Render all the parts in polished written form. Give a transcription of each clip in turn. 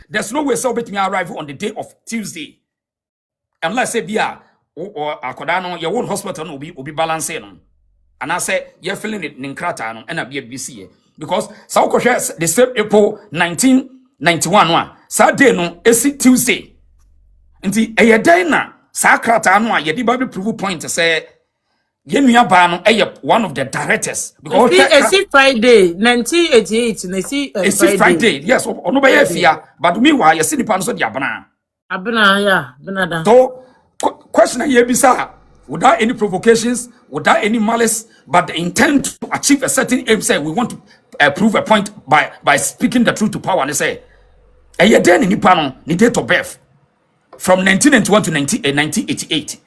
There's no way so bet me arrive on the day of Tuesday. Unless say bia or akodano your own hospital will be balancing. And I say you're feeling it in Krata and I be a BC. Because South Korea the same April 1991 one. Saturday no Tuesday. Nti eye day na sa Krata no ye di Bible prove point to say Yenua ba no one of the directors because it's Friday 1988 it's Friday yes ono be ye fia but meanwhile you see the pan so dia bana yeah benada. So question here bisa without any provocations, without any malice, but the intent to achieve a certain aim. Say we want to prove a point by speaking the truth to power. And they say, a year then in the ni date of birth from 1991 to 1988.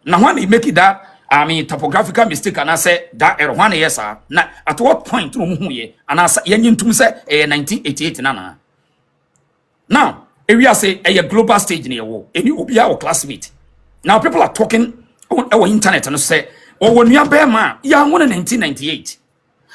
Now when he make it that, I mean topographical mistake, and I say that error 1 year sir. Now at what point and I say yen to say 1988 nana. Now area say a global stage near war, any obia or classmate. Now people are talking on our internet and say, oh, when you are bear man, you are one in 1998.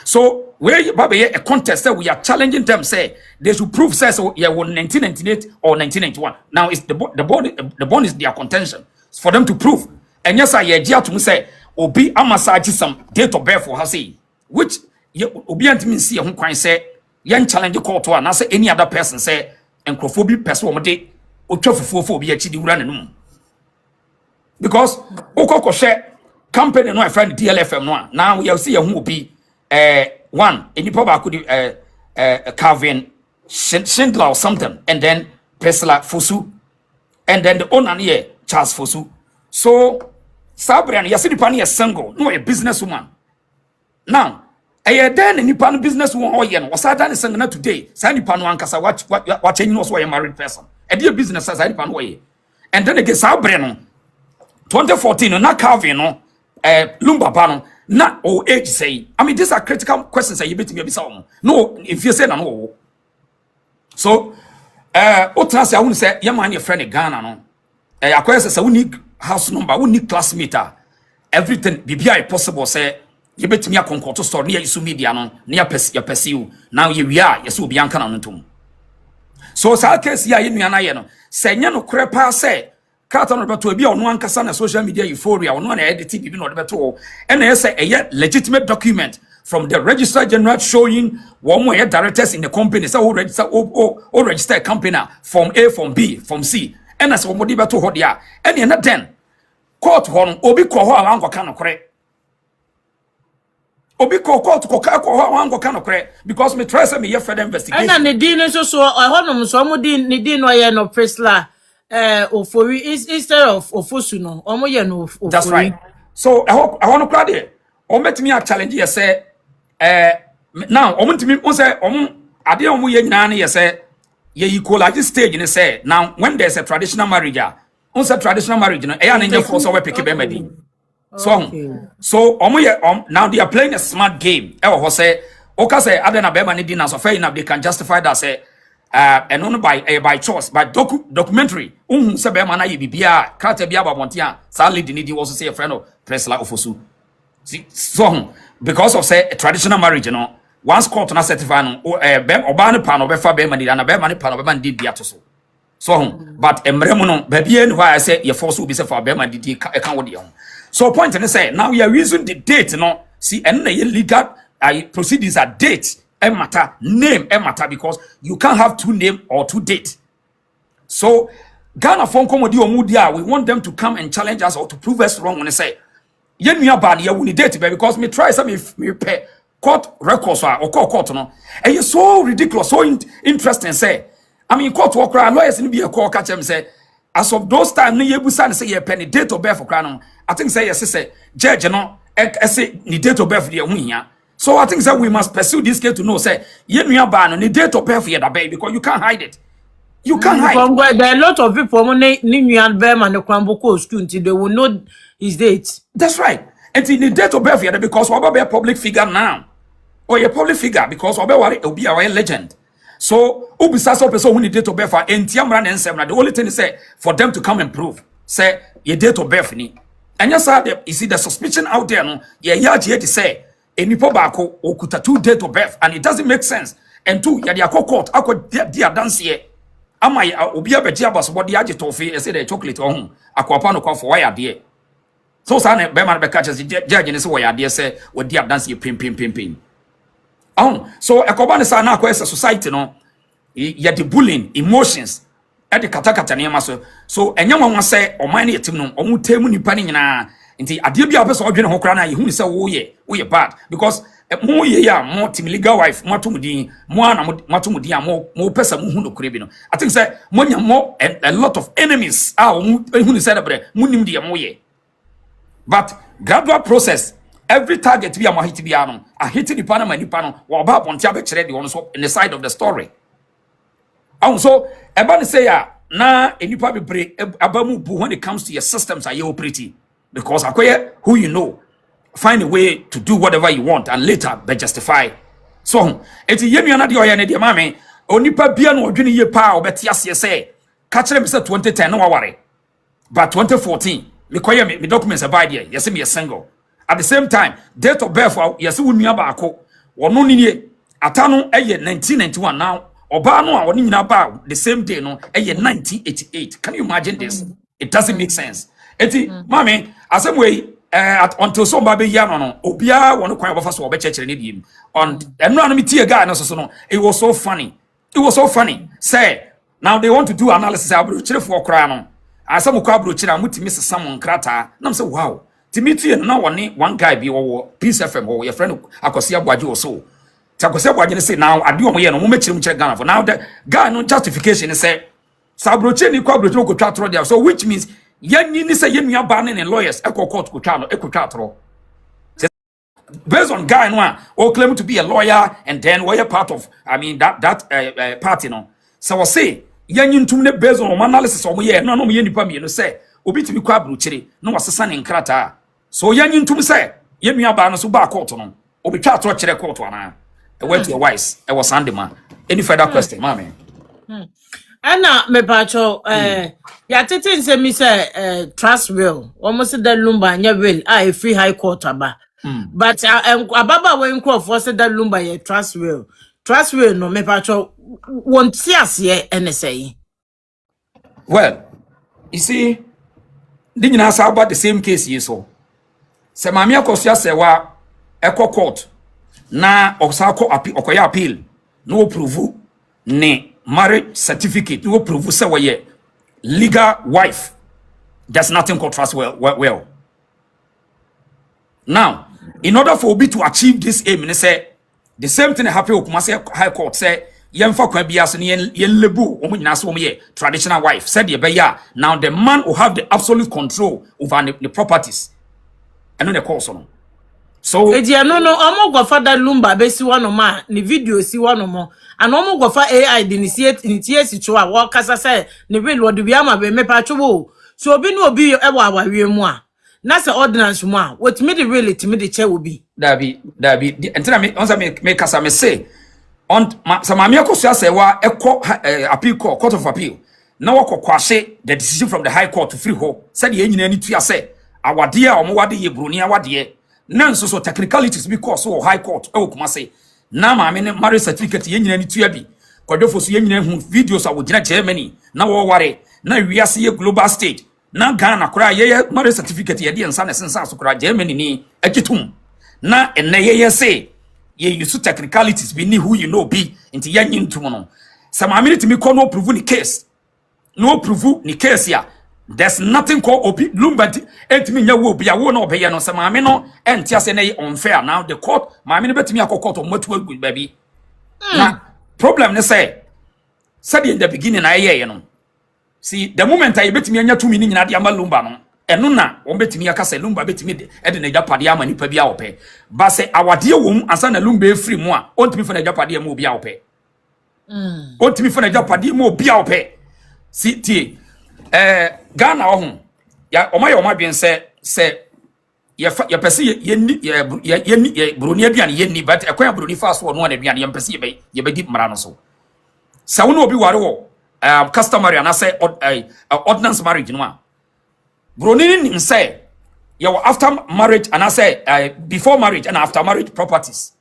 So where you a contest that we are challenging them, say they should prove says so yeah, 1998 or 1991. Now it's the bond is their contention for them to prove. And yes, I hear to say, Obi Amasaji some date of birth for her say, which Obi Antimin see a home say, young challenge the court to and say any other person say, and crophobic person one day, or 12 be a chidi running. Because Okoko share company no a friend DLFM no now we see who be one any probably could Calvin Schindler or something and then Tesla Fosu and then the owner here Charles Fosu. So Sabrian you see the pani a single no a businesswoman. Now then any pan businesswoman or yen was I done single today Sandy Pano Ankasa watching knows why a married person a dear business as I pan way and then again Sabrian 2014 na Calvin no Lumba Pano na o age say I mean these are critical questions that you bet me some no if you say no so otrase I won't say your man your friend Ghana no akwese say we need house number we need classmate everything bibia possible say you bet me a concourt store near isu media no near pursue now we are yes obi anka na ntom so sa case ya yenu na ye no say nya no krepa say Carton no beto ebi ono ankasa na social media euphoria ono na edit bibi no beto and na say a legitimate document from the registrar general showing one more directors in the company say who register a company from A from B from C and as omodi beto ho dia and na then court ho no obi ko ho anko ka no kore obi ko court ko ka ko ho anko ka no kore because me try say me further investigation and na din so honom so mo din ni din no ye no presla Ofori is instead of Ofosu no omoye no Ofori. That's right. So I want to cry there. Met me a challenge here say now me on say ade omo ye nyina na ye say ye equalize stage ni say now when there's a traditional marriage on say traditional marriage no e ya na nye for so we pick be madi. So now they are playing a smart game. E wo say oka say ade na be ma ni di na so fair enough they can justify that say and only by choice by documentary se be ma na ye bibia krata bia babontia sa lady ni di also say a friend of Presla Ofosu so because of say traditional marriage you know once court na certify no oba ne pa no be fa be ma ni na be ma ne pa no be ma ndi bia to so but emremu no ba bia ni why I say ye force obi say fa be ma di e kan wo de so point and say now we are using the date no see and na legal proceedings are date matter name matter because you can't have two name or two date. So Ghana phone comedy or mudia we want them to come and challenge us or to prove us wrong when they say yen me bad ya we need date because me try some me pay court records or court no and you so ridiculous so interesting say I mean court work lawyers in be a court catch them say as of those time no yebusa say ye penny date of birth for cry no I think say yes say judge no say ni date of birth there hu hia. So I think that we must pursue this case to know say ye nua ba no ni date of birth here da bay because you can't hide it. You can't hide. There are a lot of people when ni nua ba man no kwambo ko school until they will know his date. That's right. And the date of birth here because we be a public figure now. Or a public figure because we be a legend. So ubisa so person who ni date of birth for entiamra na nsem na the only thing is say for them to come and prove say your date of birth ni. And yes you see the suspicion out there no ye here to say enipo bako okuta two date of birth and it doesn't make sense and two ya dia court akọ dia dance here ama obi abeji abaso de age tofe say the chocolate ohun akwapa no kwa for why ade so sa na be man be catch judge ni say why ade say we di abdance ye pim so ekoba ne sa na akwa society no ye the bullying emotions e de katakata ne ma so enya nwa say oman ne yetim no omu temu nipa ne nyina nti ade bia be so odwene ho kra na ye hu ni say wo ye bad because mo ye ya mo tim legal wife mo atomudin mo ana mo atomudin mo pesa mo hu no kure bi no I think say mo nya mo a lot of enemies mo hu ni say da bre mo nim de mo ye but gradual process every target bi am hit bi ano a hit the pana manipa no wo ba ponti abekere de on so in the side of the story so eba ne say ya na enipa bebre abamu bu when it comes to your systems are you operating because akoye who you know find a way to do whatever you want and later be justify so eti yenu na de oye ne de mame onipa bia no odwene ye pa obeti ase say ka kire me say 2010 no waware but 2014 me koye me documents about there yes me a single at the same time date of birth yes wonua ba ako wono nie atano eye 1991 now oba no a woni nyina ba the same day no eye 1988 can you imagine this it doesn't make sense eti mame asem we until somebody be here no obia won kwan obafa so obechekere ne biem on eno an me tie guy no so no it was so funny say now they want to do analysis abrochire for kra no asem ko abrochire amutimi sesam nkrata nam say wow timiti no na woni one guy bi wo Peace FM wo your friend AkosuaSerwaa wo so AkosuaSerwaa say now ade omo ye no mo mechire mchire Ghana for now the guy no justification say sabrochire ni ko abrochire ko twatro there so which means yanyi ni say yenua ba ne lawyers ekọ court ko twa no ekotwa atro based on guy no or claim to be a lawyer and then we are part of I mean that party no so we say yanyi ntum ne based on analysis o mo ye no mo ye nipa me no say obi tibi kwa abrochire no wasesa ne nkrata so yanyi ntum say yenua ba no so ba court no obi twa atro kire court ana e went to wise e was Sandema any further question mama Ana me pacho ya tete nse mi say trust will almost that lumba nya will a free high court aba but ababa we nko for say that lumba ye trust will no me pacho won see ase ene say well you see the nyina say about the same case ye so se mame AkosuaSerwaa eko court na osako okoya appeal no prove ne marriage certificate no prove say we legal wife there's nothing called trust well now in order for obi to achieve this aim they say the same thing happen with Kumasi High Court say yemfa kwa bias ne yen lebu omo nyina so omo ye traditional wife said ye be ya now the man will have the absolute control over the properties and no the course no so edia no omo go fa that lumba be si wano ma ni video si wano mo and omo go fa AI di initiate to a wo kasa say ne will wo de bia ma be me pa two so obi no obi e wa awawie mu a na say ordinance mu a what me the really to me the chair obi dabi entina me onza me kasa me say on samame AkosuaSerwaa eko appeal court of appeal na wo kwashe the decision from the high court to free ho said ye nyina ni tua say awade a omo wade ye broni awade nanso so technicalities because so high court e Kumasi na maame ne marriage certificate ye nyina ni tua bi kwadofo so ye nyina hu videos a wo gina Germany na wo ware na wiase ye global stage na Ghana kora ye marriage certificate ye de nsa na sensa so kora Germany ni agitum na enne ye say ye use technicalities be ni who you know be inti ye nyintum no sa maame ne timi ko no prove ni case ya there's nothing called obi lumba entimi nya wo bia wo no obeye no se maame no entia se na unfair now the court maame ne betimi akokot o matu agu baby na problem ne say said in the beginning na ye no see the moment I betimi anya tumi ni nyina de ama lumba no eno na wo betimi akasa lumba betimi de na japade ama nipa bia ope ba se awade wom ansa na lumba e free mu a ontimi fa na japade ama obi a ope ontimi fa na japade ama obi a ope see tie Ghana ohun ya omaye omadwen se ya pese ye broni aduane ye ni but ekwan broni fa so no na aduane ye pese ye be di mara no so sa wo no obi ware wo customary and say ordinance marriage no a broni ni say ye after marriage and say before marriage and after marriage properties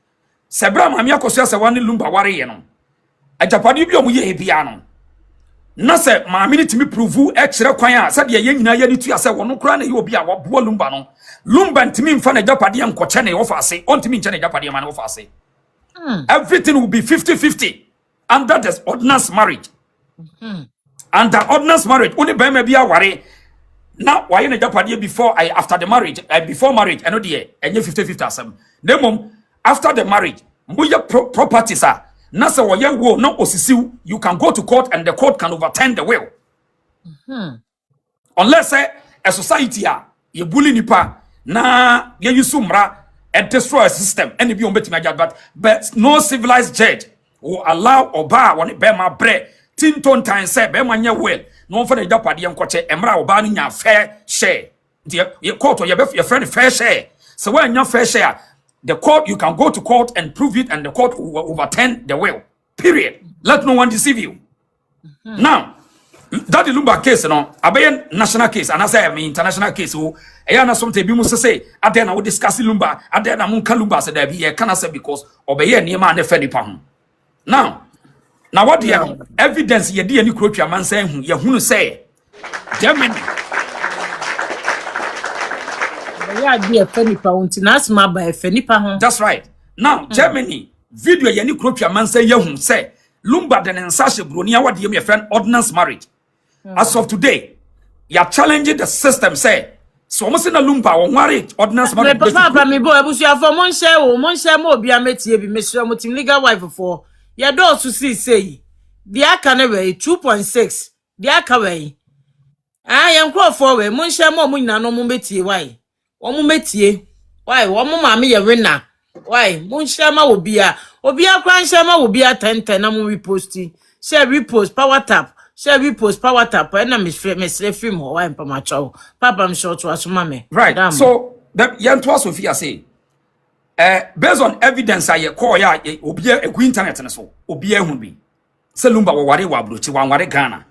sebra mame AkosuaSerwaa ne lumba ware ye no ajapade bi omo ye bia no na se maame ni timi prove e kire kwan a se de ye nyina ye ni tu ase wono kura na ye obi a wo bo lumba no lumba ntimi mfa na japade enko che ne wo fa ase ontimi nche na japade ma na wo fa ase. Everything will be 50-50 under the ordinance marriage. Under ordinance marriage only be me bia ware na why na japade before after the marriage before marriage eno de enye 50-50 asem. Demom after the marriage moye properties are na se wo ye wo no osisiw, you can go to court and the court can overturn the will. Unless a society ye bully nipa na ye yusumra and destroy a system and be on betting but no civilized judge will allow oba when be my bre tinton time say be manya well no for the japade enkoche emra oba nya fair share the court or your friend fair share. So when you fair share, the court, you can go to court and prove it and the court will overturn the will. Period. Let no one deceive you. Now, that the Lumba case, a national case, and as I mean international case, na something be must say, at then I will discuss Lumba, at then I won't Lumba said there be a can say because obey near man the Fanny Pahum. Now what the evidence ye dear Nicrotia man saying, Yahoo say, Germany. That's right. Now, Germany, video yani Kropia man say Yahoo say, Lumba den and Sasha Bronia, what your friend ordinance marriage. As of today, you are challenging the system, say. So almost in a Lumba or marriage, ordinance marriage. Papa, me boy, I share for Monshare more be a metier, be Mr. Mutim legal wife for. Ya do to see say. The Akanaway 2.6. The Akaway. I am called forward, Monshare more Munna no Mumbetie, why? Omu metie why omu maame ye winner why Monshama will be a kwan shama will be a 10 na mu reposti share repost power tap na me film why papa chow papa am short to asuma me right. Damn. So that yanto Sophia say based on evidence I call ya obi e ku internet na so obi ehun bi se Lumba wo ware wa brochi wa ware Ghana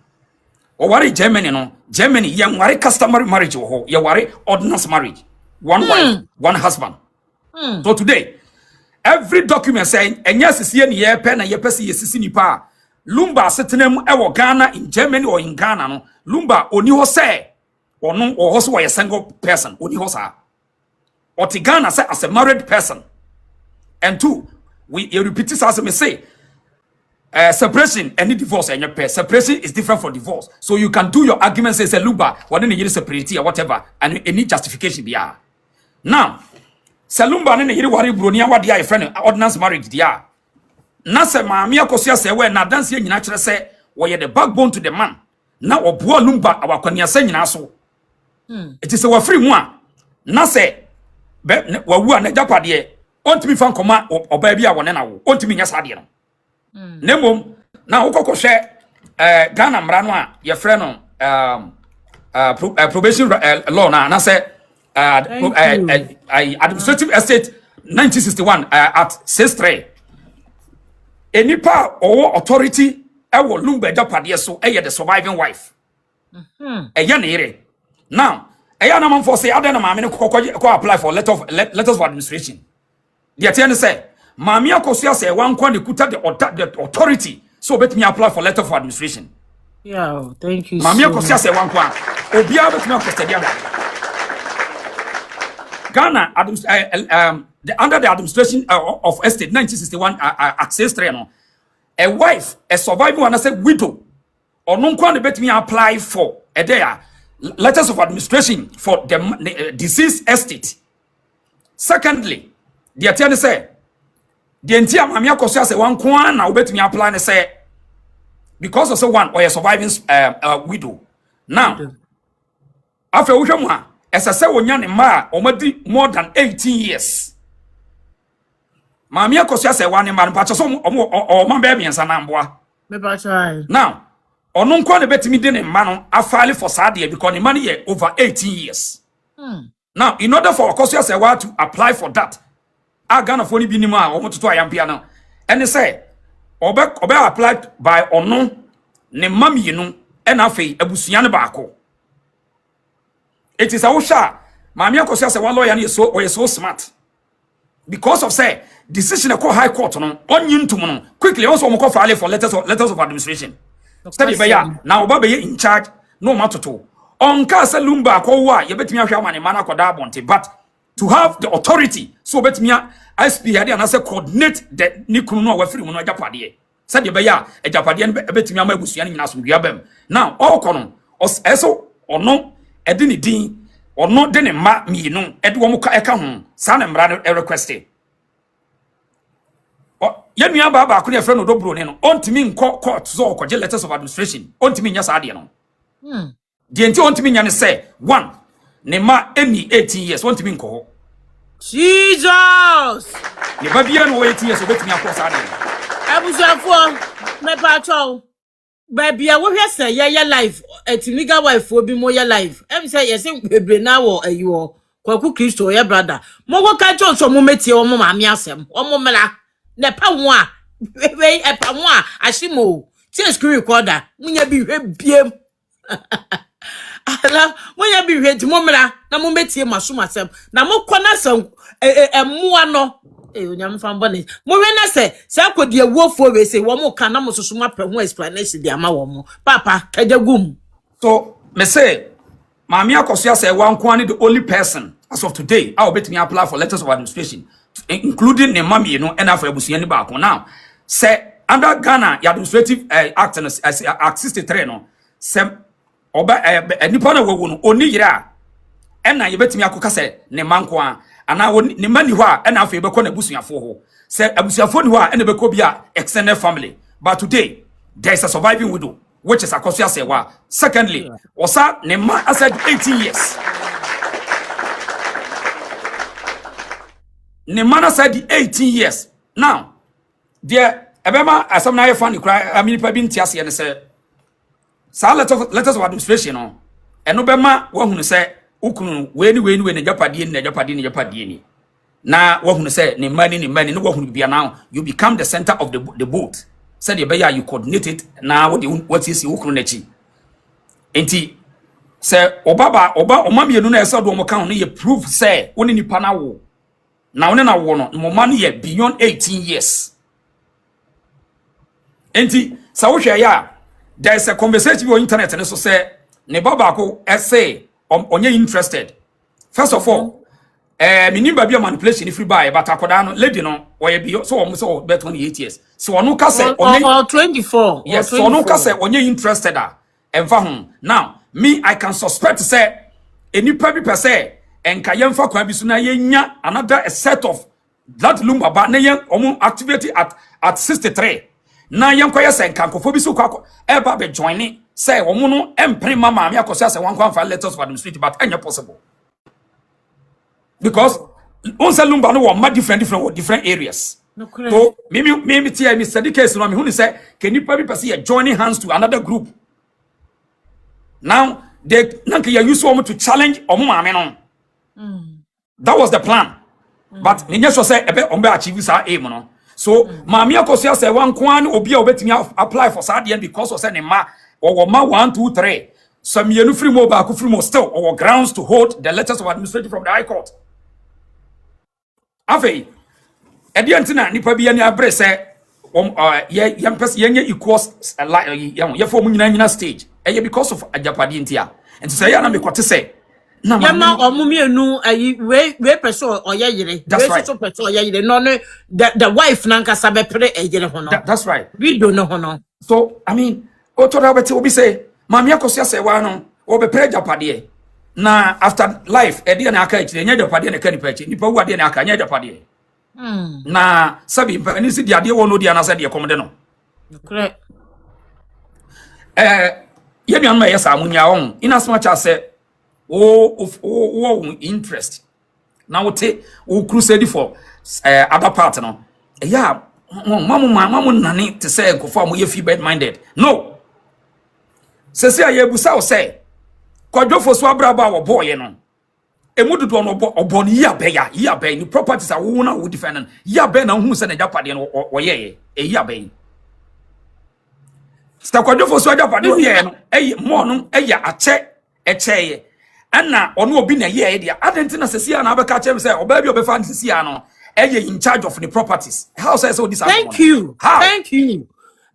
wo ware Germany no Germany ye ware customary marriage wo ho ye ware ordinance marriage. One wife, one husband. So today, every document saying, and yes, is here near pen and yepesi yes nipa. Lumba setenem ewo Ghana in Germany or in Ghana no. Lumba oni ho say or no or also a single person oni ho sa. Or ti Ghana say as a married person. And two, we repeat this as me say. Separation any divorce and your pair. Separation is different from divorce. So you can do your argument say Lumba what then you separate or whatever and any justification be. Now, Salumba ne yiri wari bronia wa dia friend ordinance marriage dia. Na se maame AkosuaSerwaa na dance nyina kire se wo ye the backbone to the man. Na oboa Lumba awakwani asa nyina so. It is a free mu a. Na se wa wu a na japade ontimi fa nkoma oba bia wone na wo. Ontimi nya sade no. Nemom na ukokohwe Ghana mra no a ye friend no probation law na say administrative estate 1961 at 63 enipa or authority e wo Lumba japade so the surviving wife eya na ire now eya na man for say adena maame ko apply for letters of administration the ten say maame AkosuaSerwaa nkwa ne kuta the authority so bet me apply for letter of administration. Yeah, thank you. Maame AkosuaSerwaa nkwa obia bet me custodian Ghana under the administration of estate 1961 access 3 no a wife a surviving one say widow or no nkwa ne bet me apply for letters of administration for the deceased estate. Secondly, the attorney say the entire maame AkosuaSerwaa nkwa na obetumi apply ne say because of so one or a surviving widow. Now after we hwemu a esese wonya ne ma omadi more than 18 years. Maame AkosuaSerwaa ne ma no pacho so o ma be miensa na mboa. Me pacho. Now ono nkwa ne betimi de ne ma no afile for sade because the man ye over 18 years. Now in order for AkosuaSerwaa to apply for that Ghana for ni bi ni ma o mototo ayampia no ene say obe applied by ono ne mamienu ena afei abusua ne baako. It is a usha maame AkosuaSerwaa lawyer ne so smart because of say decision e high court no onyi ntum no quickly also mo file for letters of administration Study by ya. Now, Baba in charge, no matter to. On Casa Lumba, Kowa, you bet me a shaman and Manako Bonte, but to have the authority, so bet me I speak and I say coordinate the Nikuno with free Mono Japadi. Study by ya, a Japadian bet me a Mabusian in Asum Yabem. Now, all conon, or eso or no, a dinny dean, or not then ma me no, Edwamuka Ekahum, San and Brother a requested. Yen mi aba ba ko ne friend OdoBroni no ontimi nko court so ko je letters of administration ontimi nya saade no de enti ontimi nya ne say one ne ma eni 18 years ontimi nko Jesus ne ba bia no 18 years obetimi akọ saade abusuafo me pa cho ba bia wo hwe say ye life etimi ga wife obi mo ye life em say ye say bebre na wo ayiwo kwaku Kristo ye brother mo ko ka cho so mo metie wo mo ma me asem wo mo mela ne pa ho a we e pa ho a ashimo ti screen recorder munya bi hwe biem ala munya bi hwe ti mo mra na mo metie masoma asem na mo kona san emmoa no onyam fambo ne mo we na se akodi awofo we se wo mo ka na mo sosoma pra ho explanation di ama wo mo papa kajagum. So me say Mami AkosuaSerwaa nkwani the only person as of today I will bet me apply for letters of administration including the mami no and for abusuani ba ko now say under Ghana administrative act as act 63 no say oba nipa na wawu no oni yira e na ye betimi akoka say ne manko a ana ne mani ho a na afa be ko na abusuafo ho say abusuafo ni ho a na be ko bia extended family but today there is a surviving widow which is AkosuaSerwaa. Secondly osa ne ma aside 18 years ne man said 18 years. Now, dear Ebema, as some now funny cry, I mean, Pabin Tiasi and say, letters of administration, and Obama, one who say, Ukun, when the Japadi. Now, one who say, no money, no one will be now, you become the center of the boat. Said the Baya, you coordinate it now, what is Ukunechi? Enti, say, Obaba, Omami, you know, said, Omokan, you prove, say, only ni Panawo. Now, when I want no money yet beyond 18 years. Enti, Sawushaya, there is a conversation on internet and so say, Nebabako, essay, on you interested. First of all, minimum be a manipulation if you buy, but Akodano, lady no, or you be so almost all bet 28 years. So on no case or 24. Yes, so no case on you interested. And for now, me, I can suspect to say, any public per se. And Kayamfa Kwabisuna yenya another set of that lumba ba na yen omo activity at 63. Na yen kwaya sen kankofobisu kwako eba be joining say omo no empre mama me AkosuaSerwaa wan fa letters of administration but any possible. Because onse lumba no wa different areas. So maybe tia me study case no me hu ni say can you probably person joining hands to another group. Now they nanka ya use omo to challenge omo mama no. That was the plan. But Ninyesho say ebe ombe achieve sa aim no. So Mami AkosuaSerwaa nkwani obi a obetimi apply for sa because of say ne ma or ma 1 2 3. Some yenu free mo ba ku free mo still or grounds to hold the letters of administration from the High Court. Afei edi antina nipa bia ni abre say yam pes yenye equals ye form nyina stage. Eye because of ajapadi ntia. And say ya na me kwete say Yama omumienu we person oyeyire. That's right. So person oyeyire. No the wife nanka sabe pre ejire hono. That's right. We don't know hono. So I mean, otoda beti obi say, Mami AkosuaSerwaa no obe pre japade. Na after life ede na aka ejire nya japade na ka nipa echi. Nipa wu ade na aka nya japade. Na sabi mpa ni si di ade wo no di anasa de komde no. Correct. Yemi anma yesa amunya won. In as much as say interest. Now we crusade for other part no. Yeah, mamu nani to say go for mo feed minded. No. Sese ayebusa o say kwadwofo so abraba wo boy no. Emudu do no obon ya be ni properties are wo na wo defend ya be na hu se na japade no wo ye ya be. Sta kwadwofo so japade ye no mo no ya eche Anna ono obi na ye dia adentina sesia na abeka chem say oba bi obefa sesia no in charge of the properties. How say so this? Thank you. How? Thank you.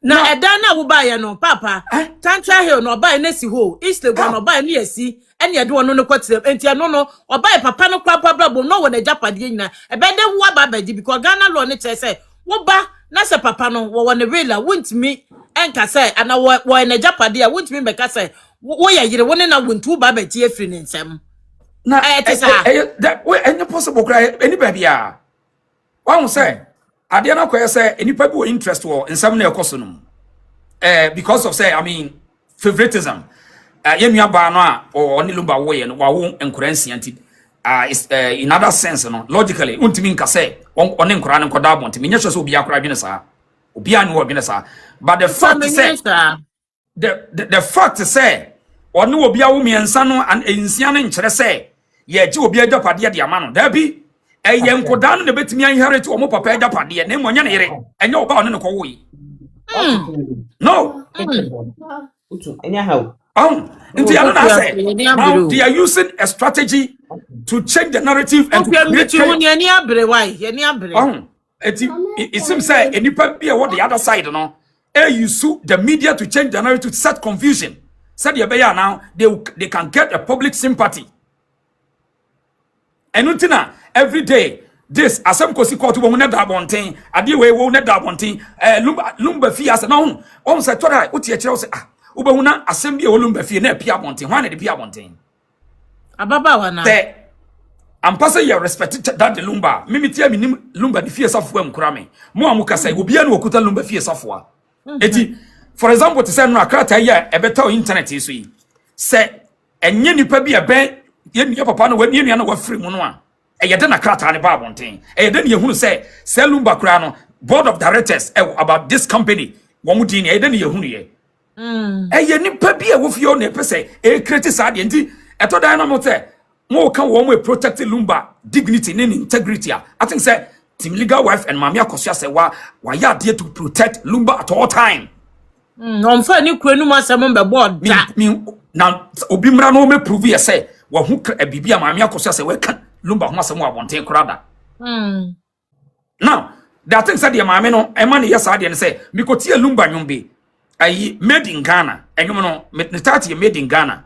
na eda na wo buy no papa Tantra Hill no buy na si ho East Legon no buy na si ene ede wono no kwatirem enti no no buy papa no kwa problem no wo na japade nyina e be de wo ba ba di because Ghana law ne che say wo ba na se papa no wo ne real wontimi enka say ana wo na japade a wontimi be ka say wo ya yire wo ne na wontu ba ba ti afri ne nsem na that way any possible cry any baby ah one say ade na koye say any people interest wo nsem na ekoso no because of say I mean favoritism yenu ba no a oni lumba wo ye no wa wo enkuransi anti in other sense no logically untimi nka say oni nkura ne nkoda abonti menye so obi akura dwene sa obi anu obi ne sa but the fact say the fact say oni obi awo miensa no an ensia ne nkyere say ye ji obi adapade de ama no da bi eye nkoda no ne betimi inherit omo papa adapade ne mo nya ne yere enye oba ono ne ko wo yi no anyhow now they are using a strategy to change the narrative and to create it seems say any be what the other side no you sue the media to change the narrative to set confusion said you now they can get a public sympathy and until every day this asem kosi court wo na da bonten ade we wo na da bonten lumba fi asa na on se tora uti e kire say ubehuna asem bi olumba fi na pia bonten hwan na de pia bonten ababa wana te ampasa you respect that the lumba mimitia minim lumba de fi safo amkura me mo amuka say obi anu okuta lumba fi safo eti for example to say no akrata ya ebeta internet so yi se enye nipa bi ebe ye papa no wani anu wa free mu no a eyede na krata ne ba bonten eyede ne yehunu say selumba kura no board of directors about this company wo mu din eyede ne yehunu ye eye nipa bi e wo fie o na pese e create sad enti eto dan no mo say mo kan wo mo protect lumba dignity and integrity I think say team legal wife and Mami AkosuaSerwaa wa ya there to protect lumba at all time on fa ni kuranu masem be board na obi mra no me prove ye say wa hu bibia Mami AkosuaSerwaa kan lumba ho asem abonten krada now that thing said the Mami no e man yes ade ne say mi ko tie lumba nwombe ayi made in Ghana enwom no me tati made in Ghana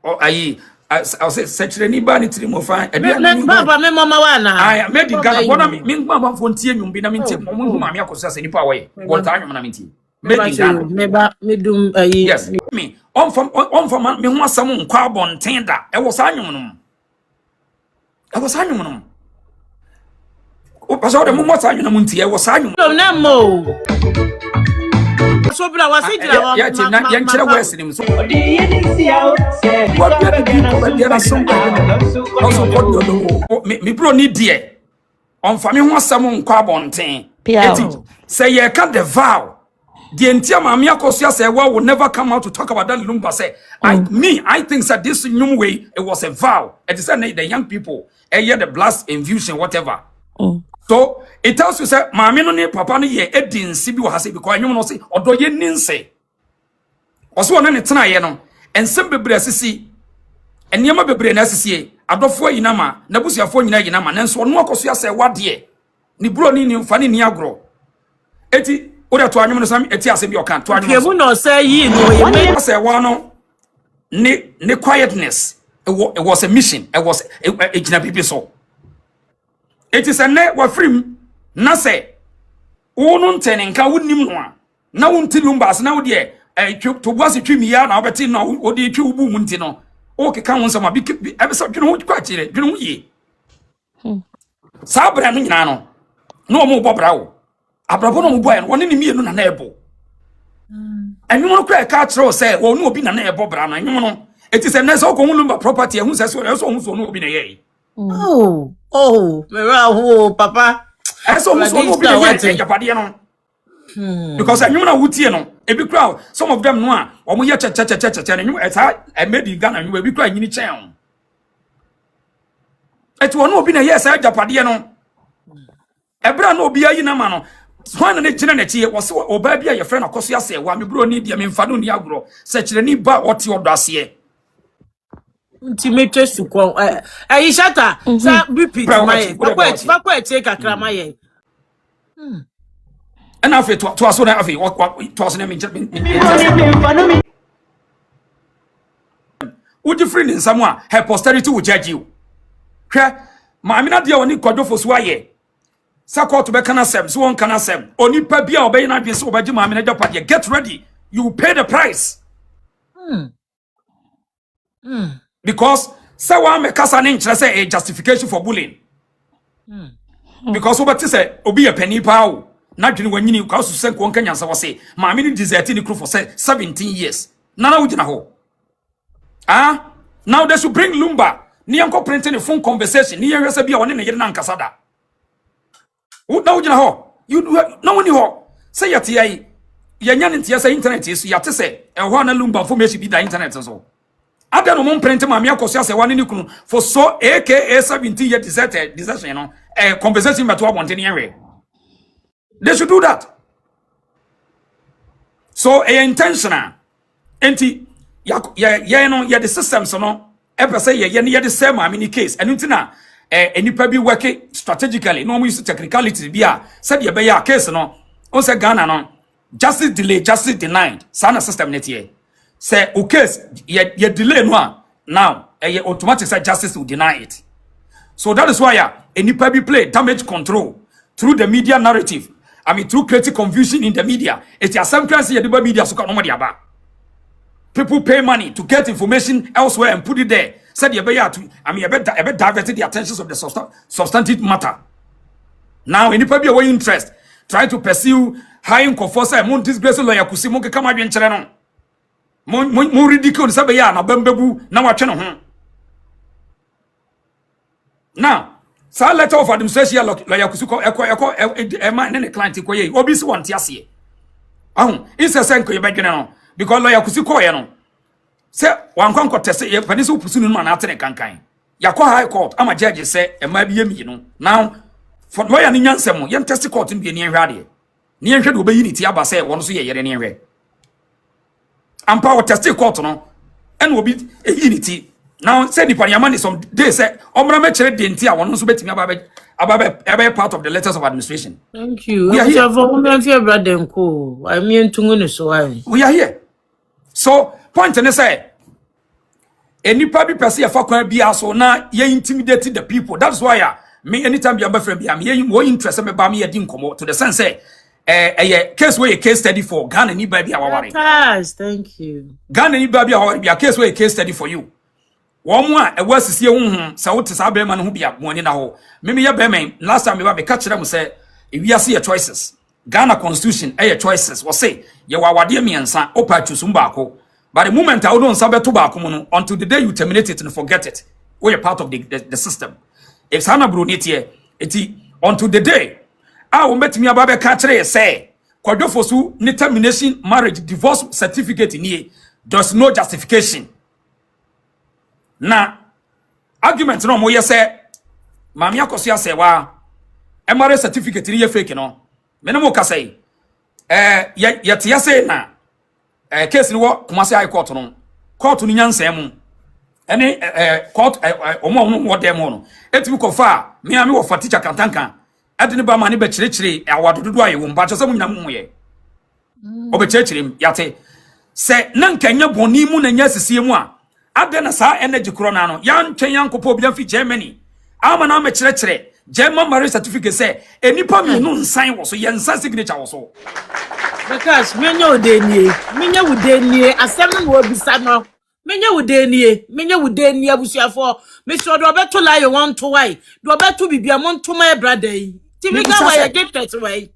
o ayi I'll say secretary ba ni tiri mo fa baba me mama wana made in Ghana bona me mama fo ntie nwombe na me ntie mo Mami AkosuaSerwaa nipa awoye won ta nwom na me ntie made in Ghana me ba me dum ayi yes me on from me ho asam nkwa abonten da e wo sa nwom no o paso de mo mo sa nwom na mo ntie e wo sa nwom na mo so bra wasi jira wa ya ti na yan kire west ni so me bro ni die on fa me ho asam nkwa abonten eti say ye can the vow the entire Mami AkosuaSerwaa will never come out to talk about that lumba say I think that this new way it was a vow it is the young people hear the blast infusion whatever so it tells you say Mami no ne papa no ye edinsi bi wo ha say because anyum no say odo ye ninse oso na ne tena ye no ensem bebre asisi enema bebre na asisi adofo yinama na busuafo nyina yinama nanso no AkosuaSerwaa de ni bro ni fa ni agro eti oda to anyum no sam eti asem bi okan to anyum no no say yi no ye say one no ne quietness it was a mission it was a gina people so it is a ne wa free na say wonu ntene nka wonim no a na wonti lumba as na wo de to boase twimi ya na obeti no odi twi ubu mu nti no o keka won sama bi ebe so dwene ho kwa kire dwene ho ye sabra no nyina no omo bobra wo abrabo no mo boy no woni ni mienu na na ebo enwom no kwa ka tro say wonu obi na na ebo bra no enwom no it is a ness o ko lumba property ehun say so no obi na ye me ra papa eso no obi na ye japade no because enwom na wutie no ebi kra some of them no a omo ye che enwom eta made in Ghana enwom ebi kra nyini chen etu ono obi na ye say japade no ebra no obi ayi na ma no hwan na gina na tie wose oba bia ye friend AkosuaSerwaa me bro ni dia me mfa no ni agro se kire ni ba wote odo ase ultimate sukon shata sa repeat my fa kwa tie kakra ma ye And after to us, what was an would you friend in someone her posterity will judge you? Mamina dear only quadro for swaye. Sako to be canasem, so one canasem. Only pabia obey not be so by Mamina Japadia. Get ready, you pay the price. Because Sawa make us an inch, let's say a justification for bullying. Because what you say, Obi a penny pow. Not when you cause to send one Kenyan, so say, Mammy deserted the crew for 17 years. Nana would know. Ah, now they should bring Lumba. Nianko printing a phone conversation. Near Resabi on in a Yan Casada. What now, you know? You no one you say yet, Yan Tiasa internet is yet to say, and one Lumba for me to be the internet as well. I don't know, print my Miacosia, one in the for so aka 17 year deserted, desertion, you know, a conversation about 1 area. They should do that. So, intentional. Enti, ya the system, so no, ever say, ya the same, I mean, case, and intina, and you probably working strategically, no use technicality, be said, ya case, no, also Ghana, no, justice delayed, justice denied, sana system net ye. Say, okay, ye delay no, now, automatic say justice will deny it. So that is why, any probably play damage control through the media narrative. I mean, through creating confusion in the media. It's a some class here, the media, so no people pay money to get information elsewhere and put it there. Said you better to, I mean, I bet diverted the attentions of the substantive matter. Now, any probably away interest, trying to pursue high in conforsa, mon disgrace lawyer, Kusimo, come out and channel. More ridiculous, Sabaya, na Bambabu, now I channel. Now, so letter of administration lawyer Kusuko and then a client obviously want Tiasi. It's a sanko you because lawyer Kusuko, say one concord test a Penisu Pusun man after a cankai. Yako High Court, I'm a judge, say, and maybe you know. Now, for lawyer Nian Samu, young test court in being near Radi. Near should obey unity, Abba say, once a year anyway. And power test court no, and will be a unity. Now, say the Panyamani some they say, Omra Metre Dintia, one also bet me about part of the letters of administration. Thank you. We are here. I mean, we are here. So, point and say, any public person for be so now, you intimidated the people. That's why me anytime you're my friend, I'm more interested about me. I didn't come out to the sense say, a case where a case study for Ghana, anybody our worry. Thank you. Ghana, anybody our be a case where a case study for you. One more, a worse is here, so to Saberman who be up one in a hole. Maybe your bearman, last time we were catching them, say, if we are see your choices, Ghana Constitution, choices, was say, you are dear me and son, opa to Sumbako. But the moment I don't saber tobacco until the day you terminate it and forget it, we're part of the system. If Sana Bruniti, until the day, I will met me about a catcher say, Quadrofosu, ni termination, marriage, divorce certificate in here, there's no justification. Na argument no mo yese Mami AkosuaSerwaa marriage certificate ni ye fake no me no mo ka say ye te yase na case ni wo Kumasi High Court no ni nyansam mu ene court omo wo dem no etimi ko fa me ami wo fa teacher kantanka ade ne ba ma ne be kirikiri awadododo aye wo mba cho se mu nyina mu ye obe kirikiri yate se na nkanya boni mu na nya sisie mu a adena sa energy corona no yan twen yan kopo bia fi Germany ama na me kire German marriage certificate say enipa mi no nsan wo so yan nsan signature wo so because menya udenie asem no obisa no menya udenie abusuafo me so do beto la ye won to why do beto bibia mon to my brother yi ti mi ga why get why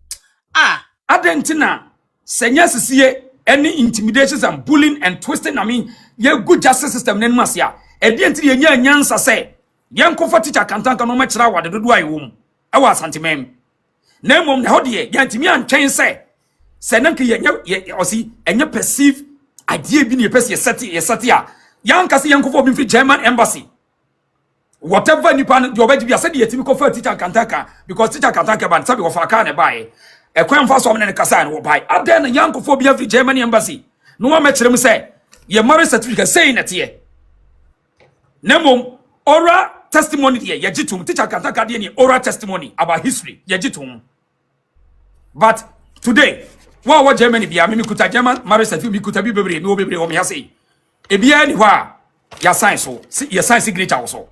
adentina senya sisie any intimidations and bullying and twisting I mean ye good justice system nen masia e de ntiri ye nya nyansa say ye nkofa teacher kantanka no ma kira wade dodo ayi wom e wa santimem na mom na hode ye ntimi antwen say nanke ye osi enye perceive idea bi ne pese ye seti a yanka se ye nkofa obi fi German embassy whatever nipa no obaji bia say ye timi kofa teacher kantanka because teacher kantanka ban sabi wo fa ka ne bae e kwan fa so ne kasa ne wo bae aden yankofo bia fi German embassy no wa ma kire mu say your marriage certificate saying that here. Nemo oral testimony here. Yajitum teacher kantaka ni oral testimony about history. Yajitum. But today what Germany bia me kuta German marriage certificate me kuta bi bebre me obebre o me say e bia ni ho a ya sign so ya sign signature also.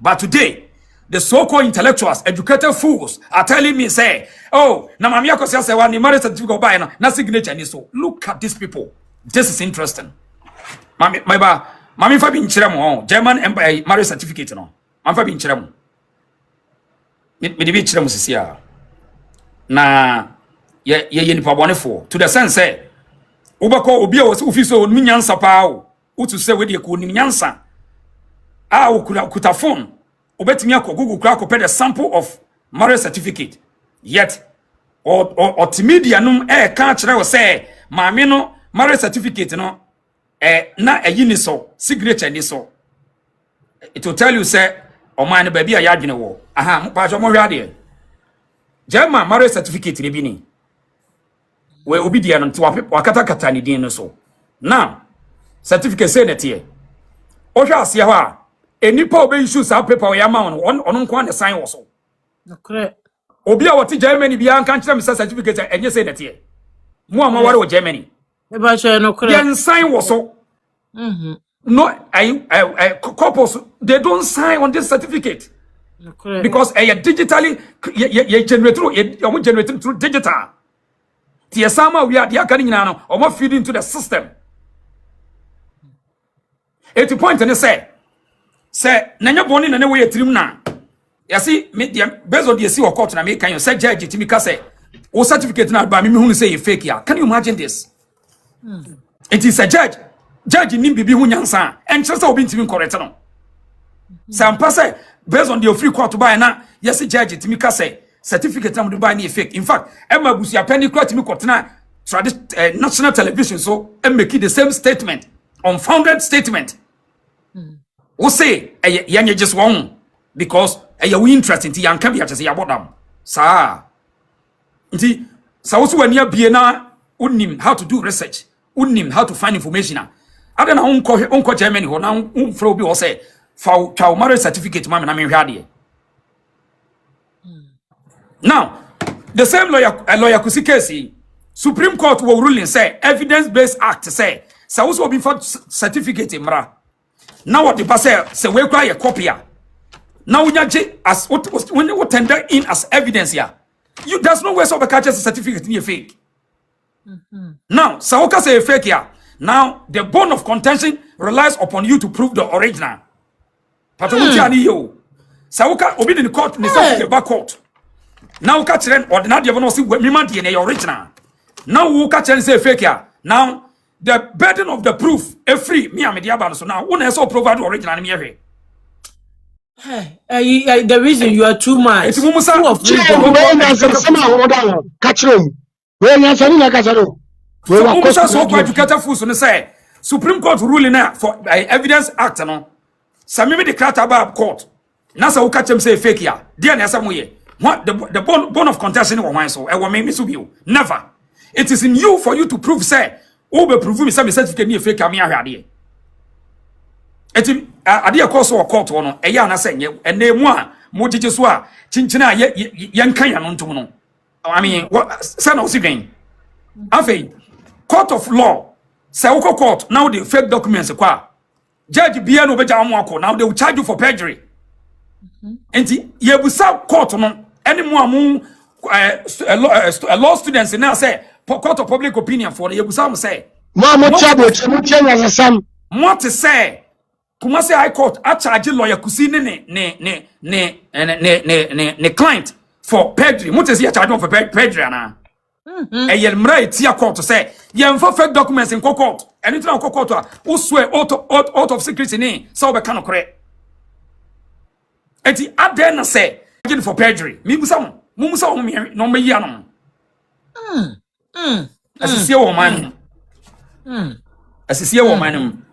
But today the so-called intellectuals, educated fools are telling me say, oh, na mami AkosuaSerwaa ni marriage certificate buy na signature ni so. Look at these people. This is interesting. Mami fa bi nkyere mo German empire marriage certificate no. Mami fa bi nkyere mo. Me de bi nkyere mo sisia. Na ye nipa bonefo to the sense say obako obi a wo office o nim nyansa pa o. Utu say we de ko nim nyansa. Ah okuta phone. Obetimi akọ Google kra akọ the sample of marriage certificate. Yet or media num ka kire wo say maame no marriage certificate no na ayi ni so signature ni so. It will tell you say o man no ba bia ya adwene wo. Aha pa jo mo hwa de. German marriage certificate ni bi ni. We obi dia no nti wakata kata ni din no so. Now certificate say na tie. O hwa ase ho a enipa obe issue sa paper o yama on nko an sign wo so. Okay. Obi a woti Germany bia an kan kire me certificate enye say na tie. Mu a ware o Germany. E ba che no kure. Yen sign wo so. No couples they don't sign on this certificate. Okay. Because digitally you generate through digital. Tie sama we are dia kan nyina no o mo feed into the system. 80 point and say nanya boni na ne we yetrim na yasi me based on the see or court na me kan you say judge timi ka say o certificate na ba me hu say fake ya. Can you imagine this? It is a judge nim bibi hu nyansa en chere say obi ntimi correct no. Some say based on the free court buy na yasi judge timi ka say certificate na buy na fake. In fact Emma Busia penny court timi court na national television so and make the same statement, unfounded statement. We say yanye just one because we interest in yan can be just ya bodam sa nti sa wo so wani abie na unnim how to do research, unnim how to find information. Ada na unko Germany ho na unfro bi wo say fa marriage certificate ma na me hwa de. Now the same lawyer kusi case Supreme Court will ruling say evidence based act say sa wo so bi for certificate mra. Now what the pass say we cry a copy. Now we as when you tender in as evidence here. You there's no way so catch a certificate in your fake. Now Saoka say fake here. Now the bone of contention relies upon you to prove the original. But ani yo. Saoka obi in the court ni say back court. Now catch ren ordinary devil no see me man the original. Now who catch say fake here. Now the burden of the proof free me Odehyieba so now one also provide the original me here. The reason you are too much. It's mumusa of catch room. Where you answer na catch room. We were so educated fools on say Supreme Court ruling now for evidence act no. Samimi the crata about court. Na say who catch him say fake here. There na some way. What the bone of contention in one so e wo me so bio. Never. It is in you for you to prove say Obe prove me say certificate ni fake am ahwade. Eti ade akoso wo court no eya na say ene mu a mo gege so a chinchina ye nkan ya no ntom no. I mean what say no sign. Afei court of law say wo court now the fake documents kwa judge bia no beja mo akọ now they will charge you for perjury. Enti ye busa court no ene mu amu law students now say court of public opinion for the Yebusam say. What to say? Kumasi High Court a charge lawyer kusi ne client for perjury. What is he charge for perjury na? Yel mra etia court to say ye for fake documents in court. Anything on court who swear out of secrecy ni so be kan correct. Eti ade na say for perjury. Mi busam no me ya no. Asisi woman. Asisi woman.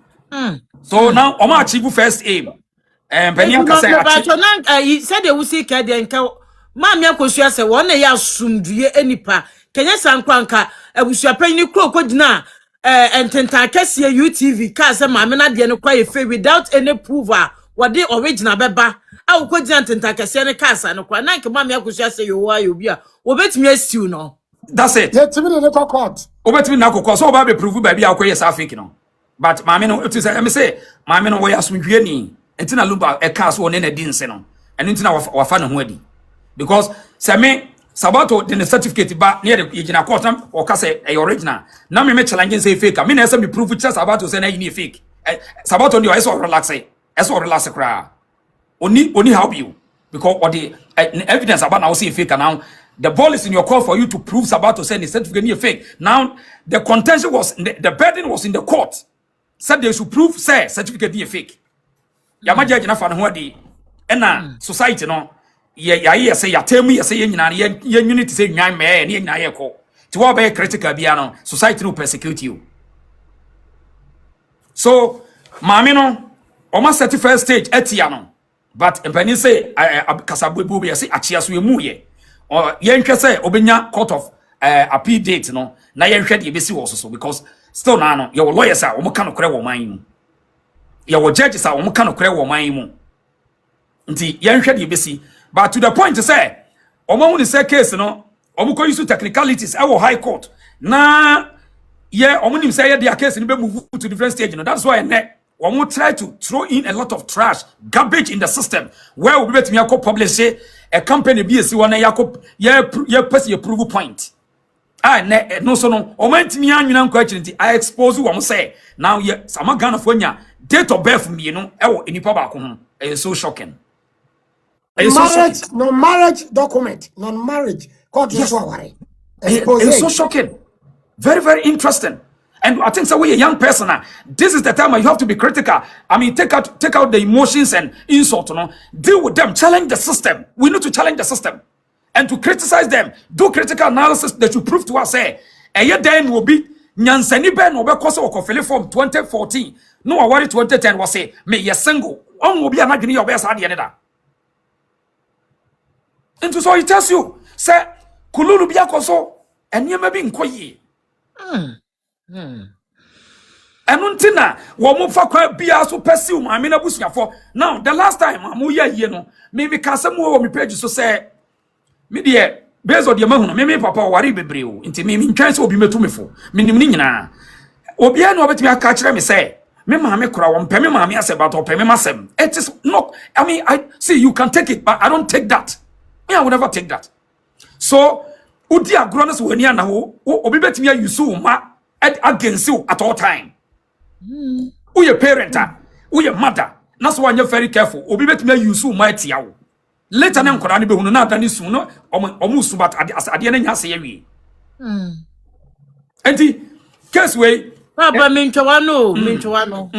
So now Oma achieve first aim. Penianka say he said they will see kede nka Mami AkosuaSerwaa na ya sumdue enipa. Kenya sankwanka abusua panyi kro kodina ententa kese UTV ka say mami na de no kwa efe without any proof what the original beba. A ukodina ententa kese ne ka sa no kwa na nke Mami AkosuaSerwaa yo bi a obetimi asiu no. That's it. Yet to me the court. Obetimi na kokko so oba be prove baby akoye sa fake no. But maame no it say me say maame no we asundwie ni. Enti na lumba e ka so one na di nse no. Eno enti na wafa ne ho adi. Because say me Sabato the certificate ba near the yigina court na o ka say e original. Na me challenge say fake. Me na say me prove just Sabato say na you fake. Sabato ndi o so relax e. So relax kra. Oni help you because or the evidence about now say fake now. The ball is in your court for you to prove Sabato saying the certificate is fake. Now, the contention was, the burden was in the court. Said they should prove, say, certificate is fake. Yama judge enough on what the society no. Yeah, say, ya tell me, ya say, you need to say, nyan me, na ye ko. To what be critical biano, society will persecute you. So, mamino, almost 31st stage, etiano. But, when say, kasabu be say, achias we muye. Or yenke say obenya court of appeal date no na yenhwe de besi wo so because still na no your lawyers are omo kan okre wo man mu your judges are omo kan okre wo man mu nti yenhwe de besi but to the point to say omo hu say case no omo ko use technicalities e wo high court na ye omo nim say their case no be move to different stage no that's why omo try to throw in a lot of trash garbage in the system where we bet me akọ publish a company be esi one yakop ye pass your proof point no so no o mantimi anwuna nkwa akiriti I expose wo say now ye sama Ghana fo nya date of birth me no e wo enipa ba ko ho e so shocking marriage document non-marriage court yes. It's so shocking, very very interesting. And I think so we a young person this is the time you have to be critical. I mean take out the emotions and insult, deal with them, challenge the system. We need to challenge the system and to criticize them, do critical analysis that you prove to us say a year then will be nyansani ben will be cause of from 2014 no worry 2010 was say me ye single on will be an agony of us at the end into so it tells you say kululu bi akoso enye ma bi nkoyi Enuntina wo mo fa kwa bia so pursue maame na busuafo. Now the last time amu ye no me ka asem wo me page so say me de based on the mahu no me papa wari bebre o nti me ntwan se obi metu mefo me nim ni nyina obi a no obetimi aka kire me say me maame kura wo mpɛ me maame asɛ ba to pɛ me masɛm. It is not, I mean, I see you can take it but I don't take that. Me I will never take that. So udi agro no so wani ana ho obi betimi ayusu ma against you at all time. Who your parent, who your mother, that's why you're very careful. Obi betimi use my tiawo. Later na nkora ne be hunu na adani su no omusu but ade na nya se yawi. Enti case way Baba mentwa no.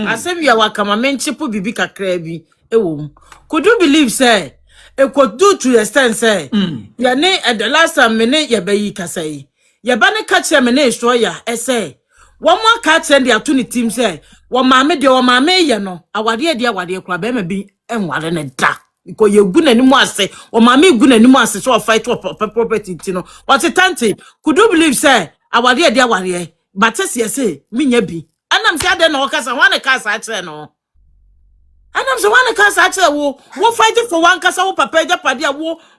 Asem ya wakama menchipu bibi kakra bi ewom. Could you believe say it could do to the extent say ya ne at the last time me ne ya bayi kasai. Ya ba ne catch me ne show ya say one more catch and the opportunity say one maame ye no awade kura be ma bi enware ne da ko ye gu nanimu ase o maame gu nanimu ase so fight for property no what it tante could you believe say awade but say me nya bi anam say ade na okasa wan ka sa akere no anam say wan ka sa akere wo fighting for one kasa wo papa japade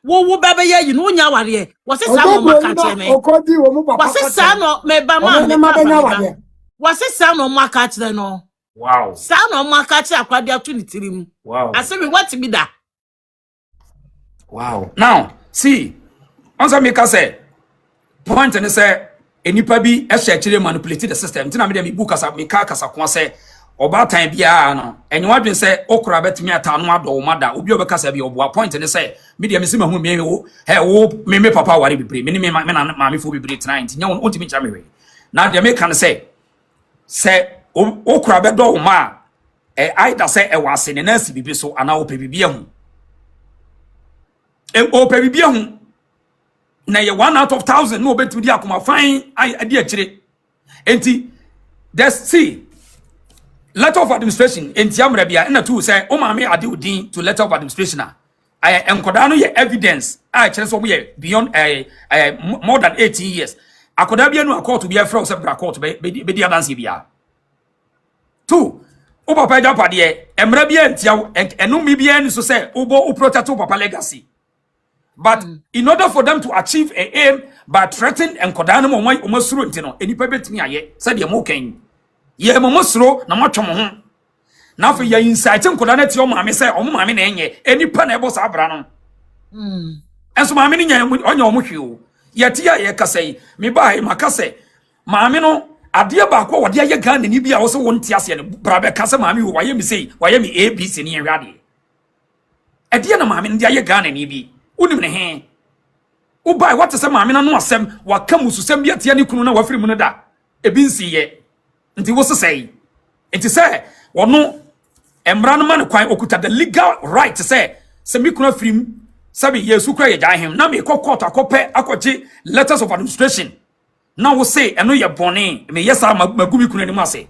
wo bebe ye yi no nya awade what say sa mo maka akere me okodi wo mu papa what say sa no me ba ma what say sa no maka akere no wow sa no maka akere akwade opportunity rim wow I say me what be that. Wow. Now, see, answer me say point and say enipa bi e share manipulate the system. Tina me dem book asa me ka kasa kwa say oba tan bia no. Enyo adwen say okura betimi ata no ado mada. Obi obekasa bi obo point and say me dem se mahu me wo me papa ware bibre. Me na ma me fo bibre tonight. Nya won ontimi cha me we. Now dem can say okura be do ma either say e wase ne na si bibi so ana ope bibi ahu. Ope bibia hu na ye 1 out of 1,000 no betimi dia akoma fine ade akire enti there's see letter of administration enti amra bia na tu say o ma me ade odin to letter of administration enkoda no ye evidence kire so ye beyond more than 18 years akoda bia no court bia fra so court be dia dance bia two o papa japade emra bia enti enu mi bia ni so say o protect o papa legacy. But in order for them to achieve a aim by threatening and kodano mo suro ntino enipa betimi aye said ye mo kan ye mo suro na matwo mo ho na for ye insight nkodana ti o maame say o maame na enye enipa na ebo sa abra no enso maame ni nya onye o mo hwe o ye ti ye kasai me ba e makase maame no ade ba akwa wode aye Ghana ni bia wo so wonti ase ne bra be kase maame wo waye mi sei waye mi ABC ni enwade ade na maame ndi aye Ghana ni bi unim ne he ubai what say maame na no asem waka mususem bi atia ne kunu na wafiri mu no da ebi nsiye nti wo sesei nti say wono emra no man kwan okuta the legal right to say se mi kunu afiri sabi yesu kura ye jahem na me court akope akoje letters of administration na wo say eno ye bone me yesa magumi kunu ni mase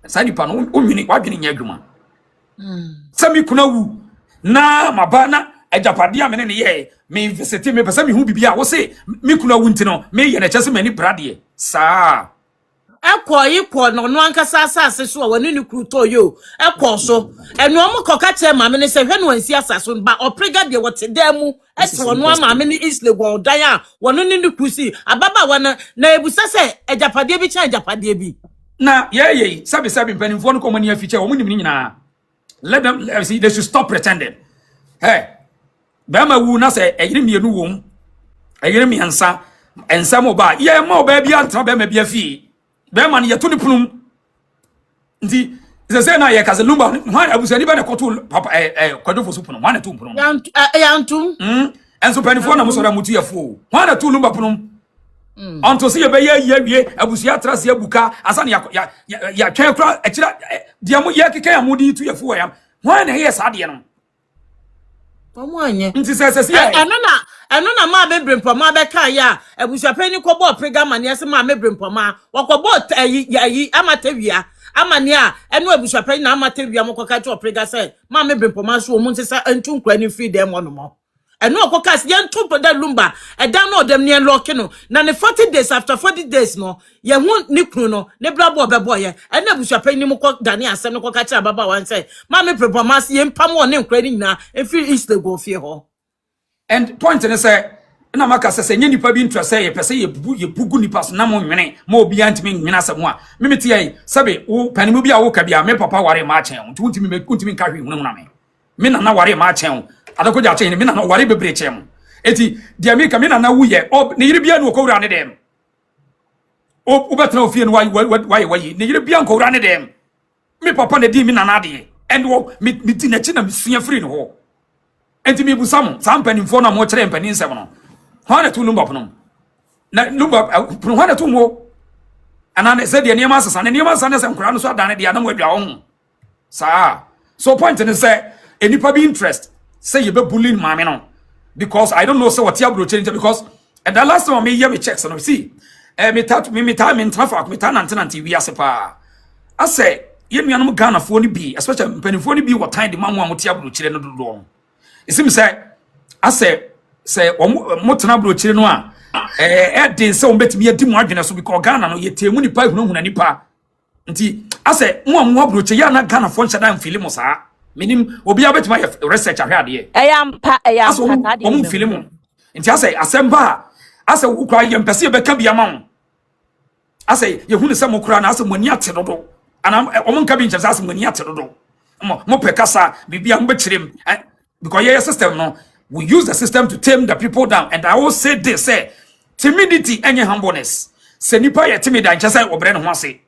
sa nipa no onwini wadwene nya adwuma se mi kunu wu na mabana ejapade amene ne ye me invested me pesa me hu bibia wo say me kunu wu ntino me ye na chese mani brade sa ekwo no ankasa asase so woni ni kruto yo ekwo so enu omo koka che maame ne se hwe no ansi asase ba oprega de wote da mu ese wono maame ne isle gwo dan a wono ni krusi ababa wana na ebusa se ejapade bi cha ejapade bi na ye sabi mpanimfo no komani afiche wo munim ni nyina let them see they should stop pretending hey bama wu na se eyire mienu wom eyire miansa ensa mo ba ye ma oba bia ntra bama bia fi bema ni yetu ni punum nti ze na ye kaze lumba hwan abusani ba na kotu papa kwadofo so punum hwan tu punum yantum enso panifo na musora mutu yefo hwan tu lumba punum onto se ye be ye wie abusia trase abuka asana ya twen kra ekira dia mo ye keka ya mudi tu yefo ya hwan na ye sa de no anye nti se eno na ma bebrempo ma be ka ya abusua pani ko bo prega mane ase ma bebrempo ma wakobo yi amatawia amane a eno abusua pani na amatawia mo koka che prega se ma bebrempo ma so mo nsesa antu nkura ni free dem no mo eno okoka se yentu da lumba edan no dem ne lock no na ne 40 days after 40 days no ye hu ni kunu no ne brabo bebo ye eno abusua pani mo ko dane asem no koka che ababa wan se ma bebrempo ma se yempam wo ne nkura ni nyina efiri east go fie ho. And point in say na maka say nye nipa bi interest say ye pese ye bugu nipa so na mo nwene ma obi antimi nwena asem a memeti ai sabe wo panimu bi a wo ka bia me papa ware ma achen nti untimi nka hwe hunu na me na ware ma achen adakogya achen me na ware bebre chen eti dia me ka me na wu ye ne yire bia no ko wura ne dem o betra ofie no why ne yire bia nko wura ne dem me papa ne di me na de and wo me ti na chi na me sua free no ho enti mi busam sam panimfo na mo kire mpanin nsem no hwana tu lumba pono na lumba pono hwana tu mo anane se de niam asasa ne niam asasa ne se nkura no so adane de na mo adwa ho sa so point in say enipa be interest say you be bullying mama no because I don't know say what you bro change because and the last time me hear me checks no see me traffic me tanante we asepa ase ye nuanom Ghana fo ni bi especially panimfo ni bi what time the mamu amotia bro chire no dodo isim say motena bro chire no a den say ombetimi yedi mu adwene so because Ghana no yetemu nipa hunahuna nipa nti ase mo bro chire ya na Ghana fo nhyada mfilimu saa menim obi abetima research ahwe ade eyampa tade o mfilimu nti ase asemba ase ukra yempese ye beka bia ma ase yehunu se mokura na ase mani ate dodo ana omonka bi nkyese ase mani ate dodo mo pekasa bibia mbechirem because your system no we use the system to tame the people down and I will say this say timidity and humbleness se nipa ye timid and just obre no ho ase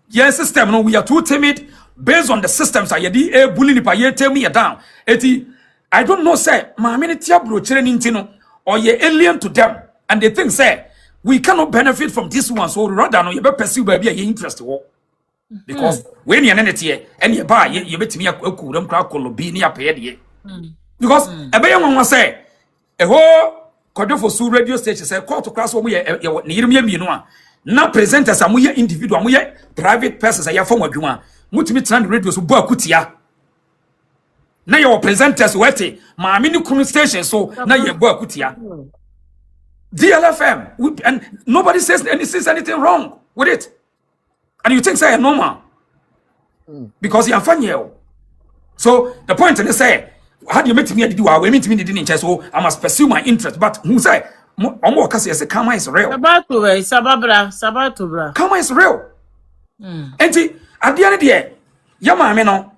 your system no we are too timid based on the systems are ye bully nipa ye tame you down eti I don't know say ma me tia bro chire ni ntino or ye alien to them and they think say we cannot benefit from this one so rather no ye be pursue ba bia ye interest wo because when you nenete and you buy you betimi akuram kra kolobi ni apeye de because ebe ye nwa say eho kodofo su radio station say court class wo ye ne yirim mienu a na presenters am ye individual am ye private persons ya form adwuma mutimi trend radio so bo akutia na your presenters wete ma me ni kunu station so na ye bo akutia DLFM and nobody says anything wrong with it. And you think say normal because you are funny. So the point is say how do you make me did wa we meet me did in chess, so I must pursue my interest. But who say omo kase say karma is real. Sabato bra. Karma is real. Enti ade ane de ya maame no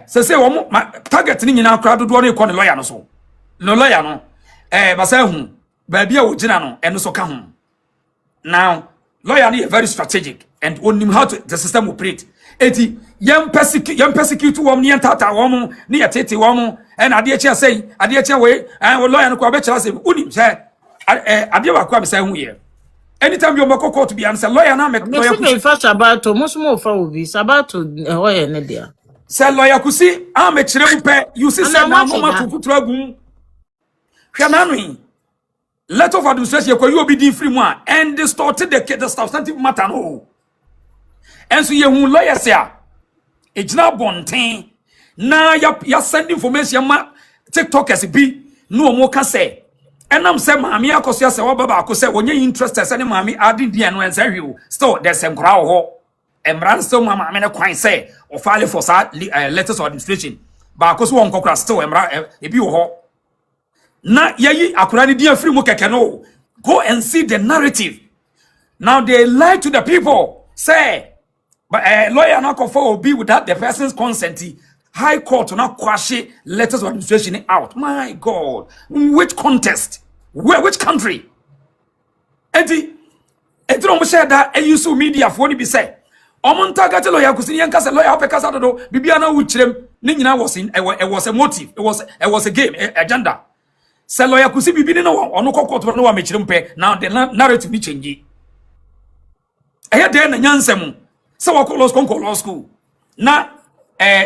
say omo target ni nyina kra dodo no ekọ ne lawyer no so. No lawyer no ba say hu ba bia wo gina no eno so ka hu. Now lawyer is very strategic and onim how to the system operate. Eti yam persecute wom ni entata wom ni yetete wom and ade echi say ade echi we lawyer no ko be kira say onim say ade wa ko be say hu ye. Anytime you make court to be answer lawyer na make lawyer ku first about musumo fa obi sabato hoye ne dia say lawyer ku si me kire mu pe you see say na mo to futura gum hwe na no letter of administration you obi di free mu and distorted the substantive matter no and so ye hu lawyer say ejina bonten na ya send information ma tiktokers bi no mo ka say enam say maami AkosuaSerwaa baba ko say onye interested say ne maami adi dia no ensa hwe still there's some crowd ho emran still maami ne kwan say o file for letters of administration ba ko so won kokra still emra ebi ho na yayi akura ni dia free mu keke no go and see the narrative. Now they lie to the people say but lawyer not confirm be without the person's consent. High court not quash letters of administration out. My God, which contest? Where? Which country? Eti don't share that. And you saw media for ni be say. Omonta gati lawyer kusini yanka say lawyer opekasa dodo. Bibiana uchrem. Ni nyina was in. It was a motive. It was a game, agenda. Say lawyer kusi bibini no ono court no wa mechirem pe. Now the narrative ni change. Eya dey na nyansem. Say wa law school. Na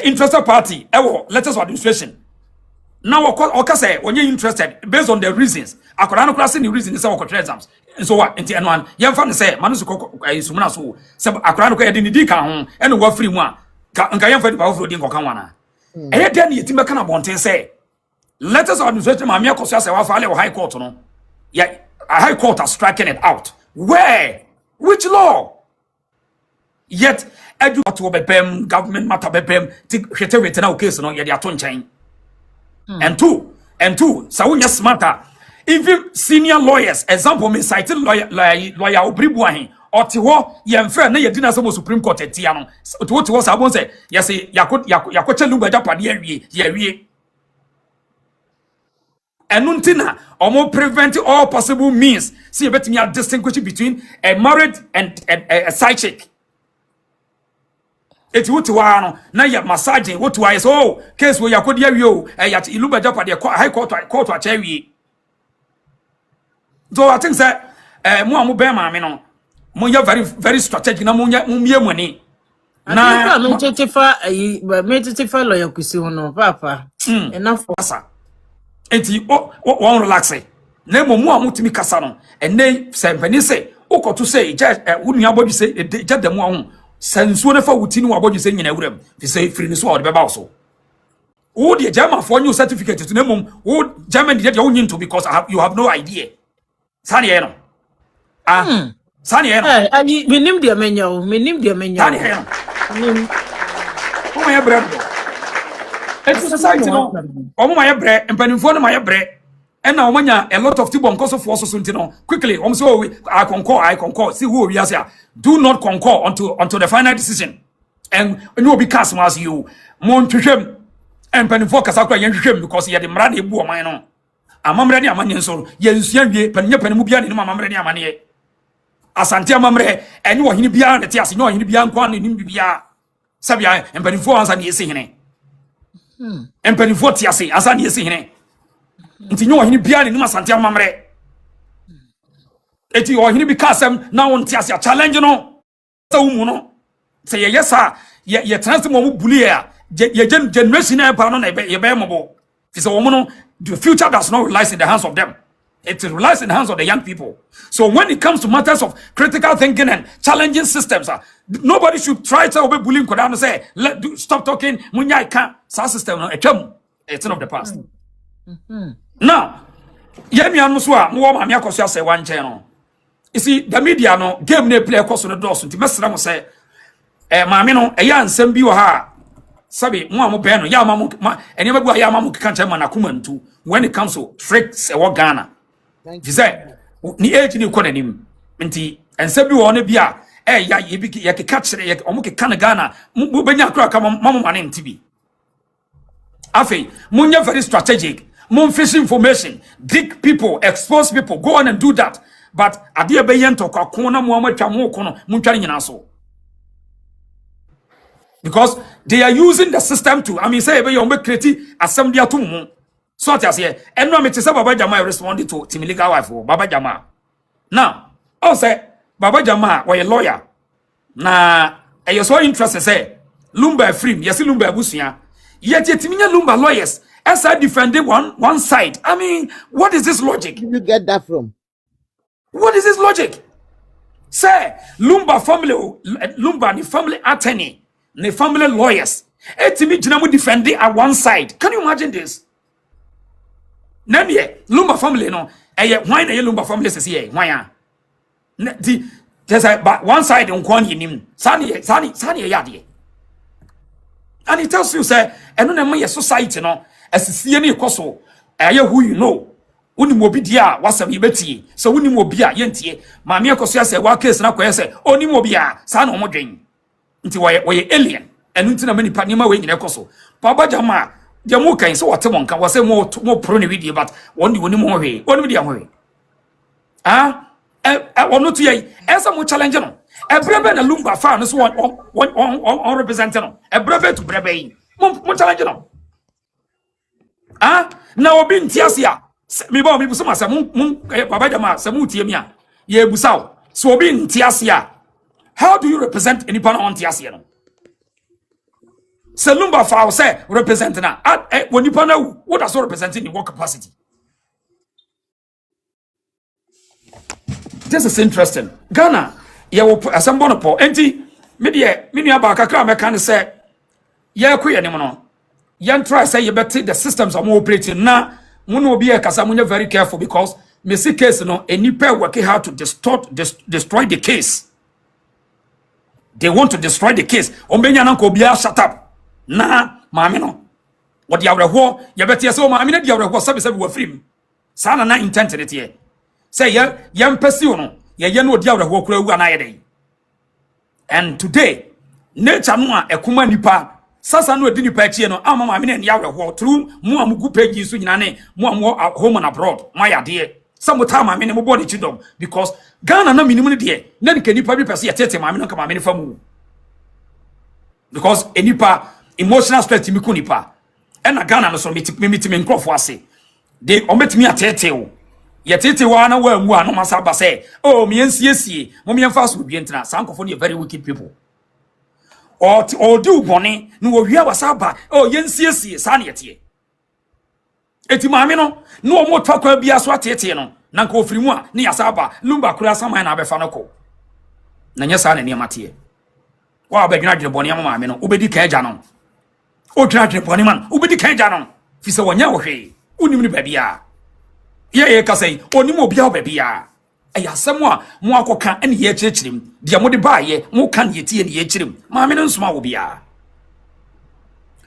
interested party letters of administration now oka say when you interested based on the reasons akoda no class ni reason say okotwe exams so what enti eno an yemfa ne say manu so sumuna so say akoda no ko yede ni di kan ho eno wa free mu a nka yemfa di ba ofro di nkoka wana eye dey na yetimbe kana bonten say letters of administration ma me AkosuaSerwaa fa le high court no yeah high court has striken it out where which law yet edu to bebem government matter bebem hwete na case no ye de ato nchen and two so we smarter even senior lawyers example me cite lawyer obribu ahin oti ho ye mfre na ye di na so supreme court etia no oti wo sabon say yes yakoche lumba japade awie enuntina omo prevent all possible means see betimi a distinguish between a married and a side chick. Eti wotiwa no na ya massage wotiwa yes oh case wo yakodi awie o ya iluba japade high court a chawie. So I think say mo amu be ma me no mo ya very strategic na mo mie money na me tetifa lawyer kusi hono papa enough asa enti won relax na mo amu timi kasa no ene sempani say ukoto say wonu abodi say jadam ahu sansuo ne fa wutini wa abodi say nyina awuram fi say free ni so o de beba so wo de German for new certificate to name wo German de you nyinto because you have no idea sani e no sani e no ani menim de menya sani e no o ma yebre do it's society no o ma yebre empanimfo no ma yebre and now manya a lot of people because of also no quickly so I concur see who we are do not concur until the final decision and no be cast as you mon twhwem empanimfo kasa kwa yenhwem because ye de mra na ebu o man no amamre ne amane nso yensua wie panimu bia ne amamre ne amane asante amamre enye wo hini bia ne te ase nyo hini bia nkwa ne nim bia sabia empanimfo ansa ne yesi hene empanimfo te ase ansa ne yesi hene nti nyo hini bia ne nim asante amamre eti wo hini bi kasem na won te ase challenge no sa umu no se ye yesa ye transform mu bulia ye generation na pa no na ye be mobo fi se wo no the future does not rely in the hands of them. It relies in the hands of the young people. So when it comes to matters of critical thinking and challenging systems, nobody should try to obey bullying and say, stop talking, munya can't system it's of the past. Now, Yemi Muswa, Muama AkosuaSerwaa one channel. You see, the media no game ne play across the doors to Mesram say, Mamino, a young Sembi ha. sabi mo amo be no ya ma mo ene ma bu ya ma mo kan che ma na kuma ntu when it comes to tricks e wo Ghana you say ni age ni ko nanim nti ense bi wo ne bi a ya ye bi ye ke catch ye omo ke kan Ghana mo benya kra ka mo mane ntibi afi munya very strategic mun fish information dig people expose people go on and do that but ade be yento kwa kona mo amatwa mo kono mun tware nyina so because they are using the system to say be you create assembly atum so at say eno me say Baba Jama responded to Timiliga wife Baba Jama now say Baba Jama was a lawyer na e so interested say Lumba free yes Lumba busuya yet Timinya Lumba lawyers as I defended one side. What is this logic? Where did you get that from? What is this logic? Say Lumba family Lumba the family attorney the family lawyers etimi jinamu defending at one side. Can you imagine this? Nanye Lumba family no why na Lumba family says here why there's one side on kwani nim sani yade and it tells you say eno na my society no asisiye ne ikoso who you know uni mobi dia wasam yebeti so uni mobi a yentie maame ekoso ase wa case na koye se oni mobi a sa na omodwen nti woye alien enu nti na mani pa niam we nyina ekoso Baba Jama dia mo kan so wote wonka wose mo pro ne video but woni mo hwe woni dia hwe wono to ye esa mo challenge no ebrebe na Lumba fa no so on represent no ebrebe to brebe mo challenge no na obi ntiasia me ba me busuma se mun Baba Jama se mu tie mi a ye busaw so obi ntiasia how do you represent any pan on ntiasia no se Lumba fa say represent na when you pan what does represent in what capacity? This is interesting. Ghana ye wo asambo po enti me de me nua ba kakra me kan say ye koye ne mo no yan try say you better the systems are operating na mo no obi e kasa mo very careful because me see case no enipa work hard to destroy the case. They want to destroy the case. Ombenya na ko bia shut up na maame no what the awreho ye better say o maame na the awreho sabi wa free sa na intent it here say ye mpesi no ye no the awreho kura wu na ye den and today nature no a ekuma nipa sasa no edi nipa chie no ama maame na the awreho through mu amugu page so nyina ne mu home and abroad my ade some time maame ne mo body chidom because Ghana na minimum ne de na nke nipa bi pese ye tete maame no ka maame ne famu because enipa emotional stress mi ku nipa na Ghana no so mitimi nkrofo ase de ometimi atete o ye tete wa na wa mu ano masa ba say oh me ensiesie mo me mfa so bi entina sankofo ne very wicked people or do boni no wo hia wasa ba oh ye ensiesie sa na yete eti maame no no mo twakwa bia so atete no na nka ofirimu a ne yasa ba Lumba kura saman na abefa no ko na nya sa na ne mate wa ba dwena dwene boni am maame no obedi ka agya no o dwena dwene boni man obedi ka agya no fi se wonya wo hwe unim ni babia ye ka sei onim obi a babia aya samu a mo akoka ene ye kyerkyerem dia mo de ba ye mo kan ye tie ne ye kyerem maame no nsoma wo bia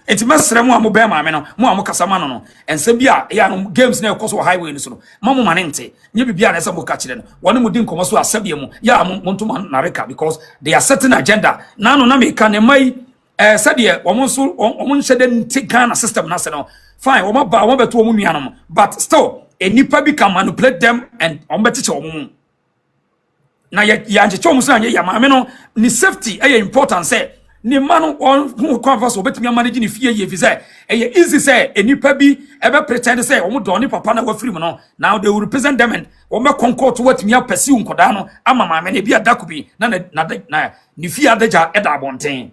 enti mesre mo am be maame no mo am kasama no ense bia ya no games na ekoso highway ni so no mamo manente nye bibia na sabo ka kyere no woni mu din komo so asabia mu ya mo ntoma na reka because they are setting agenda na no na me ka ne mai said omo nhyede ntika na system na se no fine omo ba omo beto omo nua no but still enipa bi can manipulate them and omo beteche omo na ya ncheche omo so anye ya maame no ni safety important say ni manu on who converse obetimi manage ni fie ye fi say easy say enipa bi ebe pretend say omo do ni papa na wa free no now they will represent them and omo concord to watimi apesi unkoda no ama maame na bi adakubi na ni fie adaja eda abonten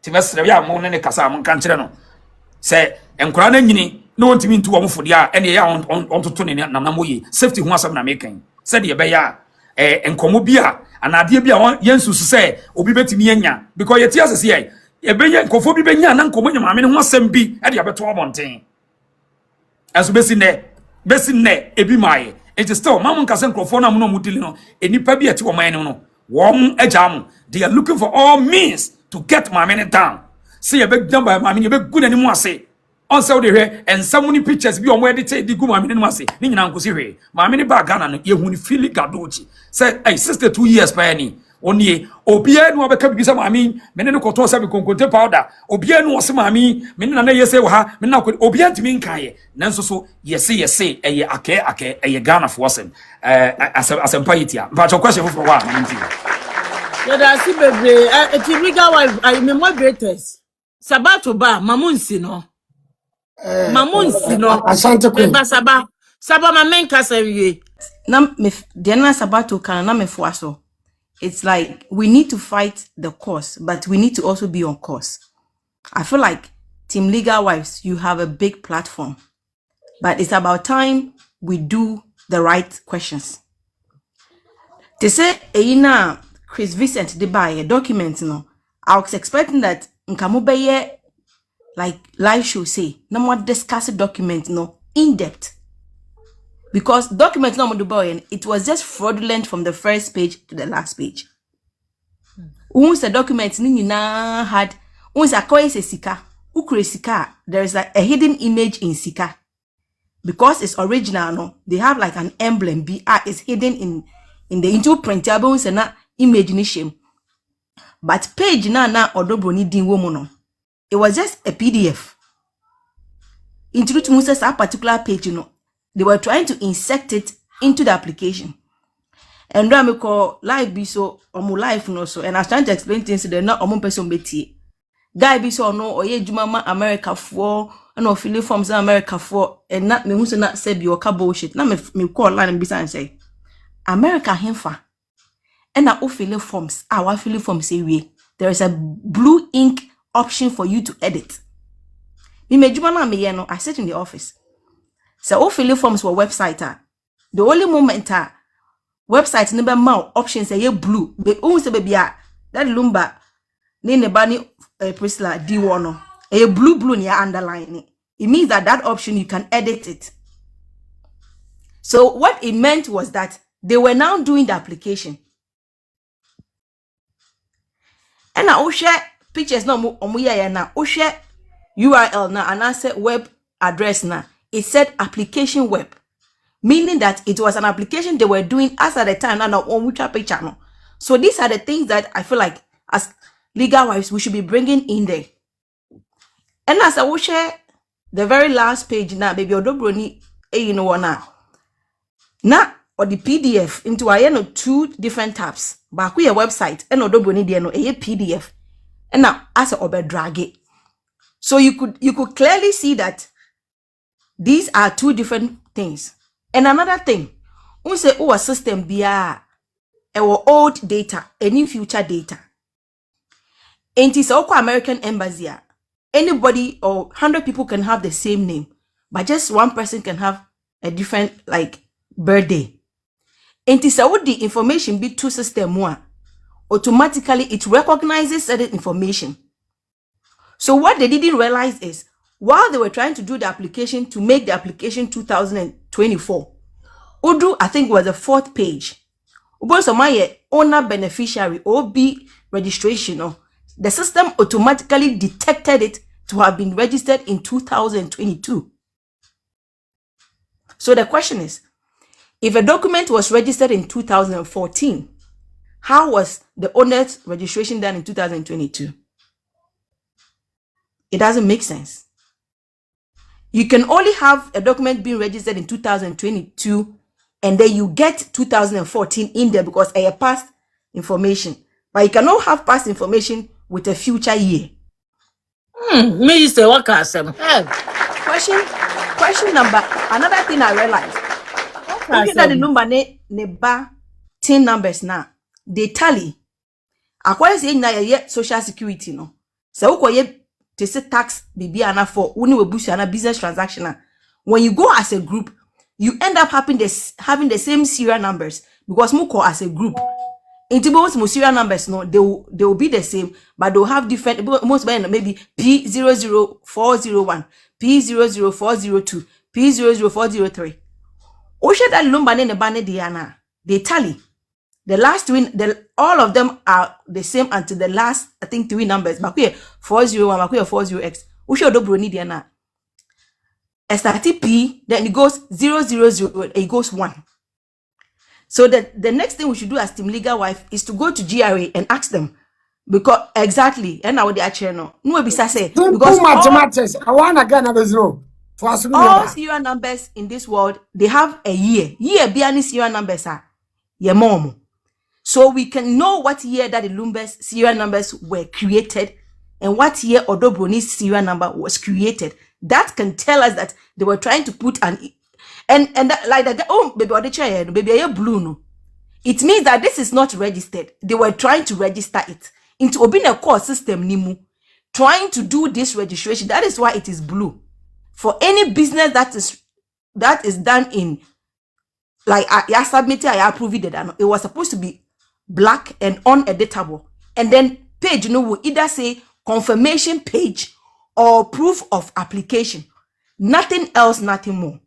ti mesre ya mo ne kasa mo kan kire no say enkura na nyini na wontimi ntu omo fodi a ene ya on toto ne na namoyi safety ho asem na mekan say de be ya enkomo bia anade bia yensusu say obi betimi anya because yeti asese ye ebenya nkofo bi benya na nkomo nyamaame ne ho asem bi e de abeto obonten aso besi ne ebi mai it is still mamun kase nkofo na mo mudili no enipa bi eti wo man no wom agya mo they are looking for all means to get maame ne down say a big number maame ye be good animu ase on say we hwe and some many pictures bi omo edit di gu maame ne ase ni nyina nkosi hwe maame ne ba Ghana no ye huni fili gadochi say 62 years pa ni onie obia nu obeka bi say maame me ne koto say be konkonte powder obia nu ose maame me na ye say wo ha me na obia ntimi nkaye nanso so yese eye ake eye Ghana for wasem asempa yitia but your question for wa maame nti yeah that's bebre etibiga wife I me moderators sabato ba mamunsi no mamunsi no Ashantiqueen saba mamen kasa wie na me dena sabato kana na me foaso. It's like we need to fight the cause, but we need to also be on course. I feel like Team Legal Wives, you have a big platform, but it's about time we do the right questions. They say Eina Chris Vincent de buy a document no. I was expecting that nkamubeye like live show say no more discuss a document no in depth. Because document no more it was just fraudulent from the first page to the last page. Once the document ni na had once a coin se sika, ukure sika, there is like a hidden image in sika. Because it's original no, they have like an emblem BR is hidden in the into printable and na image ni shame. But page na OdoBroni din wo no. It was just a PDF. Introduce Musa a particular page no. They were trying to insert it into the application. And then we call live be so omu life no so and I was trying to explain things to them not omu person beti. Guy be so no oye jumama America for and no fill forms America for and not me who say not say be oka bullshit. Now me call line and be and say America himfa. And na fill forms our fill forms say we there is a blue ink option for you to edit. Me me jumama me no I sit in the office. So fill forms for website the only moment website number more options say blue be who say baby that lumba ni ne bani Priscilla D1 no a blue near underline it means that option you can edit it. So what it meant was that they were now doing the application and I share pictures no omuya na share URL na and I said web address na it said application web, meaning that it was an application they were doing as at the time and on which picture no. So these are the things that I feel like as legal wives we should be bringing in there. And as I will share the very last page now, baby OdoBroni, you know now or the PDF into a two different tabs. But we a website and OdoBroni there no a PDF and now as a over drag it. So you could clearly see that these are two different things. And another thing, we say our system be our old data, any future data. And it's also American embassy. Anybody or 100 people can have the same name, but just one person can have a different like birthday. And it's all the information be two system one. Automatically it recognizes certain information. So what they didn't realize is while they were trying to do the application to make the application 2024, Udu, I think, was the 4th page. Ubonsomaye owner beneficiary OB registration. The system automatically detected it to have been registered in 2022. So the question is, if a document was registered in 2014, how was the owner's registration done in 2022? It doesn't make sense. You can only have a document being registered in 2022 and then you get 2014 in there because I have past information. But you cannot have past information with a future year. Me used to work as Question number. Another thing I realized. Okay, that the number ne ba 10 numbers now. They tally. Akwa say na ye social security no. So ukoye to say tax bibiana for uni webusiana business transaction. When you go as a group, you end up having the same serial numbers because muko as a group. Intibo serial numbers no, they will be the same, but they'll have different. Most maybe P00401, P00402, P00403. Osha that lumba ne bane diana. They tally. The last all of them are the same until the last, I think, 3 numbers. Makuye 401, Makuye 40X. Usho OdoBroni diana. SRTP, then it goes 000, it goes 1. So the next thing we should do as Team Legal Wife is to go to GRA and ask them. Because exactly, and now they are channel. No, say because mathematics. I want to get another 0. All serial numbers in this world, they have a year. Year behind serial numbers are your mom. So we can know what year that the Lumber's serial numbers were created and what year OdoBroni's serial number was created. That can tell us that they were trying to put and that, like that. Oh, baby, or the chair, baby, are blue no. It means that this is not registered. They were trying to register it into opening a core system. Nimu trying to do this registration. That is why it is blue. For any business that is done in, like I submitted, I approved it. It was supposed to be black and uneditable, and then page, will either say confirmation page or proof of application. Nothing else, nothing more.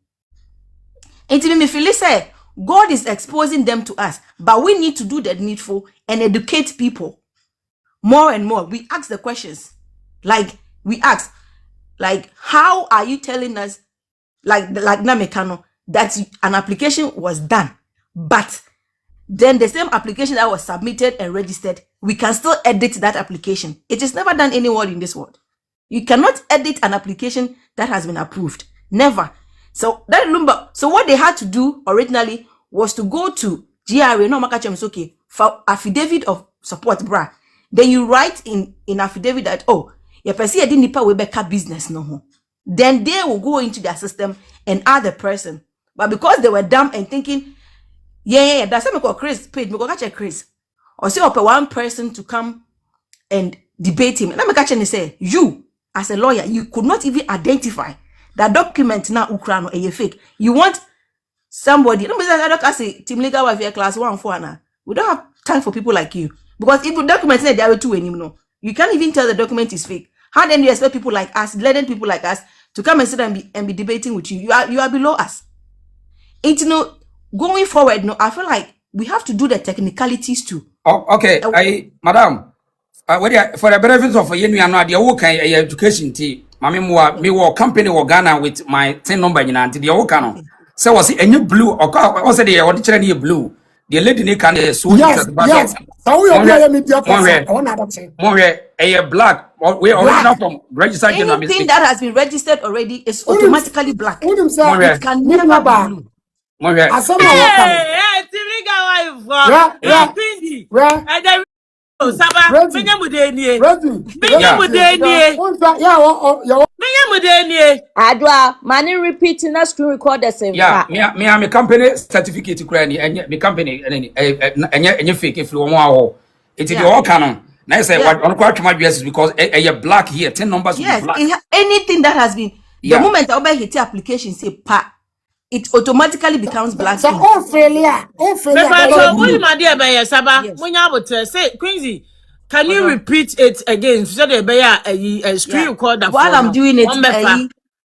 And to me, feel say God is exposing them to us, but we need to do the needful and educate people more and more. We ask the questions, how are you telling us, like Namekano, that an application was done, but then the same application that was submitted and registered, we can still edit that application. It is never done anywhere in this world. You cannot edit an application that has been approved. Never. So that Lumba. So what they had to do originally was to go to GRA, no makachem okay, for affidavit of support, bra. Then you write in affidavit that, oh, you perceive a nipa we beka business no. Then they will go into their system and add the person. But because they were dumb and thinking, yeah, that's why me call Chris page, me go catch a Chris. Or say one person to come and debate him. Let me catch and say, you as a lawyer, you could not even identify that document now Ukraine a fake. You want somebody. Let me say Team Legal Wife class 1-4 now. We don't have time for people like you. Because if the document say there are two anymore, you can't even tell the document is fake. How then you expect people like us, learned people like us, to come and sit and be debating with you? You are below us. It's going forward, I feel like we have to do the technicalities too. Oh, okay, madam. For the benefit of you, I'm not the work education team. Me work company or Ghana with my 10 number in anti the Okano. So was it a new blue or was it the blue? The lady can so yes. So we are media a black we original from registered. Anything that has been registered already is automatically black. It can never be blue. Adwa, mani repeating na screen recorder same. Yeah, me am a company certificate credit and me company and fake if you want it's the all canon. Now say what on quite my is because a black here 10 numbers. Yes, black. Anything that has been the moment I hit the application say pa, it automatically becomes black. So all failure. Say Quincy, can you repeat it again? So a screen recorder. While I'm doing it,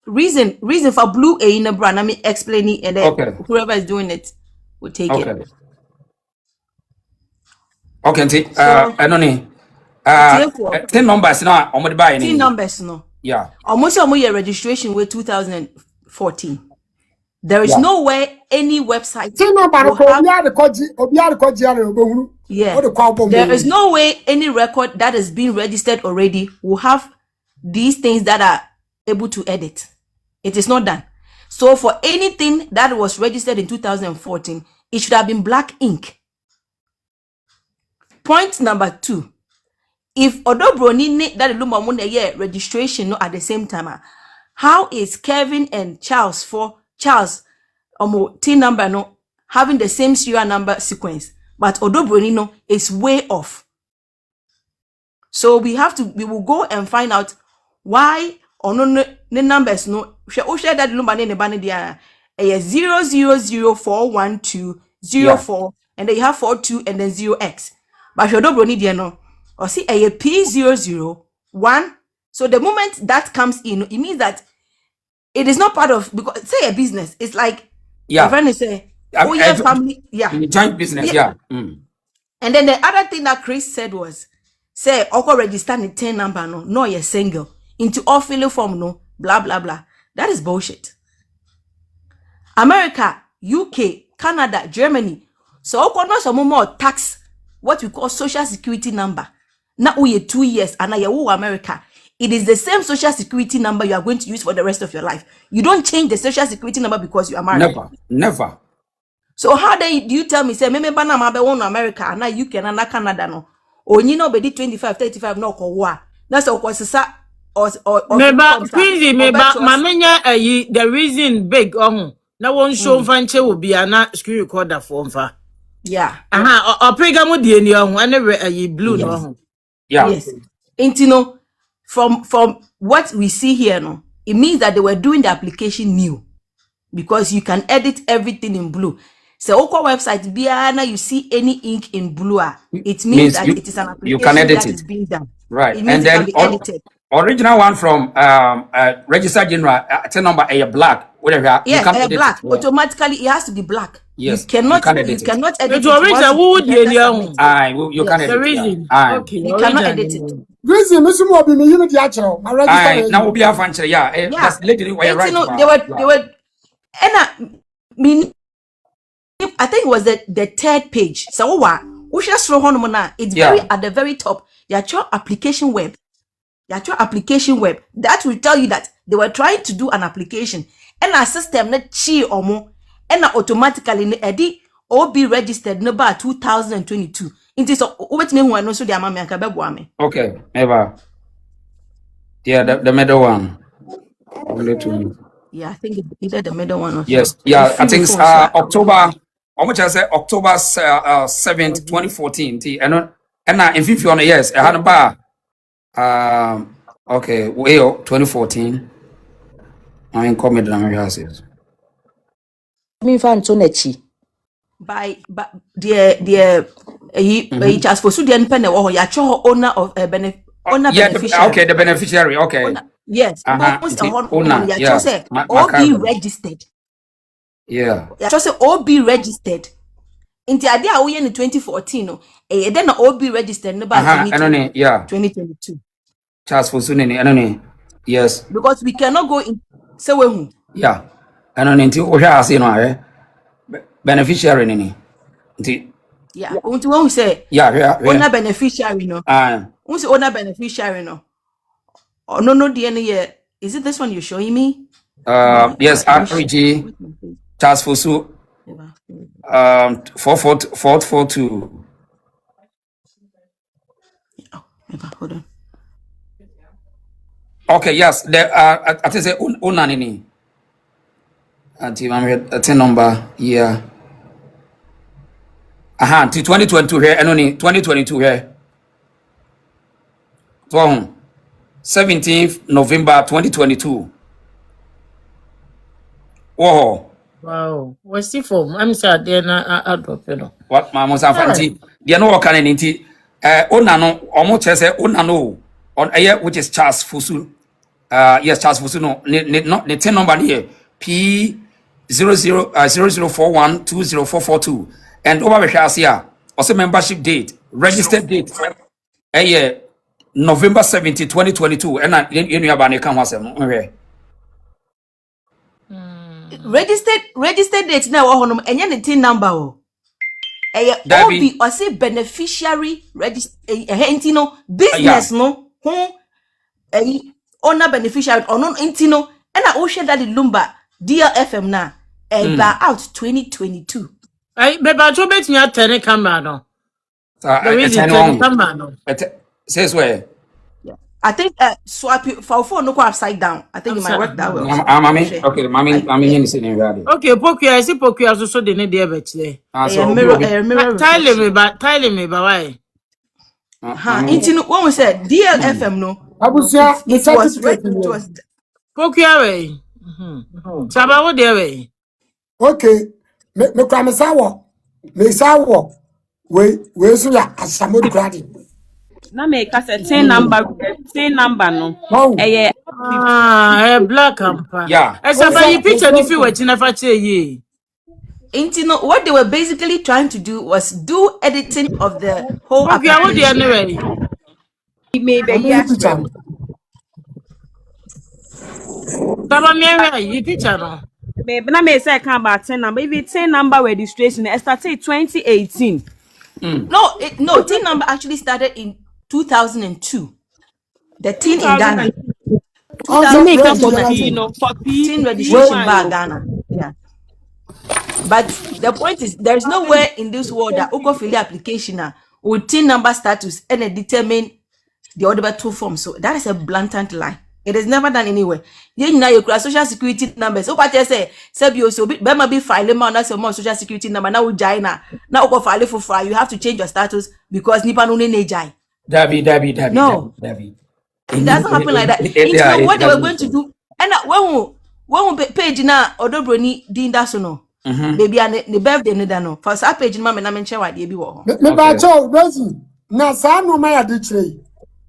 reason for blue in a brand. Let me explain it, and then whoever is doing it will take it. Okay, Anoni. 10 numbers now. On the buy 10 numbers no. Yeah. Almost year registration with 2014. There is no way any website. There is no way any record that has been registered already will have these things that are able to edit. It is not done. So for anything that was registered in 2014, it should have been black ink. Point number 2. If OdoBroni that Lumba year registration no at the same time, how is Kevin and Charles T number no having the same serial number sequence, but OdoBroni no is way off? So we will go and find out why or no numbers no share that Lumba ne bani dia 0004120 and then you have 42 and then 0x. But OdoBroni dia no or see a P001. So the moment that comes in, it means that it is not part of, because say a business, it's like friend say, family, joint business, And then the other thing that Chris said was, say, Oko register the 10 number, no, you're single. Into all filling form, no, blah, blah, blah. That is bullshit. America, UK, Canada, Germany. So, Oko no some more tax, what we call social security number. Now we 2 years, and now America. It is the same social security number you are going to use for the rest of your life. You don't change the social security number because you are married. Never. So how do you tell me, say, maybe Bana Mabe won America, and now UK and Canada, no? Or you know, be 25, 35, no, or what? That's of course, or Queensy, the reason big, now one show fanche will be a screen recorder for yeah. Or pregamo the young, whenever a blue, no? Yeah. Yes. And you know, from what we see here, no, it means that they were doing the application new because you can edit everything in blue. So, Oko website, Biana, you see any ink in blue, it means that it is an application you can edit that it. is being done. Right. It means and it then can be edited. original one from registered general, number a black, whatever. Yes, you can black. It. automatically it has to be black. Yes, you cannot edit it. it. You Once you can edit it. Okay. You cannot edit it. Reason, Mr. Mobi, me unit actual. I register. Now will be a fancy. Yeah. That's lady where right. They were, and I think it was the third page. So what? It's very at the very top. Your application web. That will tell you that they were trying to do an application. And our system not chi or more. And automatically edi OB registered number 2022. It is what me who so the amame anka. Okay, never. Yeah, the middle one. Yeah, I think it's either the middle one or yes. Yeah, I think it's October. How much I say October 7th, 2014. And if you want yes, I had a bar. Okay, well, 2014. I mean, comment on my houses. Me fan to nechi. By the just for Sudan Penny or ya owner of a beneficiary. Okay, the beneficiary. Okay. Yes. Owner. Yeah. OB registered. Yeah. Just say OB registered. In the idea we in 2014, then OB registered no by 2022. Charles for soon, yes. Because we cannot go in. So we yeah. I don't until we have seen beneficiary nini. Yeah. When we say owner beneficiary no. We say owner beneficiary no. Oh no DNA. Is it this one you're showing me? Yes, RPG. Charles Fosu 442. Hold on. Okay, yes, there I think say unanini. Until I'm 10 number yeah. Until 2022 here and only 2022 here. So 17th November 2022. Whoa. Wow. What's the form? I'm sorry, then I drop it. What my most fancy. They know what can any onano almost say onano on air which is Charles Fosu. Yes, Charles Fosu no the 10 number here P 0041204442 and over here also membership date registered date November 17, 2022 and you have an account registered date now and the tin number OB or say beneficiary register business no owner beneficiary or non intino and I share that the lumba DLFM now out 2022. I beba to bet me at 10 camera no. The reason camera no. Says where? I think swap for phone no go upside down. I think it might work that way. Okay, mommy in sitting ready. Okay, Pokia, I see Pokia so the need there mirror. Tile me ba why? Intino when we said DLFM no. Abusia, it was Pokia way. Saba wo there way. Okay. Me kwamisawo. Me sawo. We so ya asamo gradi. Na make us a 10 number no. Black ampa. Yeah. Esa ba yi picture ni fi wechi na fa che yi. You know, what they were basically trying to do was do editing of the whole Okay, I want the application. anyway. Maybe Ọmọ yes. picture no. Taba me you picture no. Maybe na me say I can about 10 number. If it's 10 number registration, it started 2018. No, TIN number actually started in 2002. The TIN in Ghana. 2002. Also, Make up wait, for yeah, P, no, for TIN P registration one, by no. Ghana. Yeah. But the point is, there is nowhere in this world that Oko fill the application with TIN number status and it determine the other two forms. So that is a blatant lie. It is never done anywhere. You know, you create social security numbers. So what you say, Sebio, so Bema be filing more, that's more social security number. Now, Jaina, now Oko file for file. You have to change your status because Nipa no ne jai. David. No. It doesn't happen like that. It's not what they were going to do. And when we page na OdoBroni din that so no. Baby and the birthday ne da no. For that page ma me na menche wa de bi wo. Me ba cho Rosie. Na sa no ma ya de kire.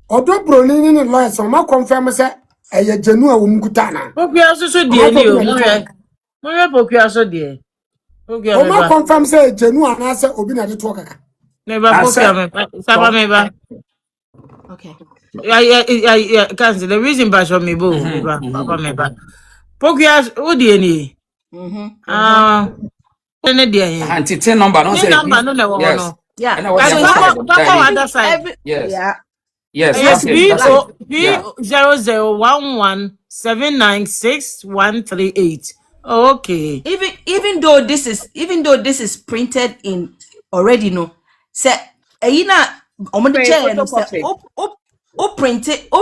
OdoBroni ni lawyers ma confirm say eye jenu a wo mkuta na. Pokua so die ni o. Mo pokua so die. Pokua O me ma ba. confirm say jenu ana say obi na de to kaka. Me ba pokua me. Taba me ba. Okay. Yeah, cancel the reason by show me bo. Me ba. Papa me ba. Pokua o die ni. Ne die. Anti 10 number no Ni say. number no na wo no. Yeah. And I was Papa other side. Yeah. Yes, Yes, that's it. B001796138. Okay. Even though this is printed in already no. Say na omo de chair no say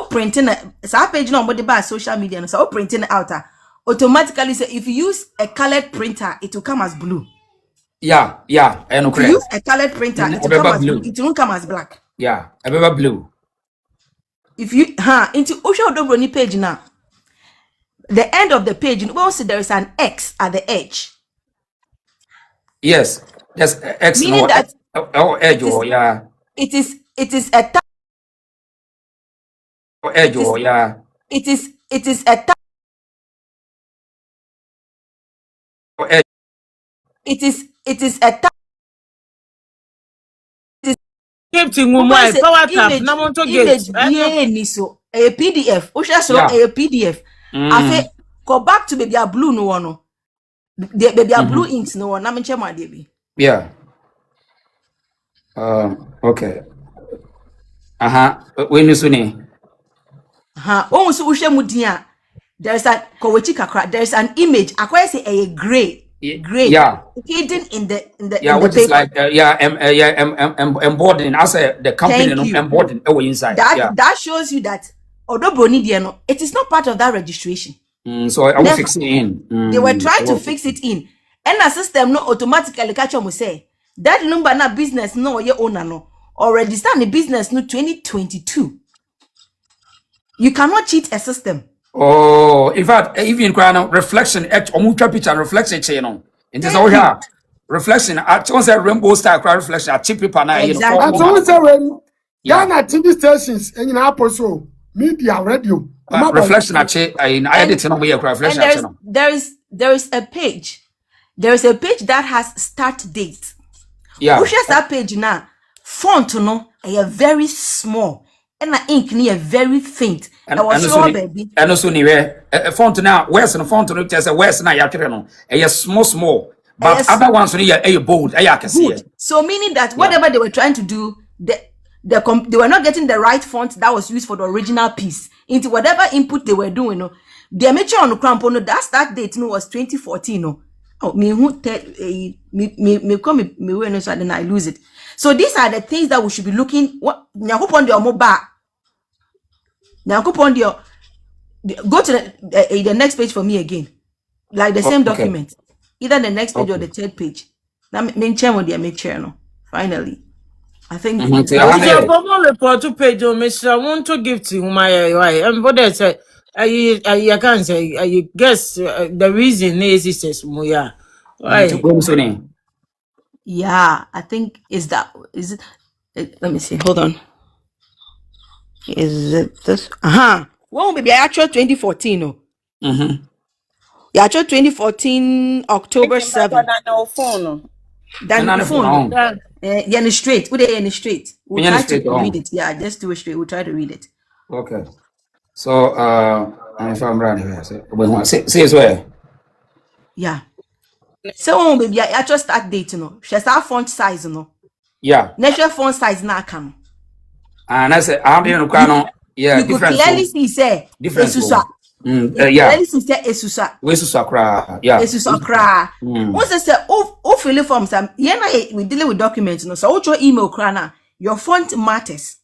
printing sa page no omo de ba social media no say printing out automatically say if you use a colored printer it will come as blue. Yeah, and If you use a colored printer it will come as blue. It won't come as black. Yeah, a baby blue. If you into OdoBroni page now, the end of the page, you will see there is an X at the edge. Yes, that's X. Meaning that edge or yeah. It is a tab. Edge or yeah. It is a tab. Edge. It is a tab. Power tab. Na mo to gate. So a PDF. A PDF. I say go back to baby blue no one. The baby blue inks no one. Na me chema debi. Yeah. Okay. When you suni. Oh, so ushe mudia. There's an kowechi kakra. There's an image. Akwa say a gray. Yeah. Hidden in the which paper. is like embodied as the company embodied inside. That shows you that OdoBroni no, it is not part of that registration. So I will fix it in. They were trying to fix it in. And the system no automatically catch on say that number na business no your owner no or register the business no 2022. You cannot cheat a system. Oh, in fact, even reflection, picture reflection channel. It is all here. Reflection, I say rainbow star reflection, cheap people now. Exactly. And so say when Ghana TV stations and in Apostle media radio. Reflection I edit no way reflection channel. There is a page. There is a page that has start date. Yeah. Who shares that page now? Font no, a very small. And the ink near very faint. And was sure, baby. And also near a font now, where's the font to just a west now yatreno. A small, but other ones near a bold, I can see it. So meaning that whatever they were trying to do, they were not getting the right font that was used for the original piece. Into whatever input they were doing, no. The amateur on the crampo, no, that start date no was 2014, no. Oh, me who tell me come me when so then I lose it. So these are the things that we should be looking. What on your mobile? Now go to the next page for me again, like the same document, either the next page or the third page. Now me check on the amateur no. Finally, I think. Report to page on Mr. I want to give to my and what I say. I can't say. I guess the reason is Muya. Why? Yeah, I think is it? Let me see. Hold on. Is it this? Won't be actual 2014. No. Yeah, 2014 October 7. No phone. Then phone. Yeah, straight. Would they straight? We'll try to read it. Yeah, just do it straight. We'll try to read it. Okay. So if I'm running here, say as well. Yeah. So baby, I just start date, you know. She start font size, you know. Yeah. Natural font size na come. And I said, I didn't know. Yeah, you could clearly see say different. Yeah. Clearly see say esusa. Esusa kra. Yeah. Esusa kra. Once say fill form some. Yeah, we dealing with documents, you know. So your email kra na your font matters.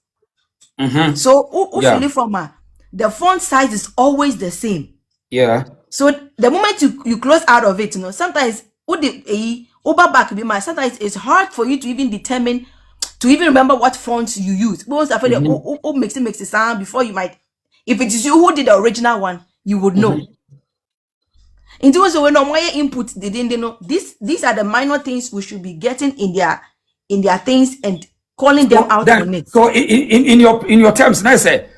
So fill form the font size is always the same. Yeah. So the moment you close out of it, you know, sometimes sometimes it's hard for you to even determine, to even remember what fonts you use. Because I feel like makes it sound before you might, if it is you who did the original one, you would know. In terms of when input they didn't know, these are the minor things we should be getting in their things and calling them out on it. So in your terms, I say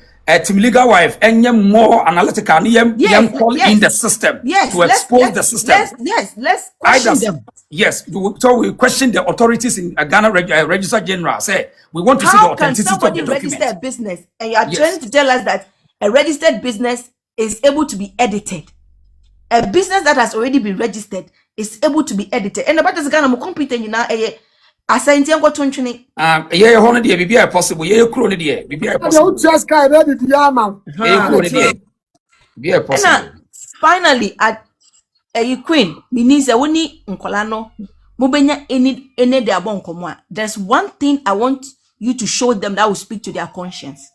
team legal wife and more analytical call in the system to expose the system. Let's question them. Yes, so we question the authorities in Ghana Register General. Say we want to see the authenticity of the document. How can somebody register a business and you are trying to tell us that a registered business is able to be edited? A business that has already been registered is able to be edited. And about this Ghana, competent you now. Asante go tonchene yeah hono de bibia possible yeah kro ne de bibia possible just guy ready to yama kro ne de bibia possible. Finally at Queen means woni nkola no mobenya any de abonkomo a, there's one thing I want you to show them that will speak to their conscience.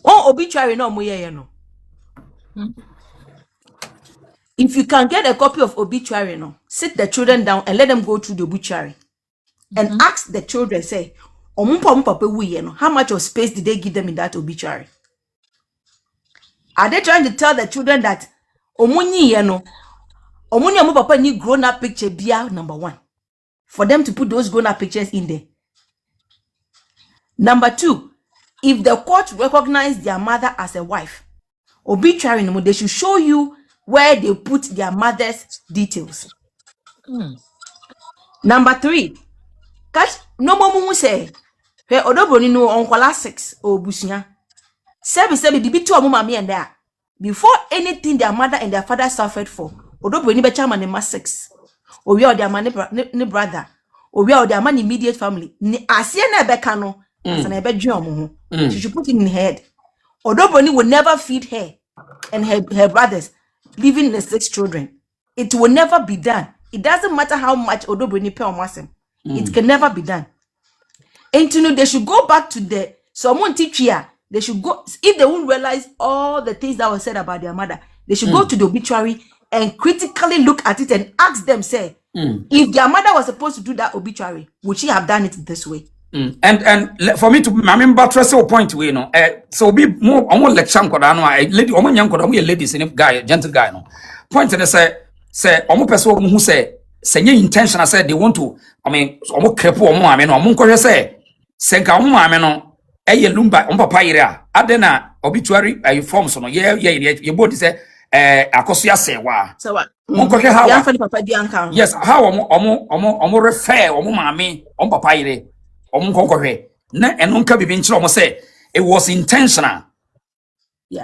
Obituary no moye no. If you can get a copy of obituary no, sit the children down and let them go through the obituary. And ask the children, say, how much of space did they give them in that obituary? Are they trying to tell the children that papa need grown-up picture bia number one? For them to put those grown-up pictures in there. Number two, if the court recognize their mother as a wife, obituary, they should show you where they put their mother's details. Number three, no more say, hey, OdoBroni no on 6 or busia. Sebi the bitu amuma me and there. Before anything their mother and their father suffered for, OdoBroni be chairman in 6. Or we are their man ne brother. Or we are their man immediate family. Ni asiena bekano, as an ebedjum. She should put it in her head. OdoBroni will never feed her and her brothers, leaving the 6 children. It will never be done. It doesn't matter how much OdoBroni pay on Masem. It can never be done. And to know they should go back to the someone teach here. They should go if they won't realize all the things that were said about their mother. They should go to the obituary and critically look at it and ask them, say, if their mother was supposed to do that obituary, would she have done it this way? And for me to remember Tracy point we know. So be more almost like Shanko no lady or ladies in guy gentle guy no. Point and say almost person who say senye intention I said they want to omo krepo omo ame no omo nkwohwe say senka omo ame no eye lumba omo papa yire a adena obituary form so no ye body say AkosuaSerwaa so what nkwohwe how ya fa papa di anka yes how omo refer omo mame omo papa yire omo nkwohwe na eno nka bibi nkyere omo say it was intentional.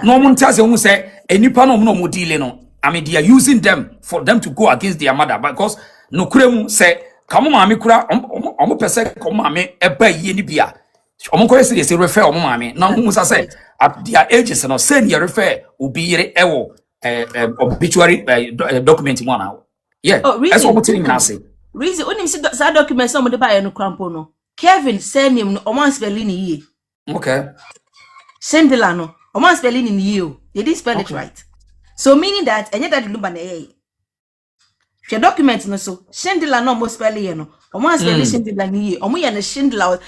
No one tells you say enipa no omo deal no. They are using them for them to go against their mother because no kuremu say kamu mami kura omo pese kamu mami eba ye ni bia omo ko say refer omo mami na omo say at their ages no say you refer obi yire ewo obituary document mo na yeah that's what telling me say reason onim see that document some de buy no crampo no Kevin say name no omo spelling ye okay Sendela no omo spelling in ye they didn't spell it right. So meaning that any that lumba na she document no so Shindla no mo spell ye no omo spell Shindla ni ye omo ye na Shindla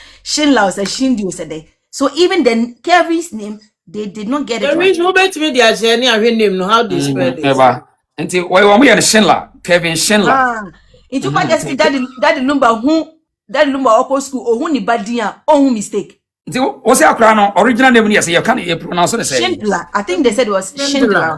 was a Shindu said. So even then Kevin's name they did not get it. The reason who bet me their journey and name no how they spell it. Until why omo ye na Shindla Kevin Shindla. It you might just that the lumba who that lumba oko school or who ni badia or who mistake. What's your crown original name? Yes, you can't pronounce it. Schindler. I think they said it was Schindler.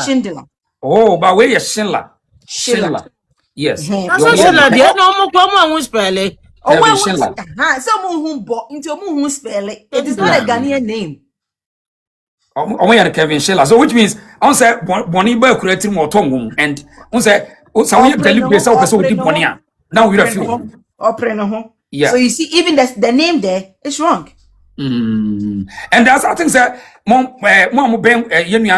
Schindler. Oh, but where is Sheila? Sheila. Yes. That's what Sheila did. No more come on spell it. Oh, well, Sheila. Someone who bought into who spell it. It is not a Ghanaian name. Oh, yeah, Kevin Sheila. So which means I say Boniba creating more tongue and on say so we deliberate so Bonia. Now we refuse. Yeah. So you see, even the name there is wrong. And that's I think that mom ben yenu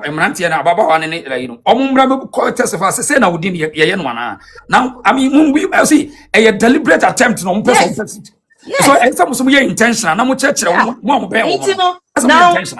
emrantie na baba wa ne you know omumbra be testify say na wodi ne ye no ana now I mean we see a deliberate attempt no person so some ye intentional na mo chekere mo ben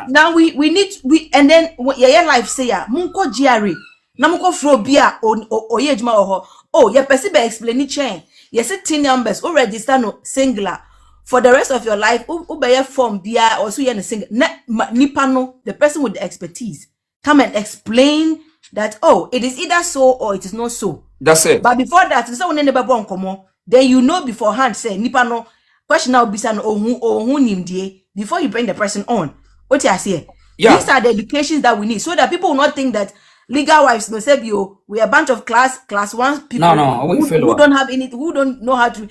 now we need and then ye life say ya munko GRA na munko fro bia oye adwuma ho oh ye person be explain chain ye say 10 numbers o register no singular. For the rest of your life, ubeye form bia or so you sing nipano, the person with the expertise come and explain that it is either so or it is not so. That's it. But before that, so when never born come then you know beforehand say nipano question now bisan who nimdie before you bring the person on. What you say? Yeah. These are the educations that we need so that people will not think that legal wives no say we are a bunch of class 1 people who don't have any who don't know how to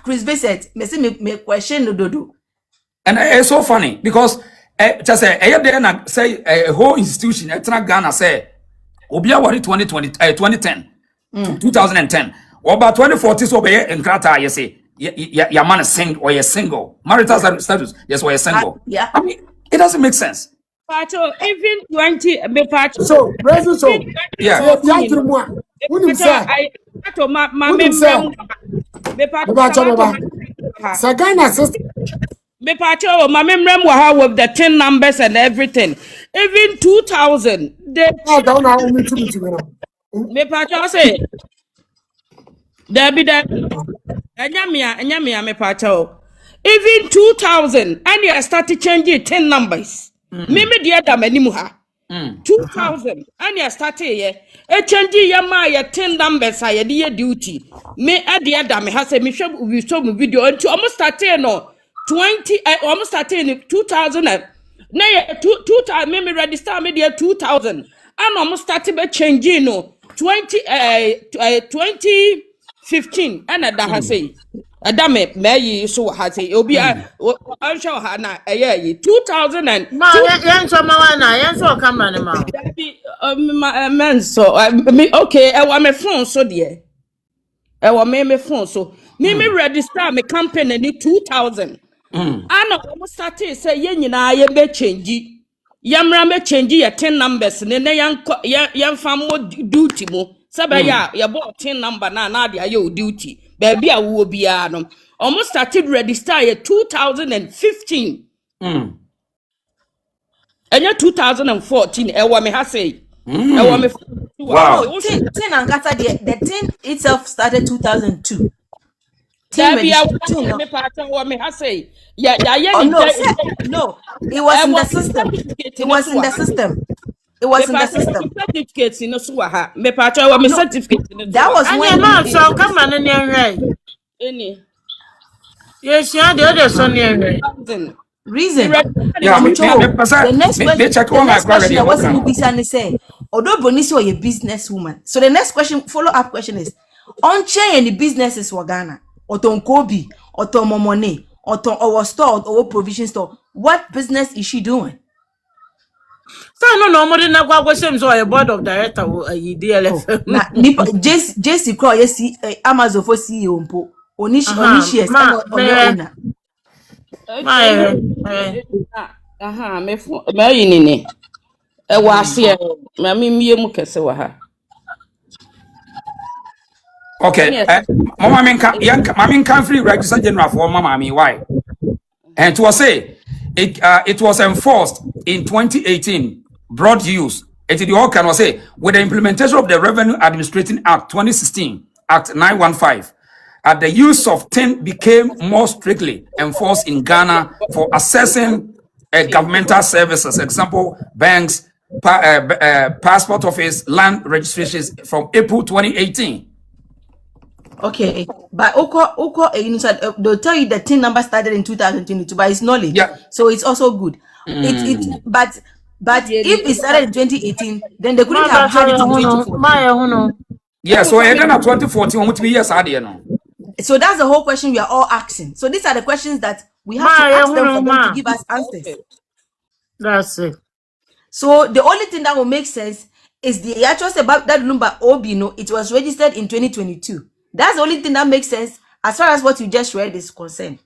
Chris Bassett me question no do. And it's so funny because just say a whole institution etna Ghana say obia wari 2010 2010 or about 2014 so be enkrata you say your man is single or you're single marital status yes or you're single. Yeah, I mean it doesn't make sense. Pacho, even 20 me pacho. So, present so. Yeah. Unim say. I pacho ma me pacho. Sagana sister. Me pacho ma memrem wa ha with the 10 numbers and everything. Even 2000 they down now me to me pacho say. There be that enyamia me pacho. Even 2000 and you started changing 10 numbers. Mimi dear da manimu ha 2000 and you started ye e change ya ma ya 10 numbers a ye de duty me dear da me ha say me show we show me video until almost started no 20 almost started in 2000 na ye 2000 me register me dear 2000 and almost started be changing no 2015 and that ha say Adame me so ha say obi ansho ha na 2000 and ma yen so ma na yen so camera ne ma men so okay e wa me phone so de e wa me phone so me register me company ni 2000 ana almost started say ye nyina ye be change yamra me change ye 10 numbers ne yan fam duty mo sabe ya bo 10 number na de aye duty baby a wo bia no almost started register ye 2015 enya 2014 e wa me ha say e wa me wow 10 angata the 10 itself started 2002 baby a me part wa me ha say ya no it was in the system it was in the system it was in the system certificate no so ha me part wa me certificate no that was when man so camera ne nhwe any yes yeah the other son ne reason yeah the next question was Mubisa say OdoBroni say you're a business woman so the next question follow up question is on chain any businesses for Ghana oton Kobi oton Momone oton our store or provision store what business is she doing? So no more than na question so a board of director DLFM na JC Crow yes Amazon for CEO mpo onishi yes owner me yinini e wa ase ma mie mu kese wa ha okay mama can free register general for mama me why and to say it was enforced in 2018 broad use it the all can say with the implementation of the Revenue Administrating Act 2016 Act 915 the use of tin became more strictly enforced in Ghana for accessing governmental services, example banks, passport office, land registrations from April 2018. Okay, but Oko, they'll tell you the tin number started in 2022, but it's knowledge. Yeah. So it's also good. But But if it started in 2018, then they couldn't have had it in 2014. Yeah, so then at 2014, what we years are no. So that's the whole question we are all asking. So these are the questions that we have to ask them for them to give us answers. That's it. So the only thing that will make sense is the actual about that Lumba Obino. It was registered in 2022. That's the only thing that makes sense as far as what you just read is concerned.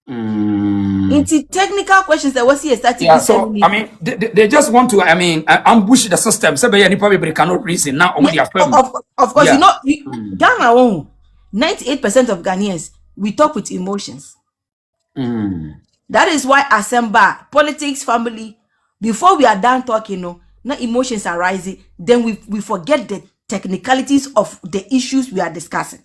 Into technical questions that was here starting. Yeah, so I mean, they just want to, I mean, ambush the system. So any probably cannot reason now. Yeah, of course, yeah. you know, Ghana, 98% of Ghanaians we talk with emotions. That is why Asemba, politics, family, before we are done talking, no emotions are rising. Then we forget the technicalities of the issues we are discussing.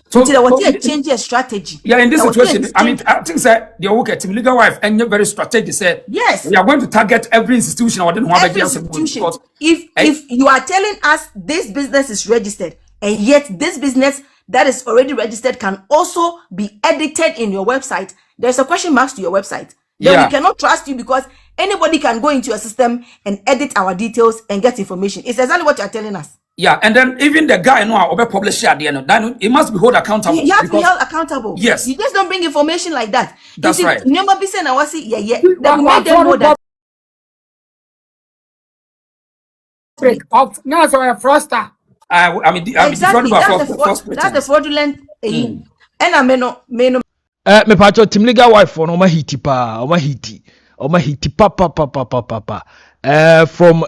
So what change your strategy? Yeah, in this situation, I mean, I think that the work team legal wife and you're very strategic. Said yes, we are going to target every institution or every institution. If you are telling us this business is registered, and yet this business that is already registered can also be edited in your website, there's a question mark to your website. Then we cannot trust you because anybody can go into your system and edit our details and get information. It's exactly what you're telling us. Yeah, and then even the guy will be published at the end. It must be held accountable. You have to be held accountable. Yes. You just don't bring information like that. That's right. Never be saying I was yeah. Then we make them know that. Now so a fraudster. I mean, exactly. That's the fraudulent. And I may no. Me pacho team legal wife for no hiti pa, hiti pa. From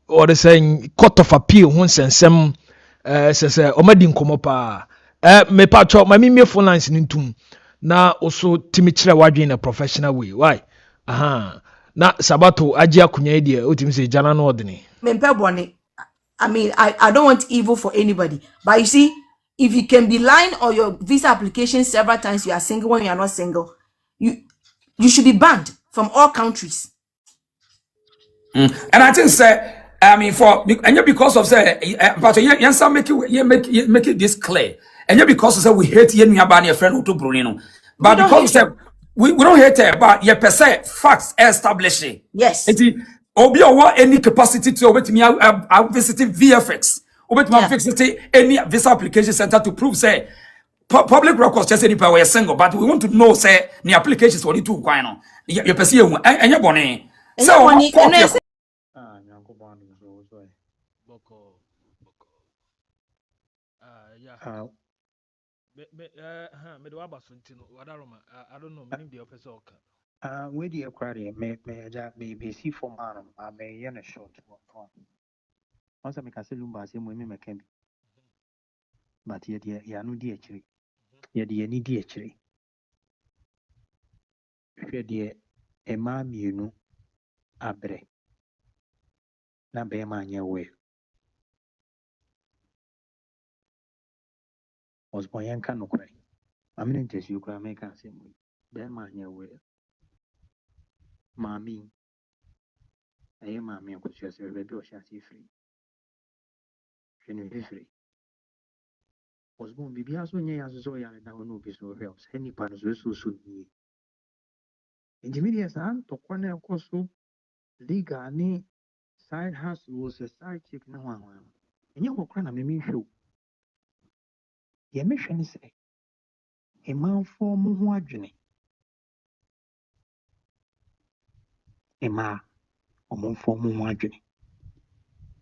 what they saying court of appeal hun sensem say omadi nkomo pa. Me pacho my me phone lines nintum na also timi kire wadwen in a professional way. Why? Na sabato agia kunya dia otimi say jana no odene. Me mpe bone. I mean, I don't want evil for anybody. But you see, if you can be lying on your visa application several times, you are single when you are not single, you should be banned from all countries. And I think, sir, I mean, because of but make it this clear. And because of we hate your friend OdoBroni, but because we don't hate her, but you per se facts establishing. Yes. Obi or any capacity to obey me visiting VFX. Visiting any visa application center to prove say public records just any power single, but we want to know say the applications for the two quino. You perceive and your bonnet. So I don't know, maybe the officer. Where do you cry? May see for man, I may yen a short one. Once I make a salumba, same women may can be. But yet, ya no dear tree. Yet, ye need dear tree. If dear, a man, you know, a bre. Na be man your way. Was boy and can no cry. I mean, it is you cry, make us same way. Be man your way. Mammy, I am mammy, and could you say, baby, or shall see free? She knew free. Was born baby as when you as so young and now no be so helps. Any parts will so soon be. In the media, son, to corner of course, legal any side house was a side chick no one. And you will cry a meme show. Your mission is a man for more journey. A ma or more for more journey.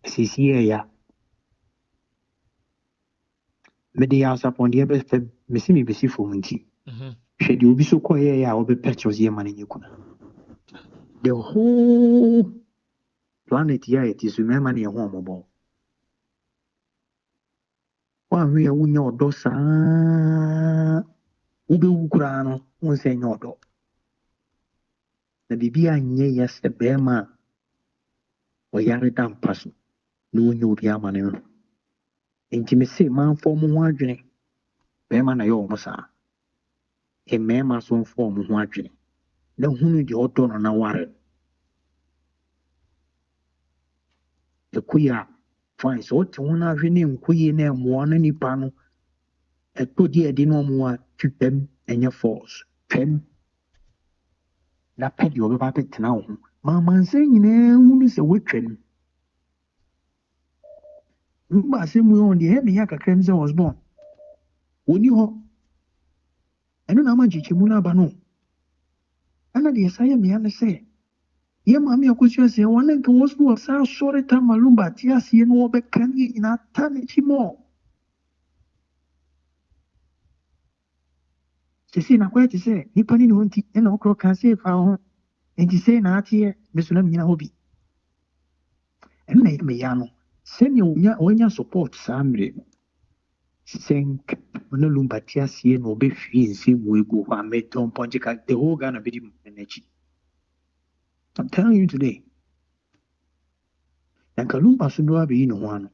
This year, Mede house upon the best missing me busy for Minty. Should you be so quiet? I will be pictures here, man. The whole planet here it is remember near home about. One we are in your dosa Ubi Ukrano, one say no dog. The baby I yes, the bear man or yarry down person. No, no, the man. Intimacy man for more journey. Bearman, I almost are. A man must one form more journey. Then who need the auto on a warrant? The queer finds what one of your name queer name one any panel. A good year did no more to them and your force. Pen na pɛ deɛ ɔbɛba abɛtena wo ho ma amansa nyinaa hunu sɛ woatwa no mba asɛm yi ɔn deɛ ɛyɛ meyɛ kakra m sɛ was born wɔni hɔ ɛno na ama nkyekyɛmu no aba no ɛna deɛ sa yɛ meya ne sɛ yɛ maame AkosuaSerwaa ne nka wɔ so wɔ saa sɔre ta ma Lumba te aseɛ no wɔbɛka ne nyinaa ta n'akyi mɔ sɛsei nakɔyɛ te sɛ nnipa ne ne hɔ nti ɛna wokorɔ ka sɛ fa wo ho enti sei na ateɛ meso na menyina hɔ bi ɛno na yɛ meya no sɛnea ɔnya support saa mmerɛ no sɛ nka ɔne Lumba te aseɛ na ɔbɛhwie nsɛm mu egu hɔ a mɛtɔ mpɔnkye ka the whole Ghana bɛdi mu n'akyi. I'm telling you today. And Kalumba so do abɛyi ne ho ano.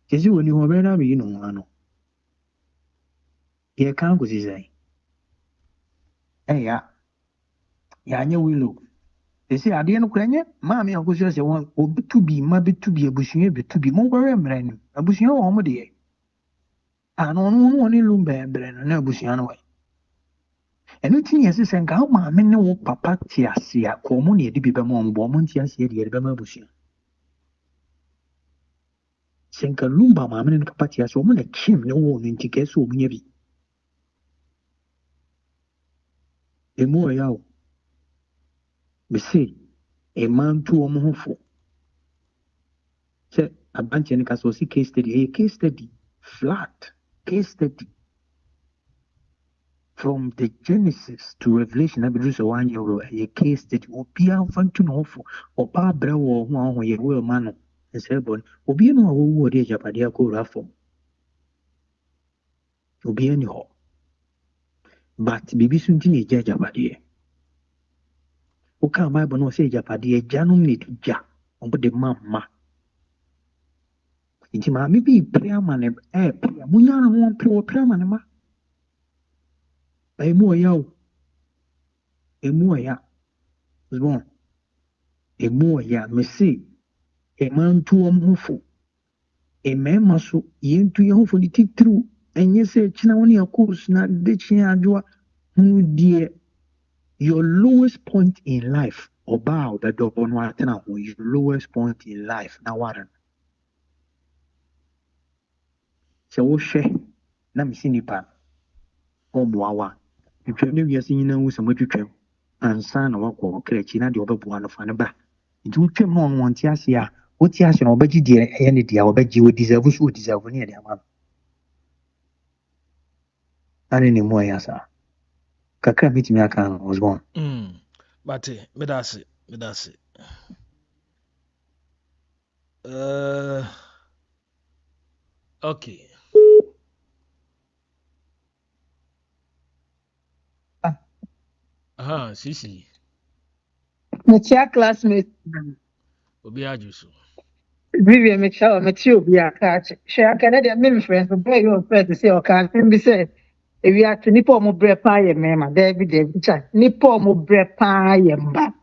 Kyesi wɔ ne ho ɔbɛyɛ abɛyi ne ho ano. Yɛka nkosi sɛn. Ɛya. Yɛanyɛ wilo. Ɛsɛ adeɛ no kora nyɛ maame AkosuaSerwaa obetu bi ma betu bi abusua betu bi mo nkɔhwɛ mmerɛ no. Abusua wɔ ɔmo deɛ. Ano ɔno ne Lumba ɛbrɛ no na abusua no wɔ. Ɛno ti yɛ sɛ nka maame ne wo papa te ase a kɔn ne yɛde bi bɛma ɔmo bɔ ɔmo nte ase deɛ yɛde bɛma abusua. Sɛ nka Lumba maame ne papa te ase ɔmo na kyim ne wo no nti kɛ sɛ ɔmo nya bi. Emu ɔya o. Bese emantu ɔmo ho fo. Sɛ abankyɛ ne ka sɛ ɔsi case study ɛyɛ case study flat case study. From the Genesis to Revelation, I believe so 1 year a case that will be out fun to know for or Barbara or one year will man and say, "Bon, will be no word Japadia go raffle. Will be anyhow. But Bibi Suntini Japadia. Who can't buy no say Japadia, Janum need ja on the mamma. It's my maybe prayer man, Muna won't play prayer man. Emu ɔya zbon emu ɔya mesi emantu ɔmo ho fo emema so yentu yɛ ho fo ne titiriw ɛnyɛ sɛ kyina wo ne akos na de kyia adwoa hu deɛ your lowest point in life ɔbaa ɔbɛdɔ hɔ no atena ho your lowest point in life na ware sɛ wohwɛ na mesi nipa ɔmmoawa twitwa ne wiase nyina wu sɛ motwitwam ansa na wakɔ ɔkrakyi na deɛ ɔbɛboa no fa no ba nti wotwam na ɔno wɔnte ase a wote ase na ɔbɛgye deɛ ɛyɛ ne deɛ ɔbɛgye wɔdeserve so wɔdeserve ne yɛde ama no ane ne mu ɛyɛ saa kakra mɛtumi aka no was born bate medase okay. Sisi. My classmate. Obi ajuso. Vivian Mitchell, Matthew, be a catch. Share Canadian many friends, but pay your friend to say, or can't be said. If you are to Nippo Mobre Pie, Mamma, David, Nippo Mobre Pie, Mba.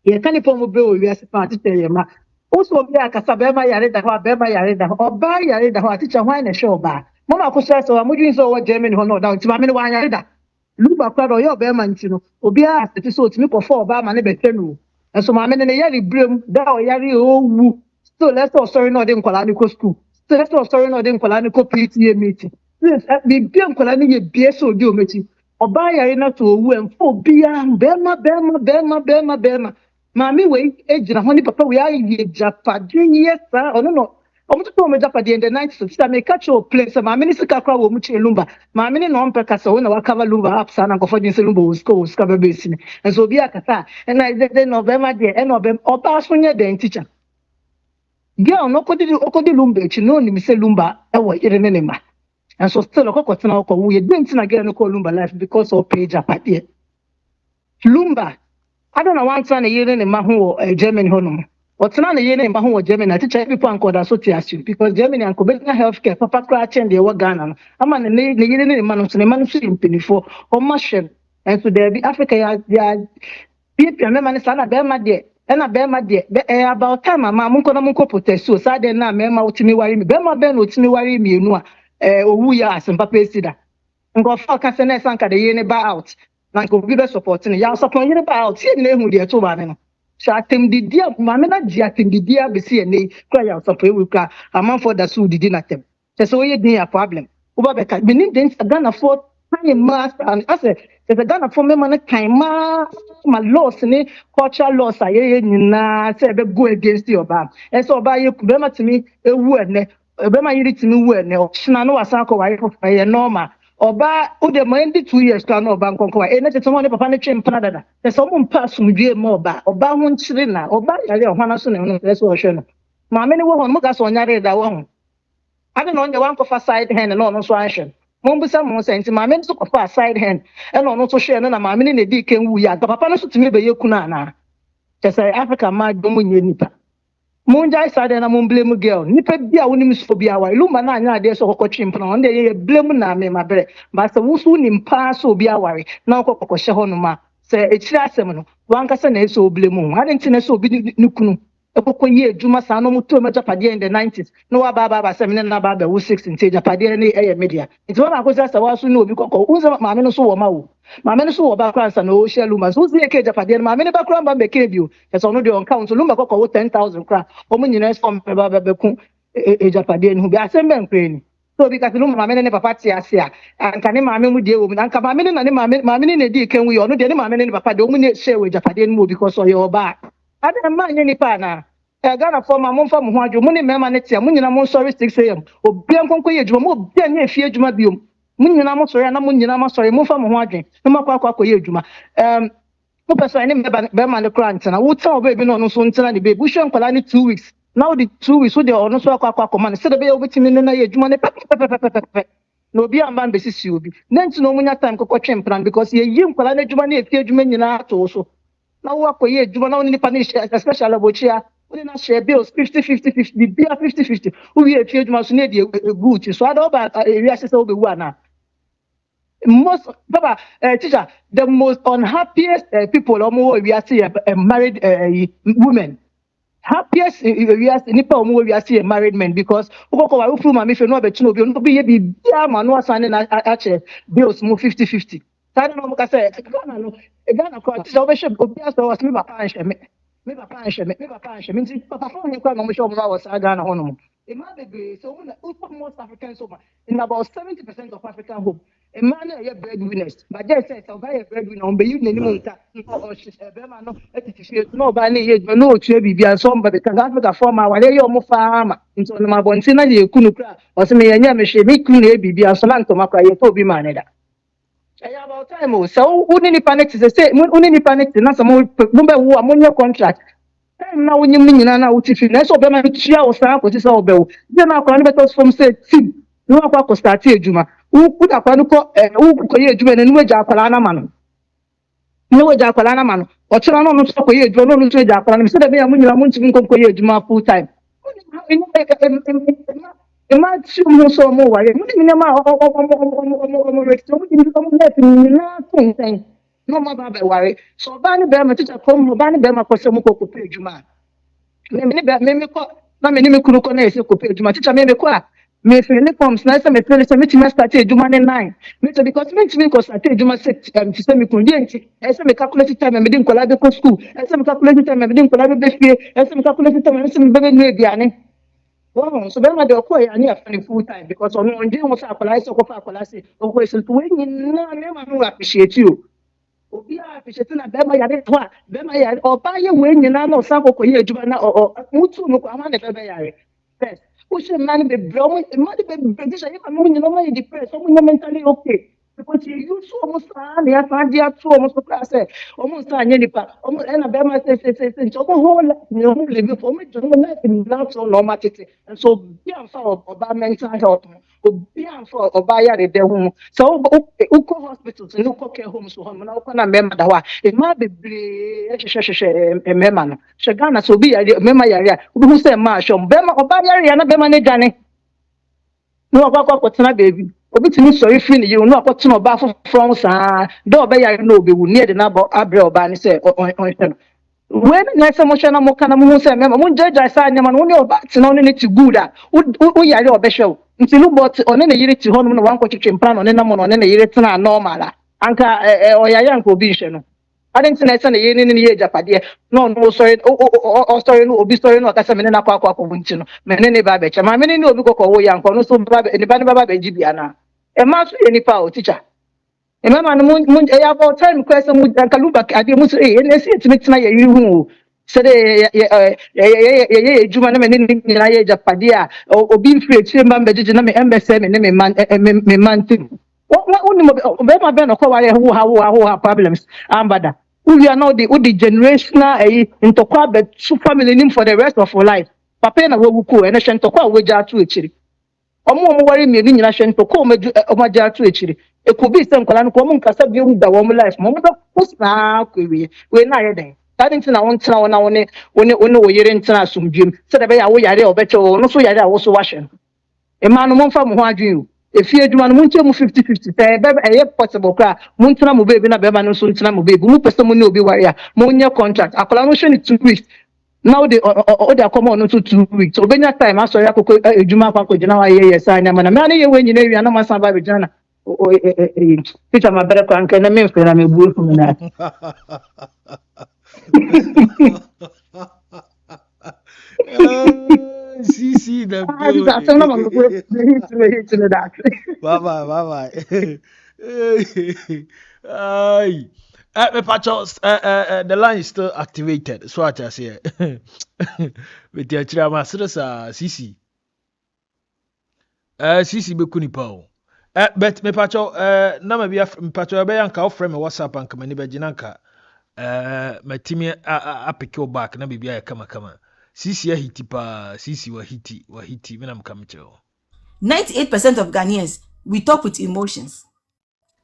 Ye can Nippo Mobre, we are party tell you, ma. Also, be a Casabema Yarida, Bema Yarida, or buy Yarida, teacher wine a show bar. Mama AkosuaSerwaa, I'm doing so what German who know down to Mamma Yarida. Lumba kwado yo be man ntino obi a sete so otimi kofo oba ma ne betwe no enso ma me ne yari brem da o yari owu so let's all sorry no de nkwala ni ko school so let's all sorry no de nkwala ni ko PTA meeting bi bi nkwala ni ye bie so di o mechi oba yari na to owu enfo bia bema ma me we ejira ho ni papa we aye japade yesa ono no omuto to me japade in the 90s so me catch your place ma me ni sika kwa wo mu che Lumba ma me ni no mpe kasa wo na wakava Lumba up sana go for din se Lumba wo ska be besini enso bi akasa na de November de e no be oba so nye den teacher girl no okodi Lumba echi no ni me se Lumba e wo ire ne ma enso still okokotena okọ wo ye den tina girl no call Lumba life because of page japade Lumba I don't know one time a year in my home Germany home. What's not a year in my home Germany? I teach people and called association because Germany and Quebec healthcare, Papa Cratch and the Ghana. I'm on the year in man the manuscript before or mushroom. And so there be Africa, people, man, son, a bear my dear, and a bear my dear. About time, my mum could protest so sad and now, mamma, to me, worry me. Bema Ben would me worry me, you know, we are some papa sida. And go for Cassanes Anka the year out. na nko bi be supporting ya support yire ba o tie ne hu de to ba ne no sha tem didia mame na dia tem didia be se ne kra ya support we kra amanfo da so didi na tem se so ye din ya problem uba be ka benin den Ghana for time master and I say the Ghana for me man kan ma laws ni cultural laws aye nyina say be go against your ba e so ba ye be ma timi ewu ene be ma yiri timi wu ene o na no wasan ko wa ye normal Oba ude mo 2 years ka na oba nkonko e na tete mo ne papa ne twe mpana dada te so mo mpa asomdwe mo oba ho nkyire na oba yare ohwana so ne no so hwe no ma me ne wo ho mo ga so nyare da wo ho ade no onye wan kofa side hand na ono so ahwe mo mbusa mo senti ma me so kofa side hand e na ono so hwe no na ma me ne di ken wu ya papa no so timi be yekuna na te say Africa ma do mo nye nipa Munjai sade na mun blame girl nipa bia wonim so bia wa iluma na anya ade so kokotwe mpna on de ye blame na me mabre ba se wusu nim pa so bia ware na kokokoshe hono ma se ekiri asem no wanka se na eso blame hu ade ntine so obi nikunu ekokoye adwuma sa no muto ma japade in the 90s no wa ba se me na ba wo 6 nte japade ne eye media nti wona akosa sa wasu no obi kokko unza ma me no so wo ma wo ma me no so wo ba kransa na o share luma so zi eke japade ma me ne ba kran ba be ke bio so no de on count luma kokko wo 10,000 kra o mu nyina so me ba be ku japade no bi asem be nkre ni so bi ka luma ma me ne papa ti ase a anka ne ma me mu die wo mu anka ma me ne na ne ma me ne di ken wi ono de ne ma me ne papa de o mu ne share we japade no because o yo ba ade ma nye nipa na Ghana for ma momfa mo ho adwo mo ne mema ne tia mo nyina mo sorry 6 am obi ankonko ye adwuma mo obi anya efie adwuma biom mo nyina mo sorry na mo nyina mo sorry momfa mo ho adwen no makwa ye adwuma mo pesa ne be ma ne grant na wo ta oba bi no no so ntena ne be bu hwe nkwala ne 2 weeks now the 2 weeks so de ono so akwa man se de be obetimi ne na ye adwuma ne pepe no obi amban be sisi obi na ntino mo nya time kokotwe mpran because ye yi nkwala ne adwuma ne efie adwuma nyina to so na wo akoye adwuma na woni nipa ne especially abochia woni na share bills 50-50 bia 50-50 who we efie adwuma so na de good so ada oba area se obe wu ana most baba teacher the most unhappiest people omo we are see married women happiest we are nipa omo we are see married men because ukoko wa ufu ma me fe no be tino obi no be ye bia ma no asane na ache bills mo 50-50 Sada no muka say Ghana ko ti obe she obi aso was me papa anhwe me papa anhwe nti papa fo ni kwa no mo show mo was Ghana hono mo e ma be so most Africans over in about 70% of African home a man is breadwinners but just say so buy a breadwinner on be you nani mo nta o she be ma no etiti no ba na ye no o tue bibia so mba be kan Africa form a wale ye o mo farmer nti no ma bonti na ye kunu kra o se me yanya me hwe me kunu e bibia so lanto makra ye fo bi ma ne da about time so who need panic to say who need panic na some number wo amonye contract time na wonyi nyina na utifi na so be ma tua wo san ko ti so be wo je na akwa no better from say team no akwa ko start ejuma wo da kwa no ko wo ye ejuma na no eja akwala na ma no no eja akwala na ma no o chira no no so ko ye ejuma no no eja akwala na so da be ya munyina mu ntimi ko ye ejuma full time Imagine so more why minima no more baba worry so bani be ma teacher come bani be ma kwese mu ko pay juma me ko na me ni me kunu ko na ese ko pay juma teacher me ko a me fe ni forms na se me fe se me ti start juma ne 9 me to because me ti me ko start juma 6 ti se me kun di enti ese me calculate time me din ko la be ko school ese me calculate time me din ko la be fie ese me calculate time me se me be no aduane Wow, so then I do quite a full time because on one day was apply so say okay so when you never appreciate you. Obi appreciate na be ma yare to a be ma yare o ba ye we nyina na o san ko ye adwuma na o mutu no ko ama na be yare. First, who should man be bro man be this you can nyina ma depressed, so mentally okay. Because you so almost ya fa dia to almost class almost anya nipa almost na be ma say so the whole no live for me to life in not so normal and so be am for about mental health be am for about ya de hu so uko hospital no uko care home so home na uko na member da wa e ma bebre hwehwehwehwe member no Ghana so be ya member ya who say ma shom be ma oba ya na be ma ne dwane no akwa tena baby obi timi sorry free ni you no akwa no ba from sa do oba ya no obi wu near the na abre oba ni say on when na say mo hwe na mo kana mo say mema mo jaja sa nyama no ne oba tena no ne ti good a o yare oba hwe nti lu bot one ne yire ti ho no wan ko twetwe plan one na mo no ne yire tena normal anka oyaya anka obi hwe no adịntị na-ese na ihe niile ihe japade no no sorry o sorry no obi sorry no akasa mene na kwa bụ nchi no mene ne ba becha ma mene ne obi kokọ ya nkọ no so ba ne ba be jibia na e ma so enipa o teacher e ma no mun ya about time question mu anka luba ade mu so ne se etimi ya yihu o se de ye ejuma na mene ne na ye japade a obi mfiri echi mba mbejije na me embese me ne me man be ma be no kwa wale who ha problems ambada we are now the generational ntokwa be su family nim for the rest of our life papa na wo ku ene hwe ntokwa we ja atu echiri omo wari mi ni nyina hwe ntokwa o ja atu echiri e ko bi se nkola no ko mo nkasa bi mu da wo life mo do kusna ko we na ye den tadi ntina won tena wona woni wo yere ntina asumdwem se da be ya wo yare obeche wo no so yare a wo so wahwe e ma no mo mfa mo ho adwen if you do one munche mu 50-50 say be possible kra muntena mu baby na be ma no so ntena mu baby mu pese mu ne obi warrior mu nye contract akola no hwe ni 2 weeks now they come on to 2 weeks obenya time aso ya kokko ejuma kwa jina wa ye yes anya mana me na ye wenyi na wi na masa ba be jana teacher ma bere kwa nke na me mfe na me buo fu me na CC the the line is still activated. So I just say with the Chirama CC. CC Bekuni Pao. But me pacho na me pacho be yanka ofre me WhatsApp anka me be jinanka my team apeke back na bibia kama CC ya hiti pa CC wa hiti me na mkamcho 98% of Ghanaians we talk with emotions.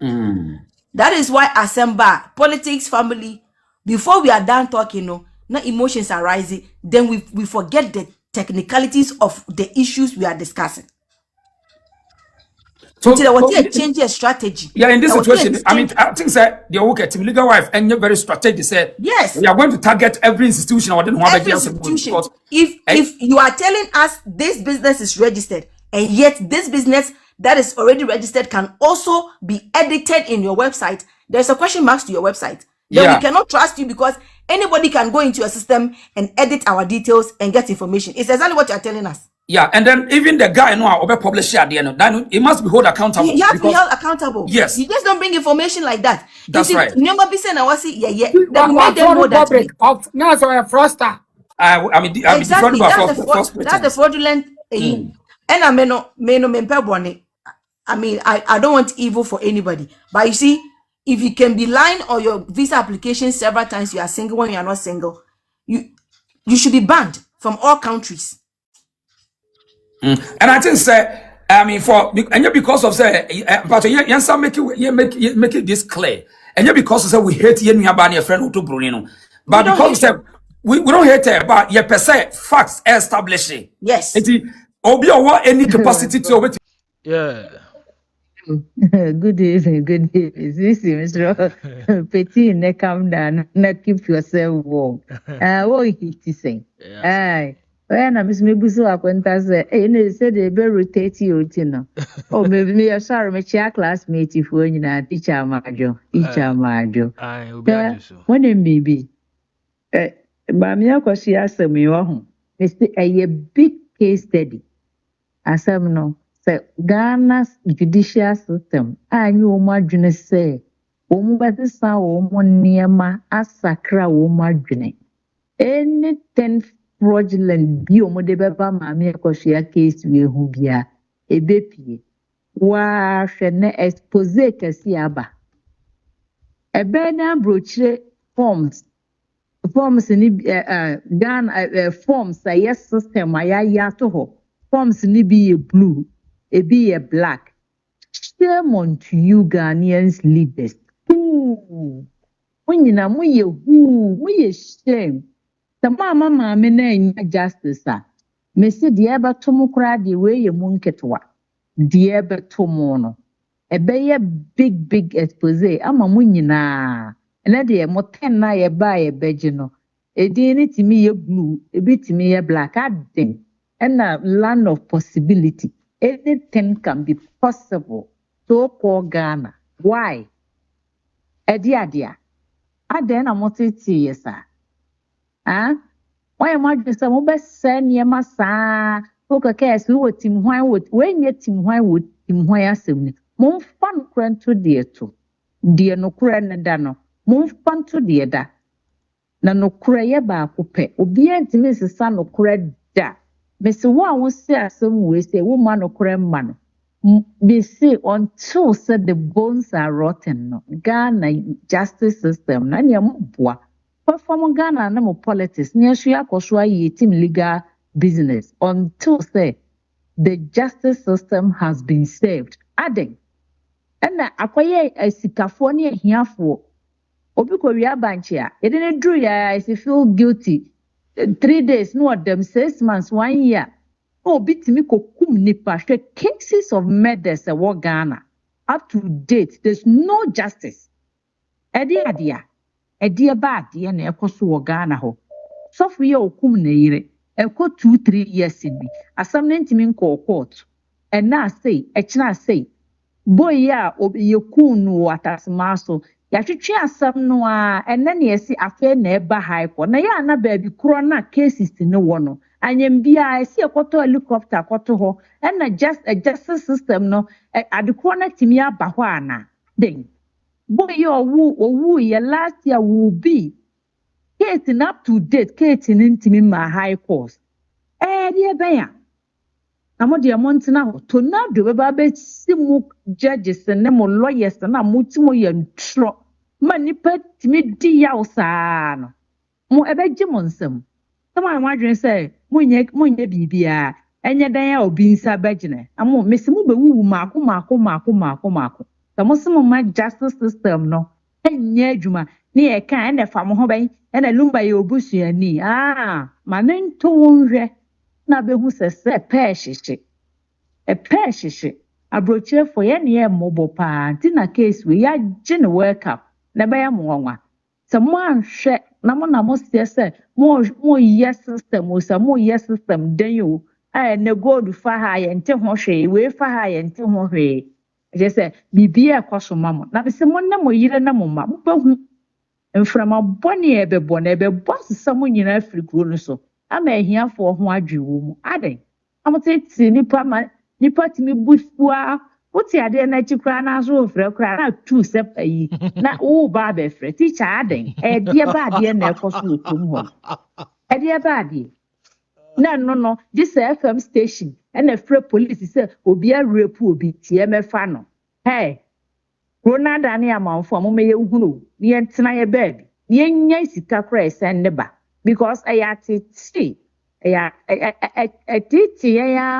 That is why Asemba, politics, family, before we are done talking, no emotions are rising, then we forget the technicalities of the issues we are discussing. So there was a change of strategy. Yeah, in this situation, I mean, I think that the work at legal wife and you're very strategic. Said yes, we are going to target every institution. Or every institution. If you are telling us this business is registered, and yet this business that is already registered can also be edited in your website, there's a question mark to your website. Then we cannot trust you because anybody can go into your system and edit our details and get information. It's exactly what you are telling us. Yeah, and then even the guy will publish at the end. Then he must be held accountable. You have to be held accountable. Yes. You just don't bring information like that. That's right. Remember, be saying I was yeah. Then make them know that. Now, so a froster. I mean, exactly. That's the fraudulent. And I may not I mean, I don't want evil for anybody. But you see, if you can be lying on your visa application several times, you are single when you are not single, you should be banned from all countries. And I think I mean because of but make it this clear. And because we hate your friend OdoBroni. But because we don't hate her, but you per se facts establishing. Yes. Obi or any capacity to yeah. Good evening. This is Mr. Petit, ne calm down, not keep yourself warm. What he saying? Aye. When I miss me buso acquaintance, and said they be rotate you, Tina. Oh, maybe me a sorry, my chair classmate if when you are teacher Majo. I will be so. When it may be. Bamia, because she asked me, a big case study. As I know. Ghana's judicial system, I knew my junior say, Omubasa woman near my asakra woman junior. Any 10 fraudulent biomodebeba mammy koshia case we hubia, a baby. Wa shene expose kasiaba. A banner brochure forms in Ghana forms a yes system, I yato forms ni be blue. It be a black. Shame on to you Ghanaians leaders. When you know we shame. The mama me justice. Me say the eba tomukra the way you munketwa. The eba tomono. A be big expose. Ama munyina. And that the moten na ye buy a bejino. A day to me ye blue. A bit to me ye black. I think. And a land of possibility. Anything can be possible. So poor Ghana. Why? adia aden na motiti yesa ah why am I just mo be send ye masa o ka kes wo tim hwan wo wenye tim hwan wo tim hwan asem ni mo mfa no kranto de no kura ne da no mo mfa nto de da na no kura ye ba akopɛ obi antimi sesa no kura da mesi wo a wo se asem we se wo ma no kura ma no they say until said the bones are rotten no Ghana justice system na ne mo boa perform Ghana na mo politics ne so yakoso ayi team legal business until say the justice system has been saved adding and akoye asikafo ne ahiafo obi ko wi abanche a yede ne dru ya I feel guilty 3 days no them 6 months 1 year obi timi kokum nipa hwe cases of murders e wo Ghana up to date there's no justice edi ba ade na ekoso wo Ghana ho sofu ye okum na yire eko 2-3 years bi asam na ntimi nko court and na say echina say boy ya obi yekunu atasmaso ya twetwe asam no a enne na yesi afa na eba high court na ya na ba bi kro na cases ne wo no anyem bia esi ekoto helicopter koto ho and a justice system no adekro na timi aba ho ana den boy ya owu ye last year will be case up to date case ntimi ma high court de ben ya na mo de montina ho tornado be ba be simu judges ne mo lawyers na mo timo ye ntro ma nipa timi di ya usa no mo ebe gye mo nsam sama ma dwen say monye bibia enye dan ya obi nsa bagine amo mesimu be wu mako so mo simu ma justice system no enye adwuma ne e kan ene fa mo ho ben ene lumba ye obusuani ma ne nto wonhwe na behu sese pehyehyehye abrochefo ye ne mobo pa nti na case we ya gene wake up na be ya monwa se mo anhwe na mo se mo yes system o se mo yes system den yo na gold fa ha ye nte ho hwe we fa ha ye nte ho hwe je se bibia kwaso mamo na be se mo na mo yire na mo ma mo behu mframa boni ebe boss samo nyina afrikuro no so ama ehiafo ho adwewo mu aden amoteti nipa timi bufua wuti ade na chikra na so ofre kra na tu sepayi na wo ba be fre teacher aden de ba ade na ekoso otom ho de ba ade na no this FM station and free police say obi a rape obi tie mefa no hey Ronald ani amanfo amome yehunu ne yentena ye baby ne yenya sika kra esen ne ba because ayatiti ya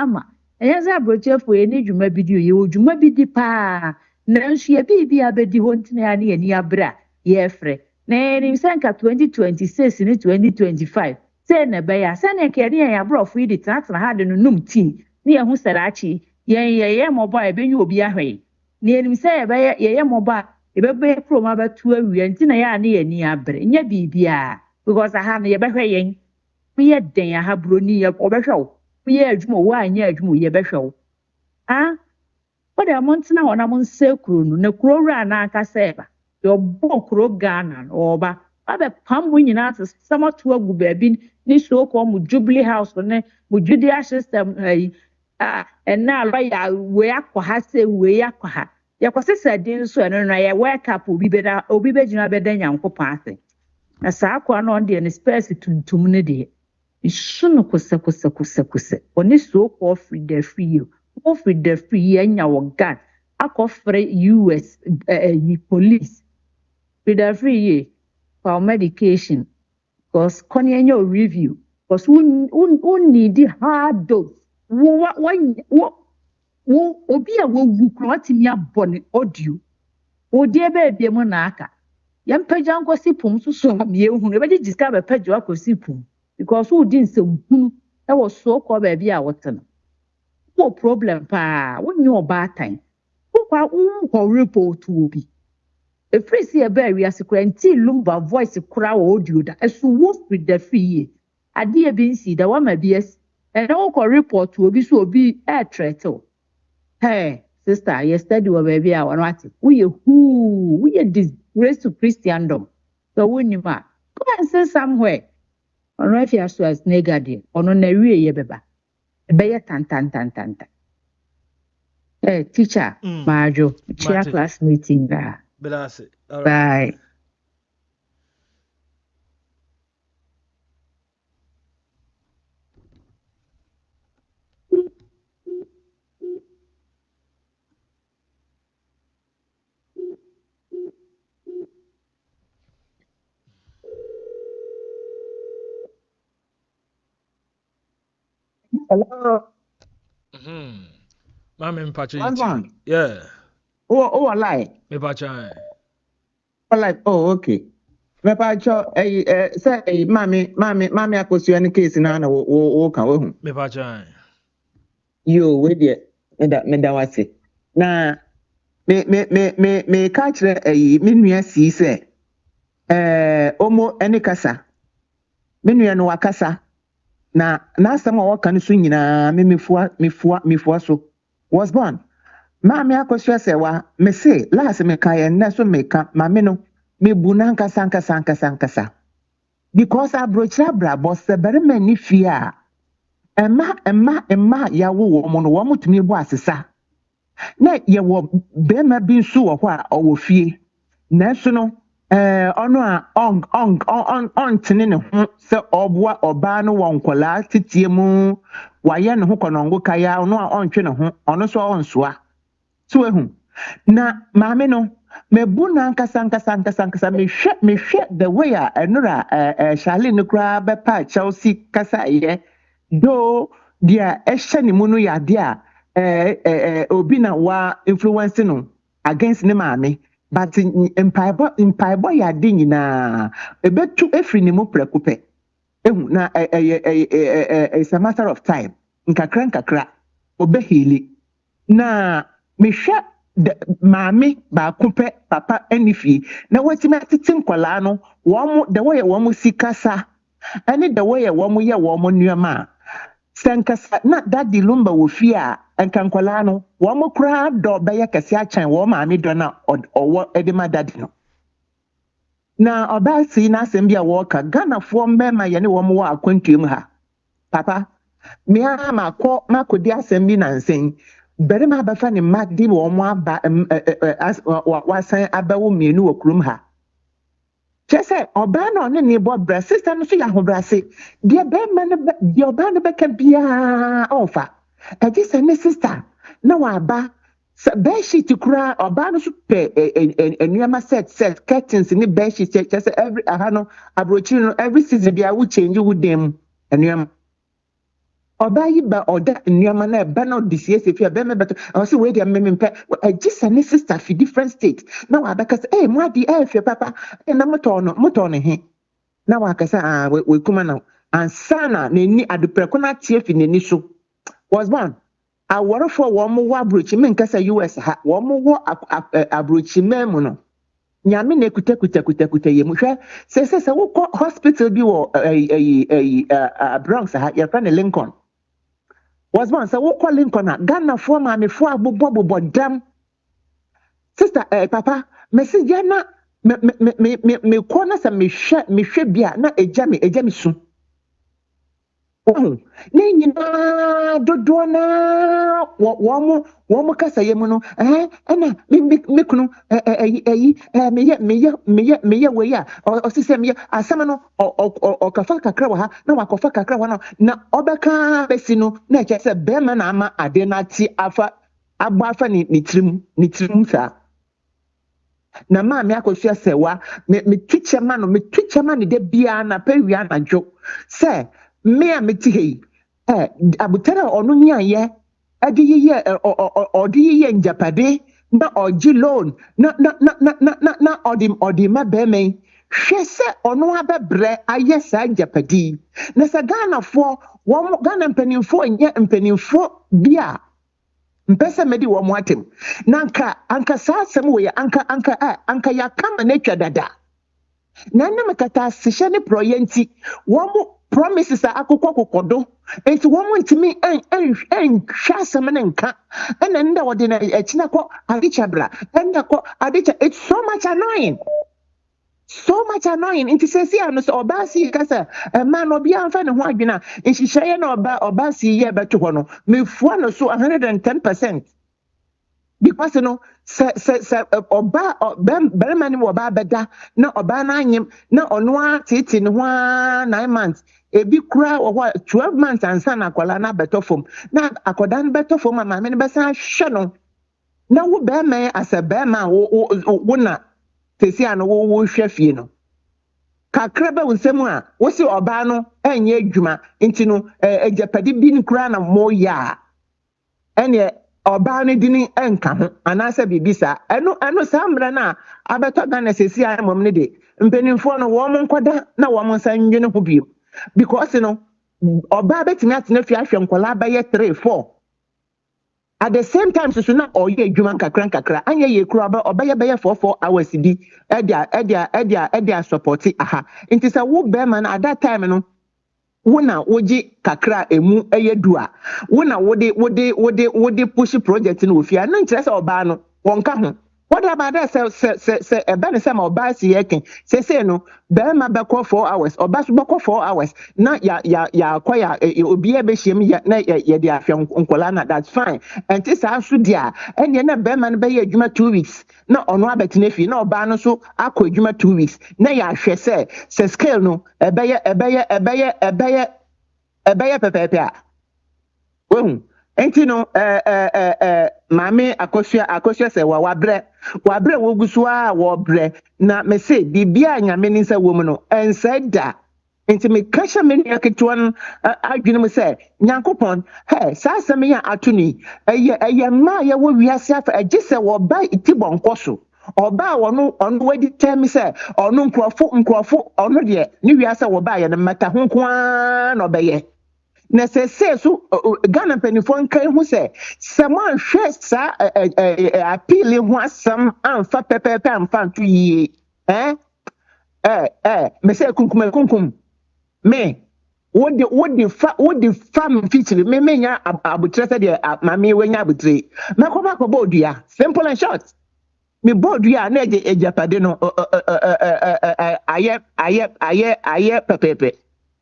ma enza abrochefo eni dwuma bidio ye odwuma bidi pa na nso ye bibia abedi ho ntena ya ne ani abra ye frɛ na ni sanka 2026 ni 2025 say na be ya say na kere ya brofo yi ditana ha de no num tin ne ye hu sarachi ye mobo ebenyu obi ahwe ne enim say ye mobo ebebe from abatu awia ntina ya ne ye ni abre nya bibia because aha no ye behwe yen ye den aha broni ye obehwe ye adwuma wo anya adwuma ye behwe wo what the montina ona mon sekuru no na kurowura na aka seba yo bokro Ghana oba abe pam nyina to samato agu baabi ni so ko mu Jubilee House ne mu judicial system and na lawyer we akwa se we akwa yakwasesa din so eno na ye wake up obi begina beda nyankopon ase na saa akwa no de ne space tuntum ne de isuno kose oni so ko free the free anya wo gan akofre US police free the free for medication because koni anya review because we need hard dose wo obi a wo wu krotimi abone audio odi ebe bia mu na aka yempagya nkosi pom so am ye hunu ebe diska be pagya akosi pom because wo di nsempunu e wo so ko ba bia wotena wo problem pa wo nyi oba tan wo kwa wo report obi e free see ebe area security lumba voice kura wo audio da eso wo with the free ade e bi nsi da wa ma bi es e na wo ko report obi so obi e threat hey sister, you study wa baby a one what? We disgrace to Christendom. So when you ma, go and say somewhere. On right here so as negative. On a ye beba. Beya tan. Teacher, Marjo, chair Mate. class meeting. But that's it. All right. Bye. Hello. Mama me pacho One yiti. one. Yeah. Oh, lie. Me pacho. Like, oh, okay. Me pa cho say mami akosua case na wo ka wo hu. Me pacho. Yo, we there. Me da wase. Na me ka kire me nua si say omo ene kasa. Me nua no wakasa. Na asɛm a wɔka no so nyinaa mefua so was born maame AkosuaSerwaa me se last me ka yɛ nnɛ so meka maame no mebu na nkasa because abrokyire abrabɔ sɛ barima ni fie a ɛma yawo wɔ mo no wɔn tumi bɔ asesa na yɛwɔ barima bi nso wɔ hɔ a ɔwɔ fie nanso no ɔno a ɔntene ne ho sɛ ɔboa ɔbaa no wɔ nkɔlaa titie mu wayɛ ne ho kɔnɔngo kaya ɔno a ɔntwe ne ho ɔno so ɔnsoa so ehu na maame no mebu na nkasa mehwɛ the way a ɛnora Charlene no koraa bɛpa Chelsea kasa yɛ do dia ɛhyɛ ne mu no yɛ ade a obi na wa influence no against ne maame but mpaebɔ yɛ ade nyinaa ebetu efiri ne mu prɛko pɛ ehu na it's a matter of time nkakra obehili na mehwɛ maame baako pɛ papa anifie na wɔtumi atete nkwalaa no wɔn the way wɔn si kasa ɛne the way wɔn yɛ wɔn nneɛma sɛnkasa na dadi lumba wɔ fie a nkankwalaa no wɔn koraa dɔ bɛyɛ kɛse akyɛn wɔn maame dɔ na ɔwɔ ɛde ma dadi no na ɔbaa si n'asɛm bi a wɔɔka Ghanafoɔ mbɛɛma yɛne wɔn wɔ akwantuam ha papa mmea makɔdi asɛm bi nansɛn barima abɛfa ne mma de wɔn aba wasan abɛwo mmienu wɔ kurom ha kyɛ sɛ ɔbaa na ɔne ne bɔ bra sister no so yɛ ahobrɛase deɛ ɔbaa no bɛka biara ɔfa ɛgye sɛ ne sister na waba bedsheet koraa ɔbaa no so pɛ nneɛma set curtains ne bedsheet kyɛ sɛ every no aburokyiri no every season bi a wo change wo dan mu nneɛma ɔbaa yi ba ɔda nneɛma na ɛba na ɔde siesie fi a bɛrima bɛtɔ ɔsɛ wei deɛ mmemmempɛ ɛgye sɛ ne sister fi different state na wabɛka sɛ mo ade ɛɛfɛ papa na motɔɔ ne he na waka sɛ wei kuma na ansa na n'ani adeprɛko no ateɛ fi n'ani so was born aworɔfoɔ wɔn mo wɔ aburokyi menka sɛ US ha wɔn mo wɔ aburokyi man mu no nyame na ekuta yɛ mu hwɛ sɛ wokɔ hospital bi wɔ Bronx ha yɛfrɛ ne Lincoln was born sɛ wokɔ Lincoln a Ghanafoɔ maamefoɔ abobɔ dam sister papa mesi yɛ na mekɔ na sɛ mehwɛ bi a na egya me su ne nyinaa dodoɔ na wɔn kasa yɛ mu no ɛna me kunu meyɛ wei a ɔsi sɛ meyɛ asɛm no ɔkafa kakra wɔ ha na wakɔfa kakra wɔ no na ɔbɛka bɛsi no na ɛkyɛ sɛ bɛrima na ama ade na ate abɔ afa ne tirim saa na maame AkosuaSerwaa me twitwa ma no de bia na pɛ wia na dwo sɛ me a meti hei abutara ɔno nyaayɛ ɔde yiyɛ njapade na ɔgye loan na ɔde ma bɛrima yi hwɛ sɛ ɔno abɛbrɛ ayɛ saa njapade na sɛ Ghana mpanimfoɔ nyɛ mpanimfoɔ bi a mpɛ sɛ mede wɔn atem na anka saa asɛm wɔ yɛ anka yɛaka ma n'atwa dada na nam kata ahyehyɛ ne prɔyɛ nti promises a akokɔ kokodo enti wɔn ntimi en hwasem ne nka ɛna nda wɔde na ɛkyina kɔ adichabra ɛnda kɔ adicha. It's so much annoying. So much annoying. Inti sesi ano so oba si kasa man obi anfa ne ho adwena nhihyeya na oba si ye beto ho no mefua no so 110%. Because se oba berema ni oba beda na oba na anyim na ono a titi ne ho 9 months ebi kura 12 months ansa na akwala na beto fom na akoda na beto fom ma me ne besa hwe no na wo berema asa berema wo na tesi ano wo hwe fie no kakra ba unsemu a wo si oba no enye adwuma nti no ejapade bi ni kura na mo ya ene oba no dini enka ho anase bibisa eno samra na abeto ga na sesi an mom ne de mpenimfo no wo mo nkoda na wo mo nsanwe ne ho bio because no oba betimi atena fie ahwe nkola ba ye 3-4 at the same time so na oye adwuma kakra anya ye kura oba ye 4 hours di edia support aha nti sa wo be man at that time no wona woji kakra emu eyedua wona wode push project no ofia na nkyerɛ sɛ oba no wonka ho what about that se ebe ne se ma oba si yeke se no be ma be 4 hours oba so be 4 hours na ya kwaya obi e be hiem ya na ye de afia nkola na that's fine and this aso dia ene na be ma no be ye adwuma 2 weeks na ono abetena fi na oba no so akọ adwuma 2 weeks na ya hwɛ se scale no ebe ye pepepe a wehu enti no mame AkosuaSerwaa wabre wogusu a wobre na me say bibia nyame ni nsa wo mu no enseda enti me kasha me yaketwan adwene mu say nyankopon sasem ya atuni eye ma ye wo wiase afa agise wo ba itibonko so oba wono wadi tell me say ono nkrofo ono de ni wiase wo ba ye na mata ho kwa na obeye na se so Ghana penifo nkan hu se someone hwe sa appeal hu asam amfa pepepe amfa nto yie me se kunkum me wodi fam feature me nya abutre se de mame wenya abutre makoma ko bodua simple and short me bodua na ejapade no aye pepepe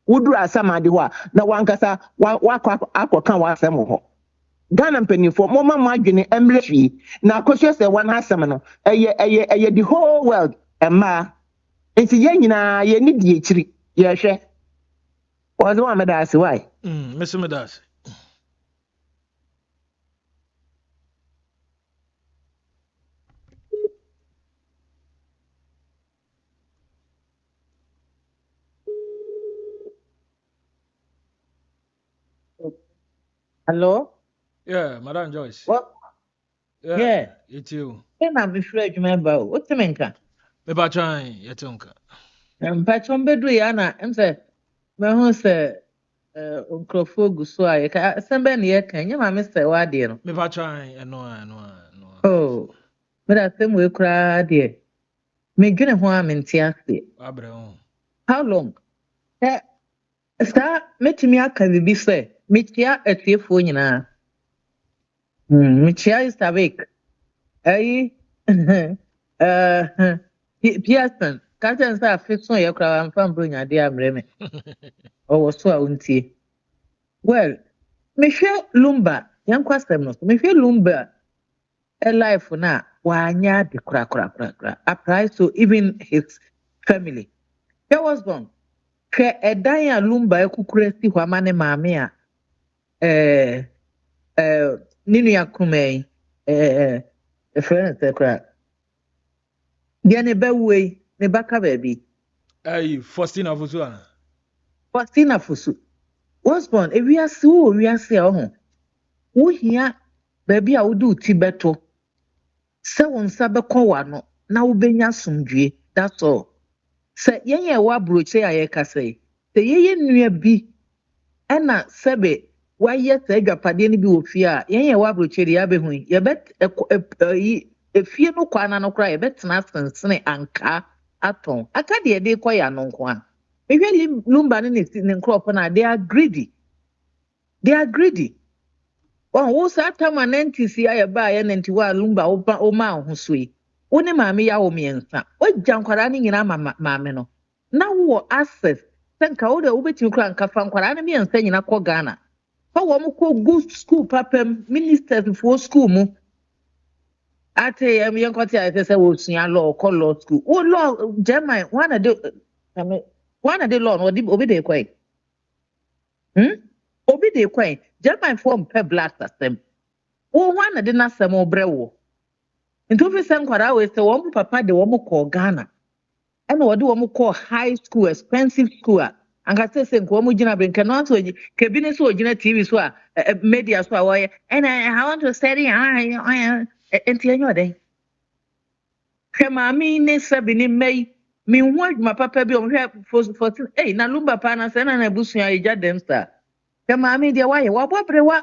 wudu asamade ho na wankasa wakwa wasem ho Ghana mpenifo mo ma adwene emrefi na AkosuaSerwaa na asem no eye the whole world ema enti ye nyina ye ni die chiri ye hwe wazo wa medase why meso medase Hello? yeah Madam Joyce What? Yeah. It's you Na me hwɛ adwuma ba o. Wote me nka? me ba twan yetonka Mpatwon bedu ya na emse me hu sɛ nkrofo gu so a yɛka asɛm bɛ ne yɛka nyɛ ma me sɛ wade no. me ba twan eno Oh. Me da asɛm we kura de. Me dwene ho a mente ase. abre ho How long? Sa metumi aka bibi sɛ mekyia atiefo nyinaa. Mekyia Isabek. Ayi Pearson Captain say afeso ye kra amfa mbro nyade amre me owo so a untie well me hwe lumba yankwasem no me hwe lumba a life na wanya de kra apply so even his family there was born hwe edan a lumba ekukura si hwa ma ne maame a ninu yakumai friend sekra dia ne bawei ne baka baby ai Faustina Fusu ana Faustina Fusu was born ewiase a ho wo hia baby a wo ti beto se won sa bekọ wa no na wo benya somdwe that's all se yenye wa broche a ye kasai se yeye nua bi na sebe wa ye se adwapade ne bi wo fie a yenye wa broche de ya behu ye bet efie no kwa na no kra ye betena sensene anka aton aka de de kwa ya no nko a Really, Lumba in crop na they are greedy. They are greedy. Oh, what's that time an NTC I buy an antiwa Lumba o ma who sweet. One mammy ya o miensa. What jankarani in ama mameno. Now what access. Thank all the over to crank a fan quarani and saying a Ghana. How one good school papem ministers for school mo. Ate young quarter I say will see a law call law school. Oh law German one a do one a day law or obey the quay. Obi de kwen, German form pe black system. O one de na sem obrewo. Nti fi sem kwara we se wo papa de wo call Ghana. And wo de wo call high school, expensive school. Anka se nko wo gina ben kan so ke bi ne so gina TV so media so wo and I want to study enti enyo de. Hwe ma mi ne sabi ni mei mi hu adwuma papa bi o hwe for na lumba pa na se na busua eja dem star. Maami deɛ wayɛ wabɔbere wa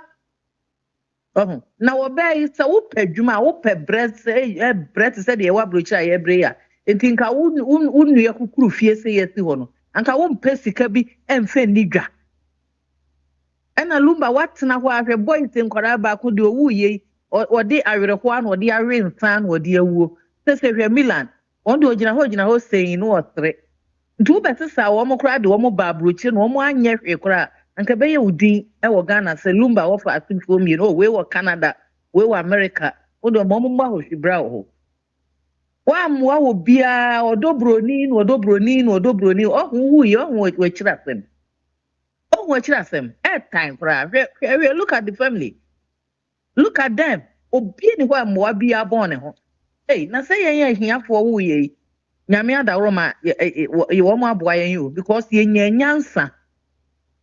na wɔbɛyi sɛ wopɛ adwuma wopɛ brɛ te sɛ deɛ wabrɛkyerɛ a yɛbrɛ yi a nti nka wo nnua kukuru fie sɛ yɛsi hɔ no anka wompɛ sika bi ɛmfɛ nni dwa ɛna lumba watena hɔ ahwɛ boys nkwadaa baako deɛ ɔwu yie ɔde awerɛhoa na ɔde awe nsa na ɔde awuo sɛ hwɛ Milan wɔn de ogyina hɔ sɛyin no ɔsere nti wobɛsesa wɔn koraa de wɔn ba abrɛkyerɛ na wɔn anyɛ hwee koraa anka bɛyɛ udin ɛwɔ Ghana sɛ lumba wɔfa asimfo mmienu wei wɔ Canada wei wɔ America wode ɔmo mmɔ ahohwibra wɔ hɔ wɔammoa wɔ biara OdoBroni ɔho wuyɛ ɔho wakyerɛ asɛm time koraa hwɛ look at the family look at them obi ne hɔ ammoa biara bɔn ne ho na sɛ yɛn ahiafoɔ wuyɛ yi nyame adaworo ma yɛwɔ mo aboa yɛn yi because yɛnya nyansa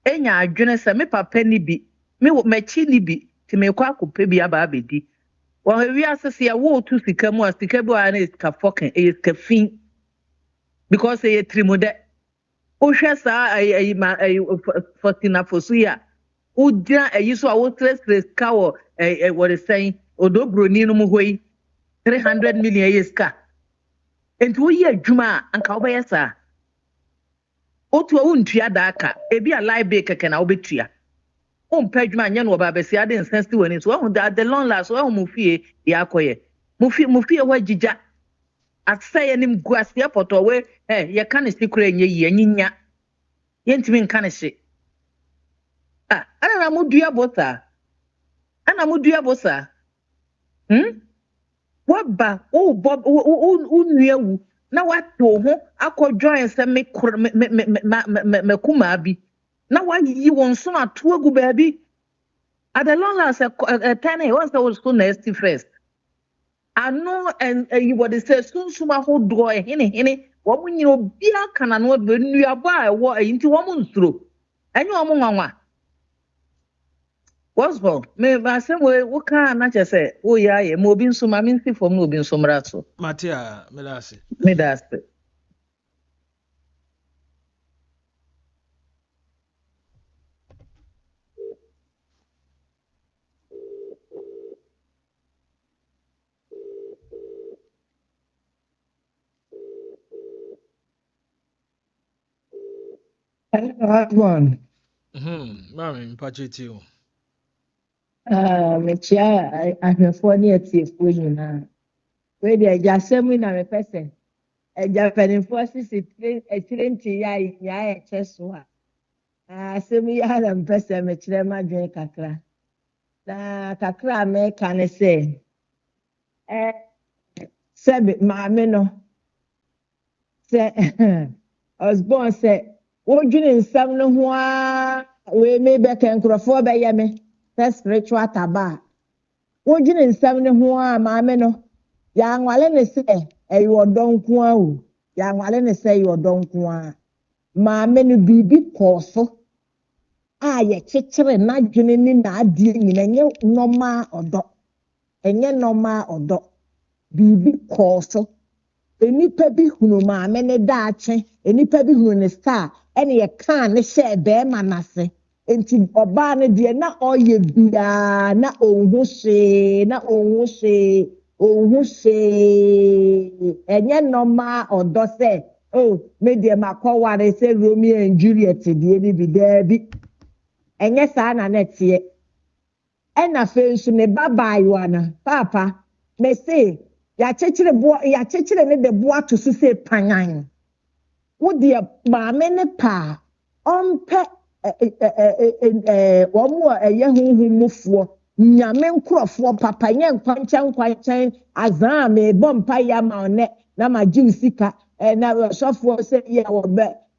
enya adwene se me papa ni bi me machi ni bi ti me kwa akopɛ bi aba abedi wo wi asese ya wo tu sika mu a sika bi na sika foken sika fin because trimude o hwɛ saa fortina fosu ya o dia so a wo stress ka wo what is saying OdoBroni no mu hoi 300 million sika enti wo yi adwuma anka wo bɛyɛ saa otu o ntua da aka ebi a live bake keke na obetua o mpa adwuma anya no oba besi ade nsensi wani so wo the long last wo mu fie ya akoye mu fie ho agigya asaya nim guasia poto we ye ka ne sikura enye yi anyinya ye ntimi nka ne hye ana na mu dua bosa waba o nuawu na wato ho akɔdwan sɛ me kuma bi na wayi won so ato agu baabi at the long last 10 once was so next first ano and you what say sunsuma ho do hene wo mo nyina obi aka na no be nuaba a wo nti wo mo nsuro enye wo mo nwanwa what's wrong me ba say wo ka na che say wo ya ye mo obi nsuma me nsi fom no obi nsumra so Matia, medase. Hard one. Mami, mpacheti o. Mechia ahwefo ne atiefo nyina. We de agyasɛm na me pɛsɛ. Agyapanimfo sisi tirenti ya ɛkyɛ so a. Asɛm ya na mpɛsɛ mekyerɛ madwen kakra. Na kakra me ka ne sɛ sɛbe maame no sɛ osborn sɛ wodwene nsɛm no ho a we me bɛka nkurɔfoɔ bɛyɛ me sɛ spiritual taba wodwene nsɛm no ho a maame no ya nwale ne sɛ ɛyɛ ɔdɔ nko a o ya nwale ne sɛ ɛyɛ ɔdɔ nko a maame no biribi kɔɔ so a yɛkyekyere n'adwene ne n'adeɛ nyina ɛnyɛ normal ɔdɔ biribi kɔɔ so enipa bi hunu maame ne daakye enipa bi hunu ne star ɛne yɛkaa ne hyɛ bɛɛma n'ase enti ɔbaa no deɛ na ɔyɛ biara na ɔnhu hwee ɛnyɛ normal ɔdɔ sɛ oh me de makɔware sɛ Romeo and Juliet deɛ ni bi daabi ɛnyɛ saa na nɛteɛ ɛna afei nso ne babaayewa no papa me se yɛakyekyere ne de boa to so sɛ panyan wo deɛ maame ne paa ɔmpɛ wɔn mu a ɛyɛ huhumufoɔ nyame nkurɔfoɔ papa nyɛ nkwankyɛn azaa mebɔ mpaeɛ ama ɔnɛ na magye wo sika na sɔfoɔ sɛ yɛ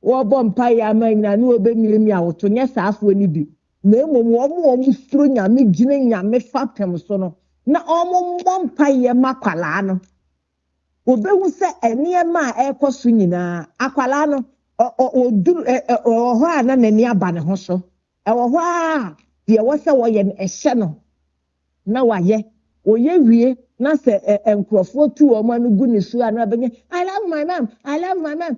wɔbɔ mpaeɛ ama nyina ne wɔbɛmiamia woto nyɛ saafoɔ no bi na mmom wɔn suro nyame gyina nyame fapem so no na wɔmmɔ mpaeɛ ma akwalaa no wobɛhu sɛ nneɛma a ɛrekɔ so nyinaa akwalaa no ɔduru ɛwɔ hɔ a na n'ani aba ne ho so ɛwɔ hɔ a deɛ wɔsɛ wɔyɛ no ɛhyɛ no na wɔyɛ wie na sɛ nkurɔfoɔ tu wɔn ano gu ne so a na bɛnyɛ I love my mom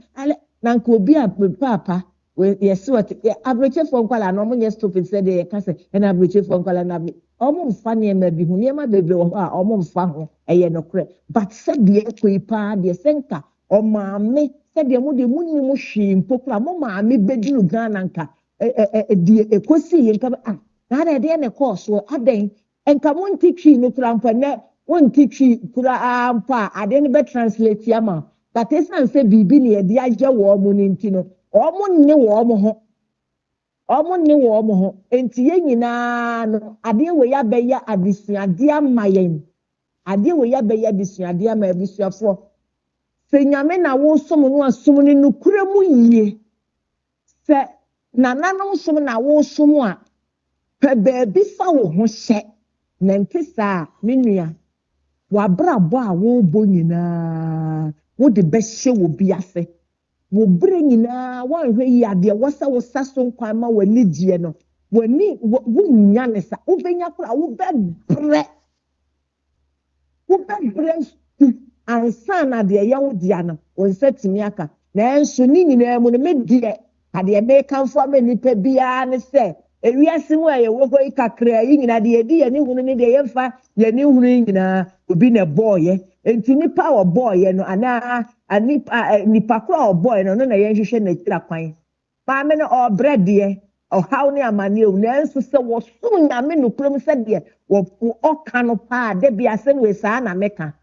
na nka obi a paapa yɛsi wɔte aburokyefoɔ nkwalaa na wɔn nyɛ stupid sɛ deɛ yɛka sɛ ɛna aburokyefoɔ nkwalaa na wɔn mfa nneɛma bi ho nneɛma bebree wɔ hɔ a wɔn mfa ho ɛyɛ nokorɛ but sɛdeɛ ɛkɔ yi paa deɛ sɛ nka ɔmaame sɛdeɛ mo de mo nim hwee mpo kora mo maame bɛduru Ghana nka deɛ ɛkɔsi yɛ nka na ada deɛ ne kɔɔ so adan nka mo nti twi no kora mpa na wo nti twi kora ampa adeɛ no bɛ translate ama but esan sɛ biribi ne yɛde agye wɔn mo ne nti no wɔn ne wɔn ho enti yɛn nyinaa no adeɛ wɔ ya bɛyɛ adesuadeɛ ama yɛn adeɛ wɔ ya bɛyɛ adesuadeɛ ama abusuafoɔ sɛ nyame na wosom no asom ne nokura mu yie sɛ nananom som na wosom a pɛ baabi fa wo ho hyɛ na nte saa me nua wabrabɔ a wobɔ nyinaa wode bɛhyɛ wɔ bi ase wo bere nyinaa wanhwɛ yi adeɛ wɔsɛ wo sa so nkwan ma w'ani gyeɛ no wonya ne sa wobɛnya kora wobɛbrɛ ansa na deɛ yɛ wo dia no wo nsa tumi aka nanso ne nyinaa mu no medeɛ adeɛ mekamfo ama nipa biara ne sɛ ewiase mu a yɛwɔ hɔ yi kakra yi nyinaa deɛ yɛdi yɛne hunu ne deɛ yɛmfa yɛne hunu yi nyinaa obi na bɔɔyɛ enti nipa a ɔbɔɔyɛ no anaa nipa koro a ɔbɔɔyɛ no no na yɛnhwehwɛ n'akyira kwan maame no ɔbrɛ deɛ ɔhaw ne amanneɛ o nanso sɛ wɔsom nyame nokurom sɛdeɛ ɔka no paa da bi asɛm wɔ saa na meka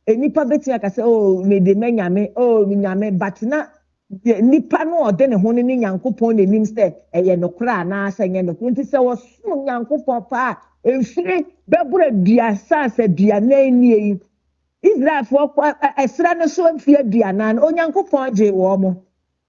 nipa bɛtumi aka sɛ mede mɛnyame nyame but na nipa no ɔde ne ho ne nyankopɔn n'anim sɛ ɛyɛ nokora anaasɛ nyɛ nokora nti sɛ wɔsom nyankopɔn paa mfiri bɛborɔ duasa sɛ duanan nie yi Israelfoɔ ɛsra no so mfie aduanan no onyankopɔn gye wɔn mo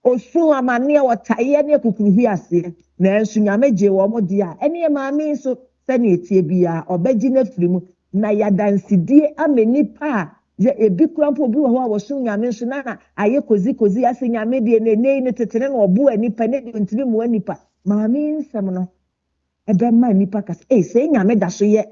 osu amanneɛ wɔtaeɛ ne akukuruhi aseɛ nanso nyame gye wɔn mo deɛ a ɛne maame nso sɛne etie biara ɔbɛgye n'afiri mu na yɛdansidie ama nipa a ebi kura mpo obi wɔ hɔ a wɔsom nyame nso na ayɛ kozi ase nyame deɛ ne tetere na ɔbo anipa ne deɛ ntumi mu anipa maame nsɛm no ɛbɛma nipa kasa sɛ nyame da so yɛ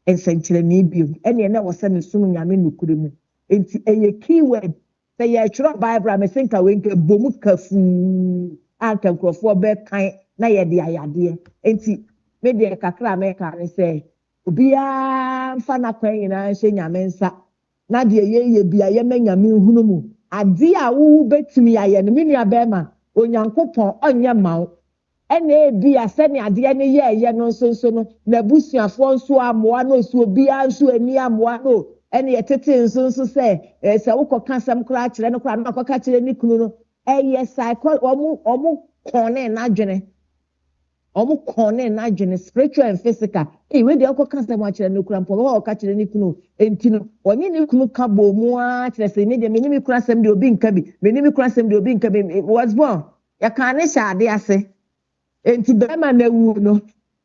nsɛnkyerɛnne bio ɛne na wɔsɛ ne som nyame nokure mu enti ɛyɛ keyword sɛ yɛtwerɛ bible a mesenka wenka bomu kafuu anka nkurɔfoɔ bɛkan na yɛde ayadeɛ enti me deɛ kakra a mɛka ne sɛ obiara mfa n'akwan nyinaa nhyɛ nyame nsa na deɛ yɛyɛ bia yɛma nyame nhunu mu adeɛ a wowu bɛtumi ayɛ no me nua bɛrima onyankopɔn ɔnyɛ ma wo ɛna ebi asɛne adeɛ ne yɛɛyɛ no nso no na busuafoɔ nso amoa no so obiara nso ani amoa no ɛne yɛtete nso sɛ sɛ wokɔka asɛm koraa kyerɛ no koraa na akɔka kyerɛ ne kunu no ɛyɛ psycho ɔmo kɔne n'adwene spiritual and physical we deɛ wokɔka asɛm akyerɛ no koraa mpɔ ɔka kyerɛ ne kunu enti no ɔnye ne kunu ka bɔ mu a kyerɛ sɛ ne deɛ menim kura asɛm deɛ obi nka bi was born yɛka ne hyɛ ade ase enti bɛrima na wu no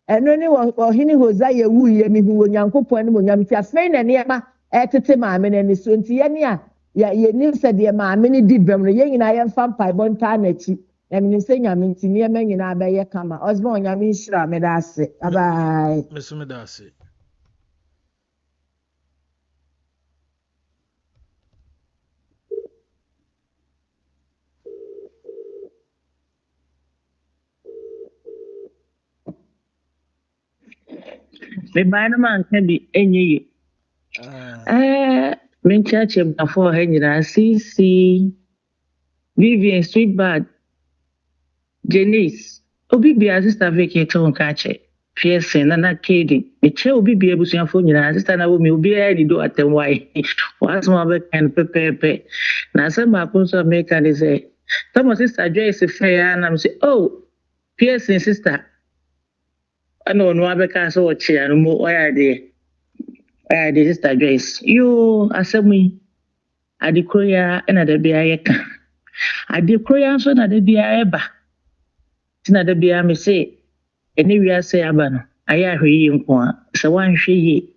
ɛno ne ɔhene Hosea wu yɛ mehu onyankopɔn no monyam ti afei na nneɛma ɛtete maame no ani so nti yɛne a yɛnim sɛ deɛ maame no di bɛm no yɛn nyinaa yɛmfa mpaebɔ ntaa n'akyi na menim sɛ nyame nti nneɛma nyinaa bɛyɛ kama ɔsoma onyame nhyira meda ase bye meda ase Me buy no man can be any. Menchache before Henry CC Vivian, Sweetbird, Janice, Obi be a sister vacate on catcher. Pearson, Nana Katie, a chair will be able to phone you, and sister will be ready to do at the way. Once more, and prepare. Now, some my person make and say, Thomas sister Joyce is fair, and I'm say, oh, Pearson sister. I know no other can so chair, no more. Why are they? Why are they, sister Joyce? You, I said me, I declare another be a I declare so that there be a eba. Tina there be a me say, anyway, I say abano. I hear you, so one she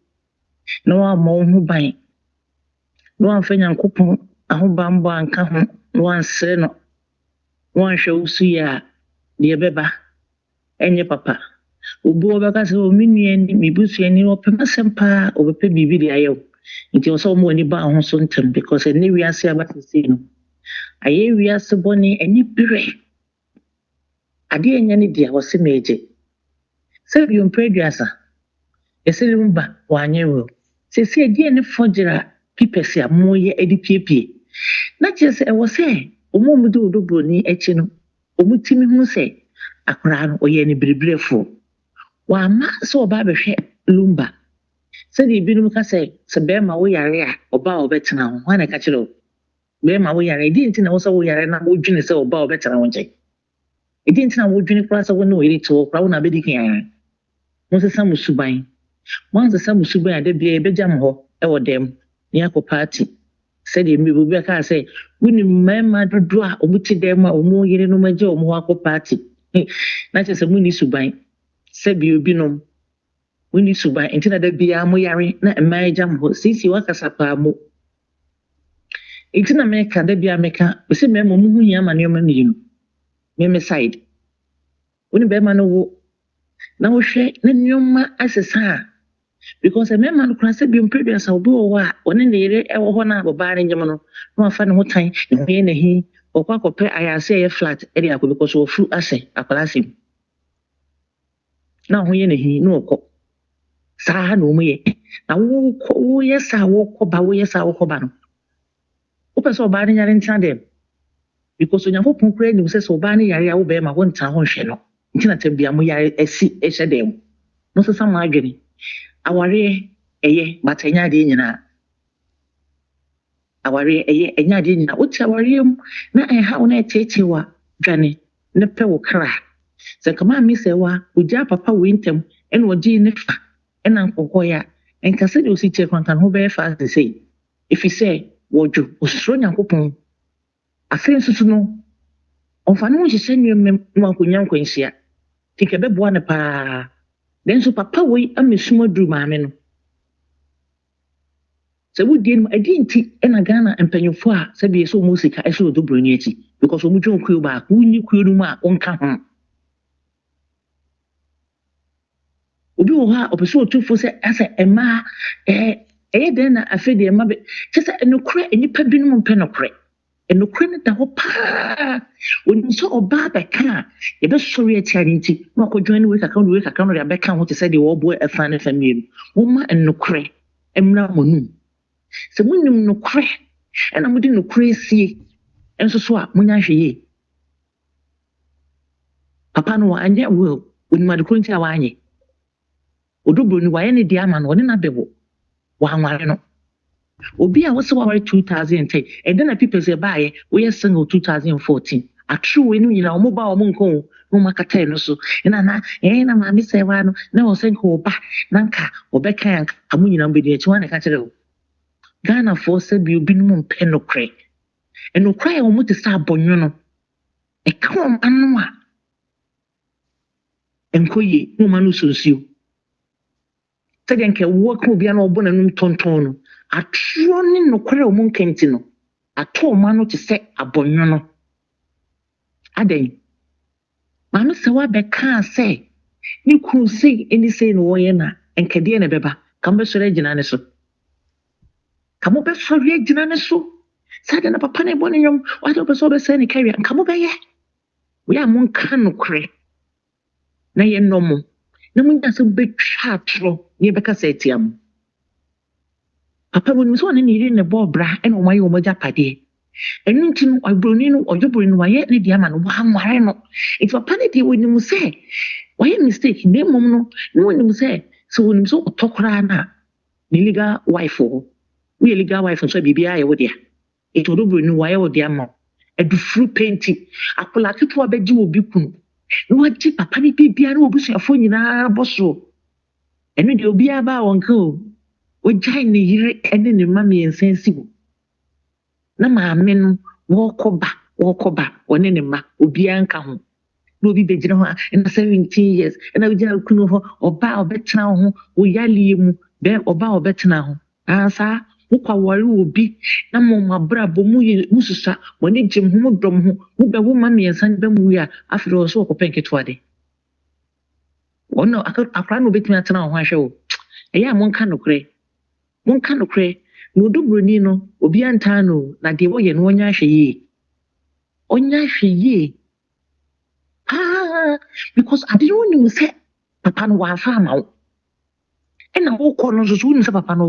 no one more who buy. No one fenya coupon, a whole bamboo and come, no one seno, one show see ya, dear beba, and your papa. Ubu because of minion, me bussy and you open a sempa over baby video. It was all money bound on something because anyway, I say about the scene. I hear we are so bonny and you be. I didn't any dear was a major. Save you in predrassa. A silumba, 1 year. Say, a dear forger, pipesia, more ye edp. Not just I was say, Omo do OdoBroni etchino, Omutimi who say, a crown or any breful. Why, ma so barber lumba. Said the Binumuka say, Sabema we are or bow better now, when I catch it up. Where my way I didn't know so we are and I would drink so bow better now. It didn't know would drink class of no way to crown a bidding. Once the sun was subine. Once the sun was subine, there be a bedjam ho, or them, Yako party. Said the Mibubeka say, when you mamma draw or which them or more year no major or more party. Not just a winnie subine. Said you binum. Winnie subine until there be a moyari, not a my jam ho, since you work as a pamo. It's in America, there be America, we see Mamma Yam and Yaman, you know. Meme side. When you bear man, now share, then your ma as a son. Because a man cross a being previous or do what, when in the area or one hour bar in Yamano, no fun what time, in he, or quack or pay I say a flat area because of fruit assay, a classy. Now, when he no cook. Sa no me. Now, yes, I walk about, yes, I walk about. Open so bad in your intended. Because when you open credit, you say so bad in your obey my 1 town channel. It cannot be a moya a sea a shadow. No, so some margin. Our a ye, but a yardina. Our a ye, a yardina. What's our room? Now I have not take you, Johnny. No pebble cry. So come on, Miss Ewa, with your papa winter and what Jean and Uncle Hoya, and consider you see check on can who fast to say. If you say, would you, was strong and coupon. A friend to know. On Fanu, she send you Mamma Quincy. Take a bed one pa. Then so papa way a miss small drew mamma. So we did a dinty and a Ghana and Penny-Four, said be so music I saw OdoBroni because we don't queue back, we knew Quiruma on come. Obi ha opeso to for say as a ma then I feel the ma just a no cre any pebinum penocre. And no credit the whole pa when you saw Baba can, you best sorry a charity, no could join with account with account of Rebecca what to say the old boy a fan of me, woman and no cre, and now moon. So when you no cre, and I'm within no crazy, and so swap when I see Papa no and yet will, when my country away. OdoBroni why any diamond or in a bebo, one. Obi a was our 2010 and then people say buy we are single 2014 a true when you know mobile monko no makata no so and na mama say wano na o senko ba nanka obeka yanka amu nyina mbedi echi wana ka kire Ghana for say bi obi no mpɛ no kre and no cry o muti sa abonyo no e ka o anu a enkoye no manu sonsio sɛdeɛ nke wo ka obi ana obo na num tonton no atro ne no kwere o mun kenti no ato ma no te sɛ abonyo no adan ma no sɛ wa bɛka sɛ ni kun sei eni sei no wo ye na enkede na bɛba kam bɛsɔre agina ne so kam bɛsɔre agina ne so sɛdeɛ na papa ne bɔ ne nyom wa de bɛsɔ bɛsɛ ne kawia kam bɛyɛ we a mun ka no kwere na ye nomo na mun da sɛ betwa atro ne bɛka sɛ tiam Papa when we saw any in the ball bra and why you moja pade. ɛno nti no ɔbroni no ɔdwobroni no wayɛ ne deɛ ama no wanware no nti papa ne deɛ wɔnim sɛ wayɛ mistake na mmom no na wɔnim sɛ sɛ wɔnim sɛ ɔtɔ koraa no a ne legal wife hɔ woyɛ legal wife nso a biribiara yɛ wo dea nti ɔdwobroni no wayɛ wo deɛ ama wo adufuru penti akola ketewa bɛgye wɔ bi kunu na wagye papa ne biribiara na wɔbusuafoɔ nyinaa bɔ soro ɛno deɛ obiara baa wɔn ka o wogyae ne yere ne ne mma mmiɛnsa si wo na maame no wɔkɔba ɔne ne mma obiara nka ho na obi bɛgyina hɔ a na 17 years na wogyina kunu hɔ ɔba a ɔbɛtena wo ho woyalie mu ɔba a ɔbɛtena ho saa wokɔware wɔ bi na mmabrabɔ mu susua wɔne gyem ho mu dɔm ho wobɛwo ma mmiɛnsa no bɛmu wie a afei wɔ so wɔkɔpɛ nketewa de ɔno akora na obɛtumi atena wo ho ahwɛ wo ɛyɛ a monka nokorɛ na OdoBroni no obi antaa no na deɛ wɔyɛ no wɔnyɛ ahwɛ yie because ade no wonim sɛ papa no wɔamfa ama wo ɛna wokɔ no nso so wonim sɛ papa no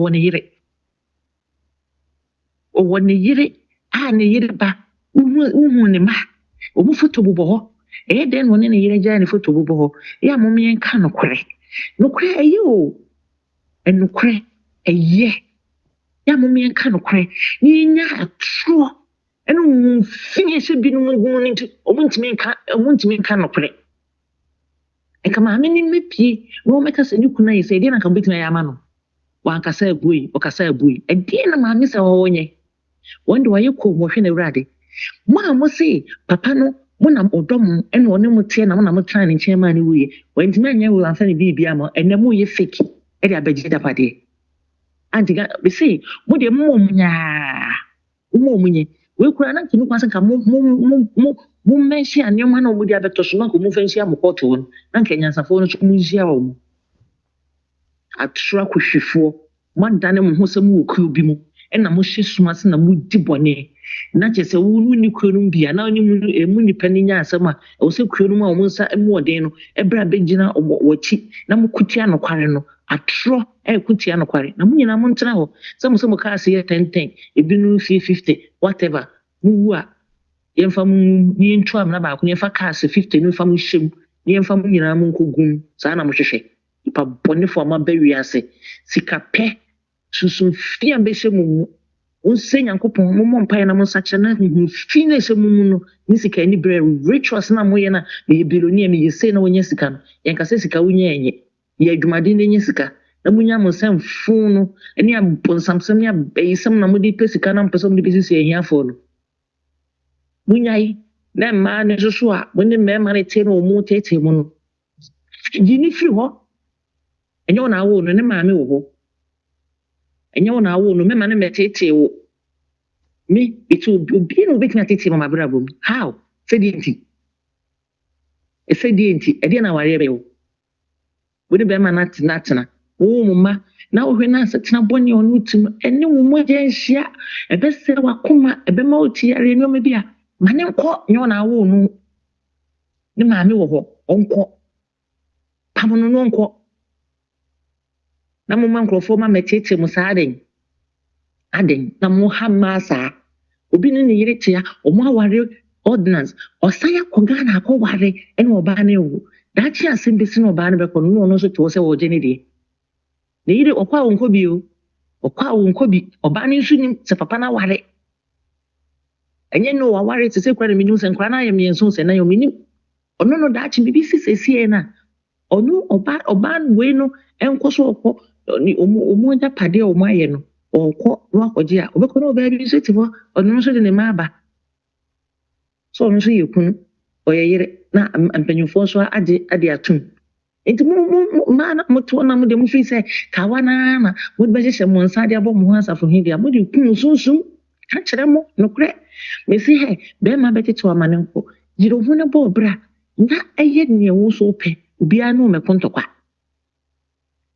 ɔwɔ ne yere a ne yere ba wohu ne ma ɔmu foto bobɔ hɔ ɛyɛ dɛn na ɔne ne yere gyae ne foto bobɔ hɔ ɛyɛ a momyɛnka nokorɛ ɛyɛ o ɛnokorɛ ɛyɛ ya momyɛnka nokorɛ ne yɛnya atoro ɛne mfini sɛ binom gu no nti ɔmontumi nka nokorɛ ɛka maame ne mmɛpie na wɔmɛka sɛ ne kuna yɛ sɛ ɛdeɛ na nka wobɛtumi ayɛ ama no wankasa abui ɔkasa abui ɛdeɛ na maame sɛ wɔwɔnyɛ wɔn de wɔyɛ kɔ wɔhwɛ na awurade mo a mo se papa no mo nam ɔdɔ mo ɛna ɔne mo teɛ na mo na mo tena ne nkyɛn maa ne wuye wɔntumi anyɛ wo ansa ne biribi ama ɛnɛ mo yɛ fake ɛde abɛgye dapadeɛ antiga bese mo de mo nyaa mo nye we kura na kinu kwansa ka mo mention anema na mo de abeto so na ko mo fansi amokoto won na nka nyansafo no so mo nsia wo mo atra kohwefo mo dane mo ho sɛ mo okuo bi mo ɛna mo hye suma se na mo di bɔne na kyɛ sɛ wo ni kuo no bia na oni mu nipa ni nya asɛm a wo sɛ kuo no ma wo nsa mu ɔden no ɛbra bɛgyina wɔkyi na mo kutia no kware no atro kutia no kware na mo nyina mo ntena hɔ sɛ mo ka ase yɛ 10 ebi no 50 whatever mo wu a yɛmfa mo ni ntwa am na ba ko yɛmfa ka ase 50 no fa mo hyem yɛmfa mo nyina mo nkogum saa na mo hwehwɛ ipa bɔnefo ama ba wi ase sika pɛ susun fi am bɛhyɛ mo onse nyankopɔn mo mpa na mo sakyɛ na fi na hyɛ mo mu no ni sika ni bre rituals na mo yɛ na me bilonia me yɛ na wonya sika no yɛnka sɛ sika wonya enye yɛ adwumade na enye sika na munya mo sɛm fun no ɛne abonsamsɛm ne abɛyisɛm na mo de pɛ sika na mpɛsɛm de bɛsisi ahiafo no munya yi na ma ne so a mo ne mɛma ne te no mo tete mo no gini firi hɔ ɛnyɛ wo na awo no ne maame wo hɔ ɛnyɛ wo na awo no mɛma ne mɛtete wo me itu obi no obetumi atete mo mabra bom how fedi enti ɛde na ware bɛwo wo de bɛma na tena wo mo ma na wo hwe na tena bɔne ɔno tim ɛne wo mo gye nhia ɛbɛsɛ wakoma ɛbɛma wo tiare no ma bia ma ne nkɔ nyɛ na awo no ne maame wo hɔ ɔnkɔ pamono no nkɔ na mo ma nkrofo ma metete mo saa aden na mo ha ma saa obi ne yere tia o mo aware ordinance osaya koga na akɔware ene oba ne wo dachi asem besi na oba ne bɛkɔ no no so to sɛ wo gye ne de ne yere okwa wo nkɔ bi oba ne nso nim sɛ papa na ware enye no wa ware te sɛ kwa na minim sɛ nkra na ayɛ mienso sɛ na yɛ minim ɔno no dachi bibi sisiesie na ɔno oba we no enko so okɔ omo ja pade o maye no okɔ no akɔgye a obɛkɔ no oba bi so tifo ɔno nso de ne ma aba so ɔno nso yɛ kunu ɔyɛ yere na mpanyufo so ade atum enti mo na moto na mo de mo fi sɛ kawa na mo de bɛhyehyɛ mo nsa de abɔ mo ho asafo hidi a mo de kunu sunsun ka kyerɛ mo no korɛ me si he be ma bɛtete wa mane nko yiro ho ne bɔ bra na ɛyɛ ne wo so pɛ obi anu me kontokwa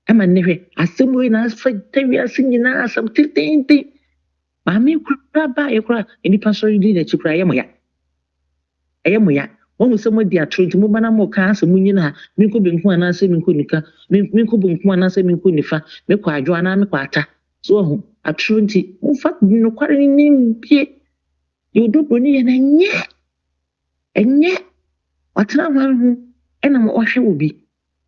ama ne hwɛ asɛm we na fa tawi asɛm nyina asɛm titenti ma me kura ba yɛ kura enipa so yidi na chikura yɛ moya wɔn sɛ mo di atronti mo bana mo ka asɛm nyina me ko benku anasɛ me ko nika me ko benku anasɛ me ko nifa me ko adwo ana me ko ata so ho atronti mo fa no kware ni bie the OdoBroni enye watena ho ena mo ohwe obi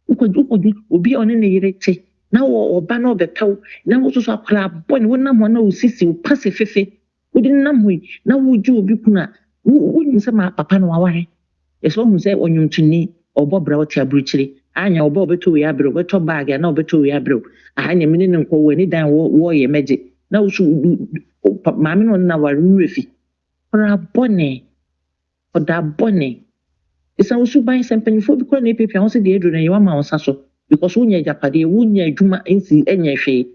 ukodu obi one ne yere che na wo oba na obetaw na wo so akora bone wonam ho na osisi wo pase fefe wodi nam ho na wo ju obi kuna wonyi se ma papa no waware eso hu se onyumtuni obobra wo tia bruchire anya obo obeto we abro beto bag na obeto we abro anya mini ne nko wani dan wo ye meje na wo so maame no na ware refi ora bone oda bone isa wo so ban sempanyfo bi ko na epepia ho se de edro na ye wa ma won saso because wunya japade wunya adwuma ensi enye hwe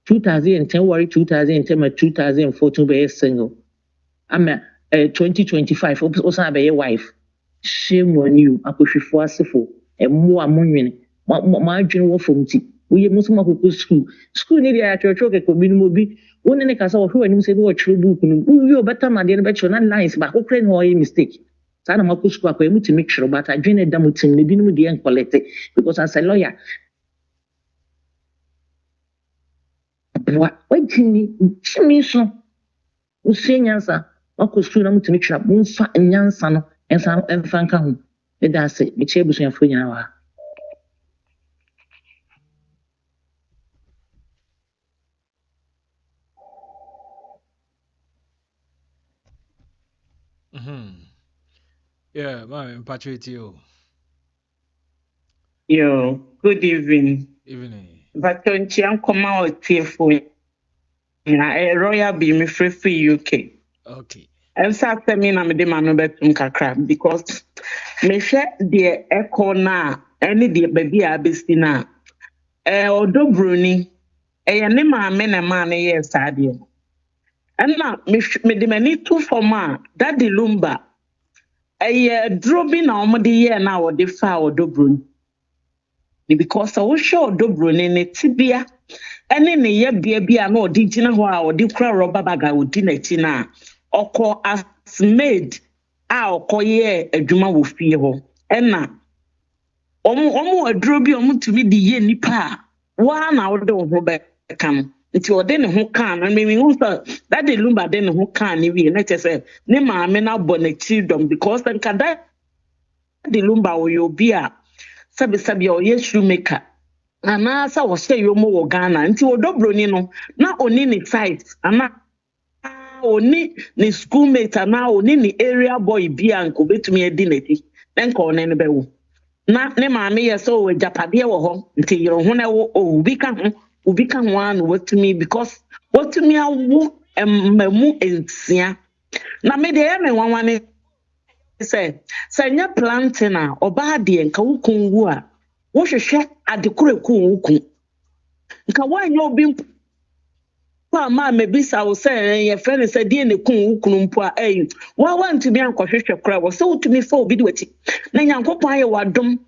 2010 worry 2010 ma 2014 be single ama 2025 osan be wife shame on you akohwefo asefo emo amonwene ma adwene wo fomti wo ye musuma kokko school ni dia church ke ko binu obi woni ne kasa wo hwe anim se bi wo chiro book no wi obeta ma de no be chiro na lines ba ko kre no mistake sana makusku akwa emutimi chiro but adwene da mutim ne binu de enkolete because as a lawyer wajini chimi so usenyansa makusku na mutimi chira mfa nyansa no enfa nka ho eda se me che busuafo nyina wa Yeah, my patriot you. Yo, good evening. Evening. But on Chiam come out tearful. A royal be me free UK. Okay. And so after me, I'm a demand betum kakra because me share the echo na any the baby abistina. OdoBroni. Ne maame na man yes sadie. And now me de mani two for ma that the lumba. Dropping na omo de year na wo de fa OdoBroni. Because I was sure OdoBroni ne tibia ene ne ye bia na odi gina ho a odi kura rubber bag a odi na ti na okọ as maid a okọ ye adwuma wo fie ho ena omo aduro bi omo tumi di ye nipa wa na wo de wo ho be kan nti ode ne ho kan na me hu so that the lumba de ne ho kan ni wi na chese ne maame na bo na children because nka that the lumba wo yo bi a sabi o ye shoemaker ana sa wo say yo mo wo Ghana nti OdoBroni no na oni ni site ana oni ni schoolmate ana oni ni area boy bia nko betumi edi neti enka one ne bewo na ne maame ye so we japade wo ho nti yero ho na wo obi ka ho anu watumi because watumi awu emamu ensia na me de me wanwane say nya planting a oba de nka wukun wu a wo hwehwe adekureku wukun nka wanyo obi pa ma mebisa wo say ye friend say die ne kun wukun mpo a wa want to be ankohwehwe kra wo so utumi fa obi de wati na nyankopon aye wadom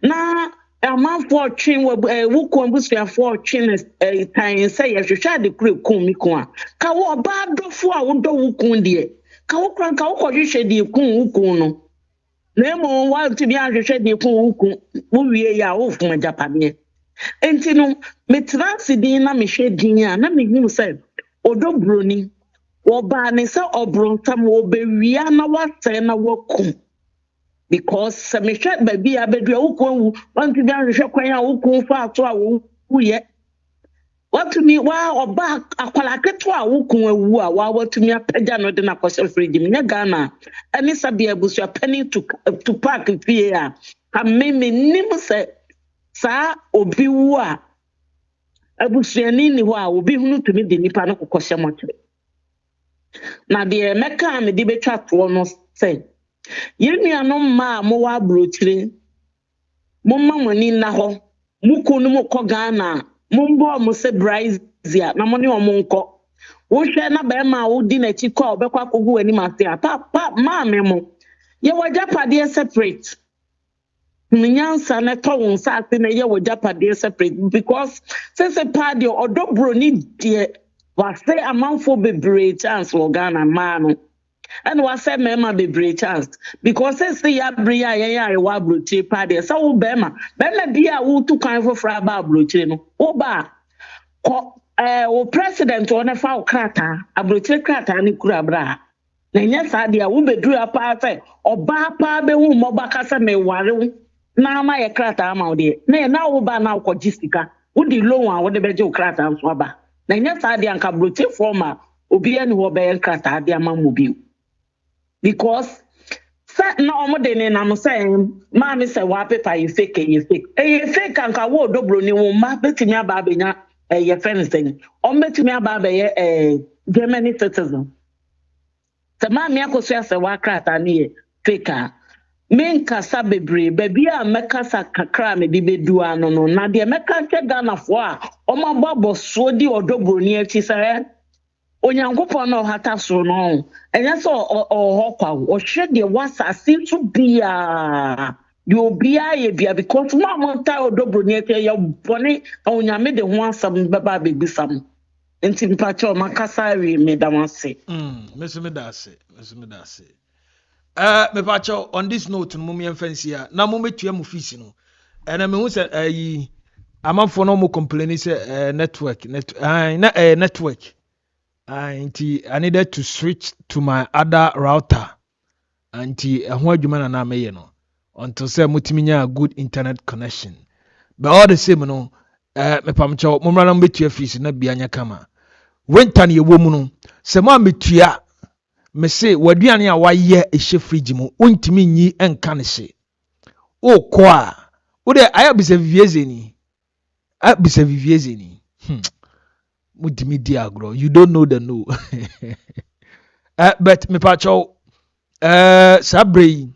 na amanfo twin wukun busuafo twin tan say ye hwehwe adekureku mi kun a ka wo ba dofo a wo do wukun de ka wo kran ka wo kohwehwe de kun wukun no na mo wa to be ahwehwe de kun wukun wo wie ya wo fun japade enti no me transidin na me hwe din a na me hu say OdoBroni wo ba ne say obrontam wo be wia na wate na wakum because me hwe ba bia bedua wukun wu want to be ahwehwe kwan a wukun fa ato a wo ye watumi wa oba akwala keto a wukun awu a wa watumi apagya no de na kwose friji me Ghana ani sabia busua penny to park fie a ameme nim se sa obi wu a abusuani ni ho a obi hunu tumi de nipa no kokoshe motre na de meka me de betwa to no se yenu no ma mo wa brochire mo mamani na ho mukunu mo ko Ghana mumbo mo se Brazil na mo ne o mo nko wo hwe na ba ma wo di na chi kwa obekwa kogu ani ma se pa ma me mo ye wajapade separate minyansa na to won sa ase na ye wajapade separate because since a party OdoBroni de was say amanfo bebre chance wo Ghana ma no and was say mema bebre chance because say ya bria ya wa brochi party so wo bema bia wo tu kan for fra ba brochi no wo ba ko o president one fa krata abrochi krata ni kura bra na nya sa dia wo beduru apa say oba pa be hu mo ba kasa me ware na ma ye krata ma wo de na wo ba na ko gisika wo di loan a wo de beje wo krata so aba na nya sa dia nka brote forma obi ani wo be krata dia ma mo bi because no omo de ne na mo say ma me say wa paper you fake anka wo OdoBroni wo ma betimi aba benya ye friends thing o betimi aba be ye Germany citizen se ma me AkosuaSerwaa krata ne fake a men kasa bebre baby a mekasa kakra me di bedu ano no na de meka ke Ghana fo a o ma babo so di OdoBroni achi sare onyankopon no hata so no enya so o hokwa o hwe de wasa sinto bia de obia ye bia because ma monta OdoBroni achi ye bone onyame de ho asam baba bebisam enti mpacho makasa wi me damase mesome dase me pacho on this note no me fancy na mo metua mo fees no na me hu se ayi amafo no mo complain say network anti I needed to switch to my other router anti ehho adwuma na me ye no until say mutimi nya good internet connection but all the same no me pamcho mo mra na metua fees na bia nya kama winter ne ewo mu no se mo ametua me say waduane a waye ehye fridge mu ontimi nyi enka ne hye o ko a wo de ayabisa vivieze ni mutimi di agro you don't know the no but me pacho sabrei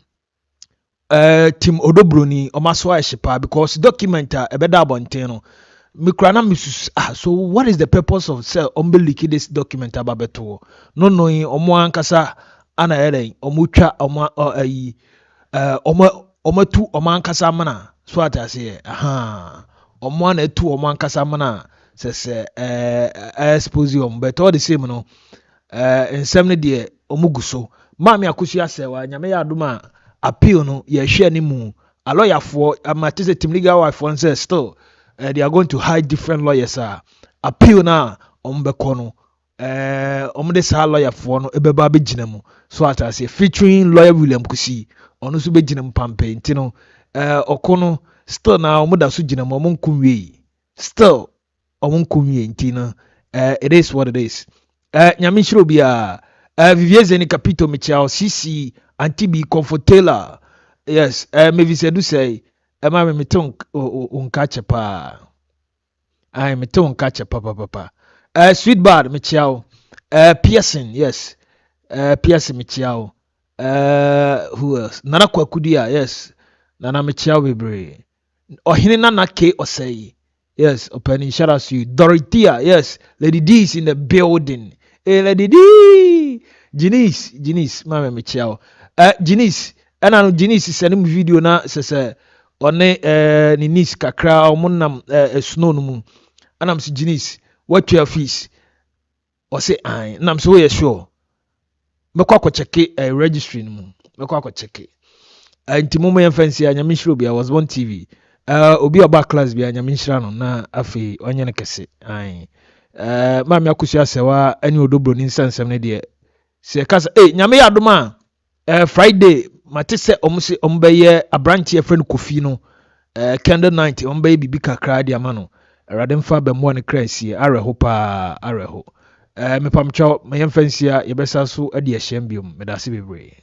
team OdoBroni omaso ahyepa because document ebeda abonten no mikra na misus so what is the purpose of say leak this document ababeto no knowing omo ankasa ana eren omutwa omatu omo ankasa mana so atase omo na etu omo ankasa mana se Ɛxpose but all the same no ensem ne de omuguso maami AkosuaSerwaa nyame ya adoma appeal no ye hwe ni mu a lawyer for amatese team legal wife one say still they are going to hire different lawyers appeal na ombeko no omde sa lawyer for no ebeba be ginam so atase featuring lawyer William Kusi ono so be ginam pampe ntino okono still na omoda so ginam omonkunwe still omonkunwe ntino it is what it is nyame shiro bia vivieze ni capito michao CC antibi comfortela yes me visedu say ma me meton unkache pa ai meton unkache papa sweet bar michao Pearson yes Pearson michao who else nana kwakudia yes nana michao bebre ohine nana ke osei yes opening shout out to you Dorothea yes Lady D is in the building Lady D Janice mama michao Janice ana no Janice send video na se one ni niece kakra omunam snow no mu ana msi Janice what your fees o say ai na msi we sure mekwa ko check registry no mu mekwa ko check nti momo yem fancy anyame shiro bia was one TV obi oba class bia anyame shira no na afi onye ne kese ai mami AkosuaSerwaa ani OdoBroni nsansem ne de se kasa nyame ya adoma Friday matese omse ombeye abranche e friend Kofi no candle night ombeye bibi kakra de amano erade mfa be mo ne krasie areho pa areho me pamcho me yemfansia yebesa so ade ahyem biom medase bebre